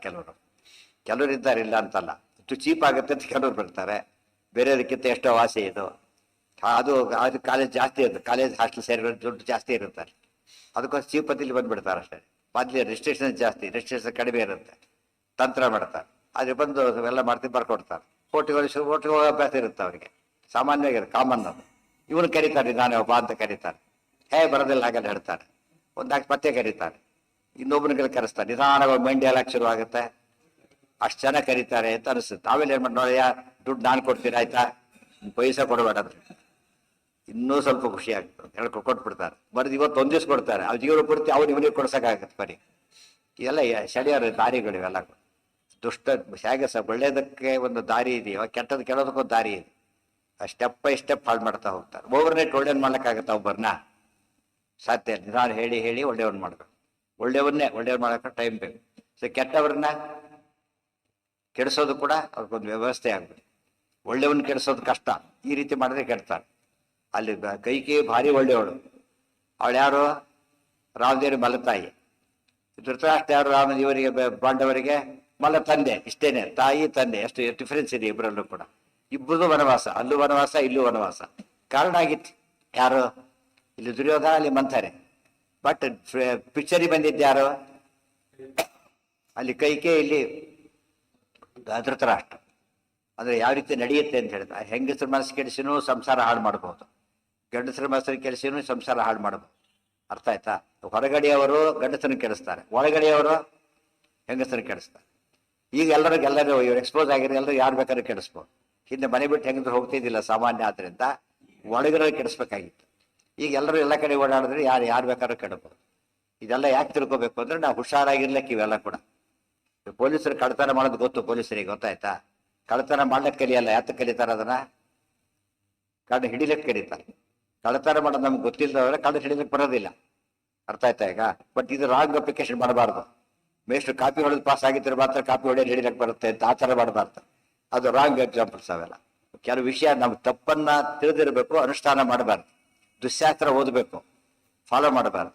Speaker 1: ಕೆಲವರು ಇದ್ದಾರೆ, ಇಲ್ಲ ಅಂತಲ್ಲ. ಇಷ್ಟು ಚೀಪ್ ಆಗುತ್ತೆ ಅಂತ ಕೆಲವ್ರು ಬರ್ತಾರೆ. ಬೇರೆಯದಕ್ಕಿಂತ ಎಷ್ಟೋ ವಾಸಿ ಇದು. ಅದು ಕಾಲೇಜ್ ಜಾಸ್ತಿ ಇರುತ್ತೆ. ಕಾಲೇಜ್ ಹಾಸ್ಟೆಲ್ ಸೇರಿರೋ ದುಡ್ಡು ಜಾಸ್ತಿ ಇರುತ್ತಾರೆ. ಅದಕ್ಕೋಸ್ಕರ ಚೀಪತಿಲಿ ಬಂದ್ಬಿಡ್ತಾರೆ ಅಷ್ಟೇ. ಮೊದಲೇ ರಿಜಿಸ್ಟ್ರೇಷನ್ ಜಾಸ್ತಿ, ರಿಜಿಸ್ಟ್ರೇಷನ್ ಕಡಿಮೆ ಇರುತ್ತೆ. ತಂತ್ರ ಮಾಡ್ತಾರೆ. ಆದ್ರೆ ಬಂದು ಎಲ್ಲ ಮಾಡ್ತೀನಿ ಬರ್ಕೊಡ್ತಾರೆ. ಕೋಟಿಗಳು ಅಭ್ಯಾಸ ಇರುತ್ತೆ ಅವರಿಗೆ. ಸಾಮಾನ್ಯವಾಗಿ ಕಾಮನ್ ಅದು. ಇವನು ಕರೀತಾರೆ, ನಾನೇ ಒಬ್ಬ ಅಂತ ಕರೀತಾರೆ. ಬರೋದಿಲ್ಲ ಹಾಗೆಲ್ಲ ಹೇಳ್ತಾರೆ. ಒಂದಾಗಿ ಮತ್ತೆ ಕರೀತಾರೆ, ಇನ್ನೊಬ್ಬನಿಗೆಲ್ಲ ಕರೆಸ್ತಾರೆ. ನಿಧಾನವಾಗಿ ಮೈಂಡ್ ಎಲ್ಲ ಶುರು ಆಗುತ್ತೆ. ಅಷ್ಟು ಜನ ಕರೀತಾರೆ ಅಂತ ಅನಿಸುತ್ತೆ. ಆಮೇಲೆ ಏನ್ ಮಾಡಿ, ನೋಡಯ್ಯ ದುಡ್ಡು ನಾನು ಕೊಡ್ತೀನಿ ಆಯ್ತಾ, ಪೈಸಾ ಕೊಡಬೇಡ ಅಂದ್ರೆ ಇನ್ನೂ ಸ್ವಲ್ಪ ಖುಷಿ ಆಗ್ತದೆ. ಕೊಟ್ಬಿಡ್ತಾರೆ. ಬರೆದು ಇವತ್ತು ಒಂದ್ ದಿವ್ಸ ಕೊಡ್ತಾರೆ. ಅವ್ರ ಜೀವನ ಪೂರ್ತಿ ಅವ್ರು ಇವನಿಗೆ ಕೊಡ್ಸಕ್ಕಾಗತ್ತೆ ಬರೀ. ಇವೆಲ್ಲ ಶಡಿಯರ ದಾರಿಗಳು ಇವೆಲ್ಲ. ದುಷ್ಟ ಹೇಗೆ ಒಳ್ಳೇದಕ್ಕೆ ಒಂದು ದಾರಿ ಇದೆಯೋ, ಕೆಟ್ಟದ್ದು ಕೆಳೋದಕ್ಕೊಂದು ದಾರಿ ಇದೆ. ಸ್ಟೆಪ್ ಬೈ ಸ್ಟೆಪ್ ಹಾಳು ಮಾಡ್ತಾ ಹೋಗ್ತಾರೆ. ಓವರ್ನೈಟ್ ಒಳ್ಳೇದು ಮಾಡ್ಲಿಕ್ಕಾಗತ್ತ ಒಬ್ಬರನ್ನ? ಸಾಧ್ಯ ಇಲ್ಲ. ನಿಧಾನ ಹೇಳಿ ಒಳ್ಳೆಯವ್ರನ್ನ ಮಾಡ್ಬೇಕು. ಒಳ್ಳೆಯವ್ರು ಮಾಡಕ್ಕೆ ಟೈಮ್ ಬೇಕು. ಸೊ ಕೆಟ್ಟವ್ರನ್ನ ಕೆಡಿಸೋದು ಕೂಡ ಅವ್ರಿಗೊಂದು ವ್ಯವಸ್ಥೆ ಆಗ್ಬೇಕು. ಒಳ್ಳೆಯವನ್ನ ಕೆಡಿಸೋದು ಕಷ್ಟ. ಈ ರೀತಿ ಮಾಡಿದ್ರೆ ಕೆಡ್ತಾರೆ. ಅಲ್ಲಿ ಕೈಕಿ ಭಾರಿ ಒಳ್ಳೆಯವಳು. ಅವಳು ಯಾರು? ರಾಮದೇವರಿಗೆ ಮಲತಾಯಿ. ಧೃತರಾಷ್ಟ್ರ ಯಾರು? ರಾಮ ಇವರಿಗೆ ಪಾಂಡವರಿಗೆ ಮಲ್ಲ ತಂದೆ. ಇಷ್ಟೇನೆ, ತಾಯಿ ತಂದೆ. ಎಷ್ಟು ಡಿಫರೆನ್ಸ್ ಇದೆ ಇಬ್ಬರಲ್ಲೂ ಕೂಡ. ಇಬ್ಬರದು ವನವಾಸ, ಅಲ್ಲೂ ವನವಾಸ ಇಲ್ಲೂ ವನವಾಸ. ಕಾರಣ ಆಗಿತ್ತು ಯಾರು? ಇಲ್ಲಿ ದುರ್ಯೋಧನ, ಅಲ್ಲಿ ಮಂಥರೆ. ಬಟ್ ಪಿಕ್ಚರಿಗೆ ಬಂದಿದ್ದು ಯಾರು? ಅಲ್ಲಿ ಕೈಕೆ, ಇಲ್ಲಿ ಧೃತರಾಷ್ಟ್ರ. ಅಂದ್ರೆ ಯಾವ ರೀತಿ ನಡೆಯುತ್ತೆ ಅಂತ ಹೇಳಿದ್ರೆ, ಹೆಂಗಸರ ಮನಸ್ಸು ಕೆಡಿಸಿನೂ ಸಂಸಾರ ಹಾಳು ಮಾಡಬಹುದು, ಗಂಡಸರ ಮನಸ್ಸನ್ನು ಕೆಡಿಸಿನೂ ಸಂಸಾರ ಹಾಳು ಮಾಡಬಹುದು. ಅರ್ಥ ಆಯ್ತಾ? ಹೊರಗಡೆಯವರು ಗಂಡಸನ್ನು ಕೆಡಿಸ್ತಾರೆ, ಒಳಗಡೆಯವರು ಹೆಂಗಸನ್ನು ಕೆಡಿಸ್ತಾರೆ. ಈಗ ಎಲ್ಲರೂ ಇವ್ರು ಎಕ್ಸ್ಪೋಸ್ ಆಗಿರೋ ಎಲ್ಲರೂ ಯಾರು ಬೇಕಾದ್ರೂ ಕೆಡಿಸ್ಬೋದು. ಹಿಂದೆ ಮನೆ ಬಿಟ್ಟು ಹೆಂಗಸರು ಹೋಗ್ತಿದ್ದಿಲ್ಲ ಸಾಮಾನ್ಯ. ಆದ್ರಿಂದ ಒಳಗಡೆ ಕೆಡಿಸ್ಬೇಕಾಗಿತ್ತು. ಈಗ ಎಲ್ಲರೂ ಎಲ್ಲ ಕಡೆ ಓಡಾಡಿದ್ರೆ ಯಾರು ಬೇಕಾದ್ರೂ ಕೆಡಬಹುದು. ಇದೆಲ್ಲ ಯಾಕೆ ತಿಳ್ಕೊಬೇಕು ಅಂದ್ರೆ ನಾವು ಹುಷಾರಾಗಿರ್ಲಿಕ್ಕೆ ಇವೆಲ್ಲ ಕೂಡ. ಪೊಲೀಸರು ಕಳ್ತನ ಮಾಡೋದು ಗೊತ್ತು, ಪೊಲೀಸರಿಗೆ ಗೊತ್ತಾಯ್ತಾ? ಕಳ್ತನ ಮಾಡ್ಲಿಕ್ಕೆ ಕಲಿಯಲ್ಲ, ಯಾತಕ್ಕೆ ಕಲಿತಾರ ಅದನ್ನ? ಕಳ್ಳ ಹಿಡಿಲಿಕ್ಕೆ ಕಲಿತಾರೆ. ಕಳ್ತನ ಮಾಡೋದು ನಮ್ಗೆ ಗೊತ್ತಿಲ್ಲದವ್ರೆ ಕಳ್ಳ ಹಿಡಿಲಿಕ್ಕೆ ಬರೋದಿಲ್ಲ. ಅರ್ಥ ಆಯ್ತಾ ಈಗ? ಬಟ್ ಇದು ರಾಂಗ್ ಅಪ್ಲಿಕೇಶನ್ ಮಾಡಬಾರ್ದು. ಮೇಷ್ಟ್ರು ಕಾಪಿ ಹೊಡೆದು ಪಾಸ್ ಆಗಿದ್ರೆ ಮಾತ್ರ ಕಾಪಿ ಹೊಡೆಯೋದು ಹಿಡಿಲಕ್ಕೆ ಬರುತ್ತೆ ಅಂತ ಆಚಾರ ಮಾಡಬಾರ್ದು. ಅದು ರಾಂಗ್ ಎಕ್ಸಾಂಪಲ್ಸ್ ಅವೆಲ್ಲ. ಕೆಲವು ವಿಷಯ ನಾವು ತಪ್ಪನ್ನ ತಿಳಿದಿರಬೇಕು, ಅನುಷ್ಠಾನ ಮಾಡಬಾರ್ದು. ದುಶ್ಯಾಸ್ತ್ರ ಓದಬೇಕು, ಫಾಲೋ ಮಾಡಬಾರ್ದು.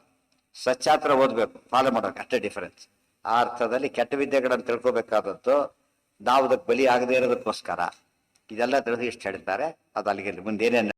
Speaker 1: ಸಚ್ಚಾಸ್ತ್ರ ಓದಬೇಕು, ಫಾಲೋ ಮಾಡಬೇಕು, ಅಷ್ಟೇ ಡಿಫರೆನ್ಸ್. ಆ ಅರ್ಥದಲ್ಲಿ ಕೆಟ್ಟ ವಿದ್ಯೆಗಳನ್ನು ತಿಳ್ಕೊಬೇಕಾದದ್ದು ನಾವು ಅದಕ್ಕೆ ಬಲಿ ಆಗದೇ ಇರೋದಕ್ಕೋಸ್ಕರ. ಇದೆಲ್ಲ ತಿಳಿದು ಇಷ್ಟು ಹೇಳ್ತಾರೆ. ಅದು ಅಲ್ಲಿಗೆ ಮುಂದೇನೇನು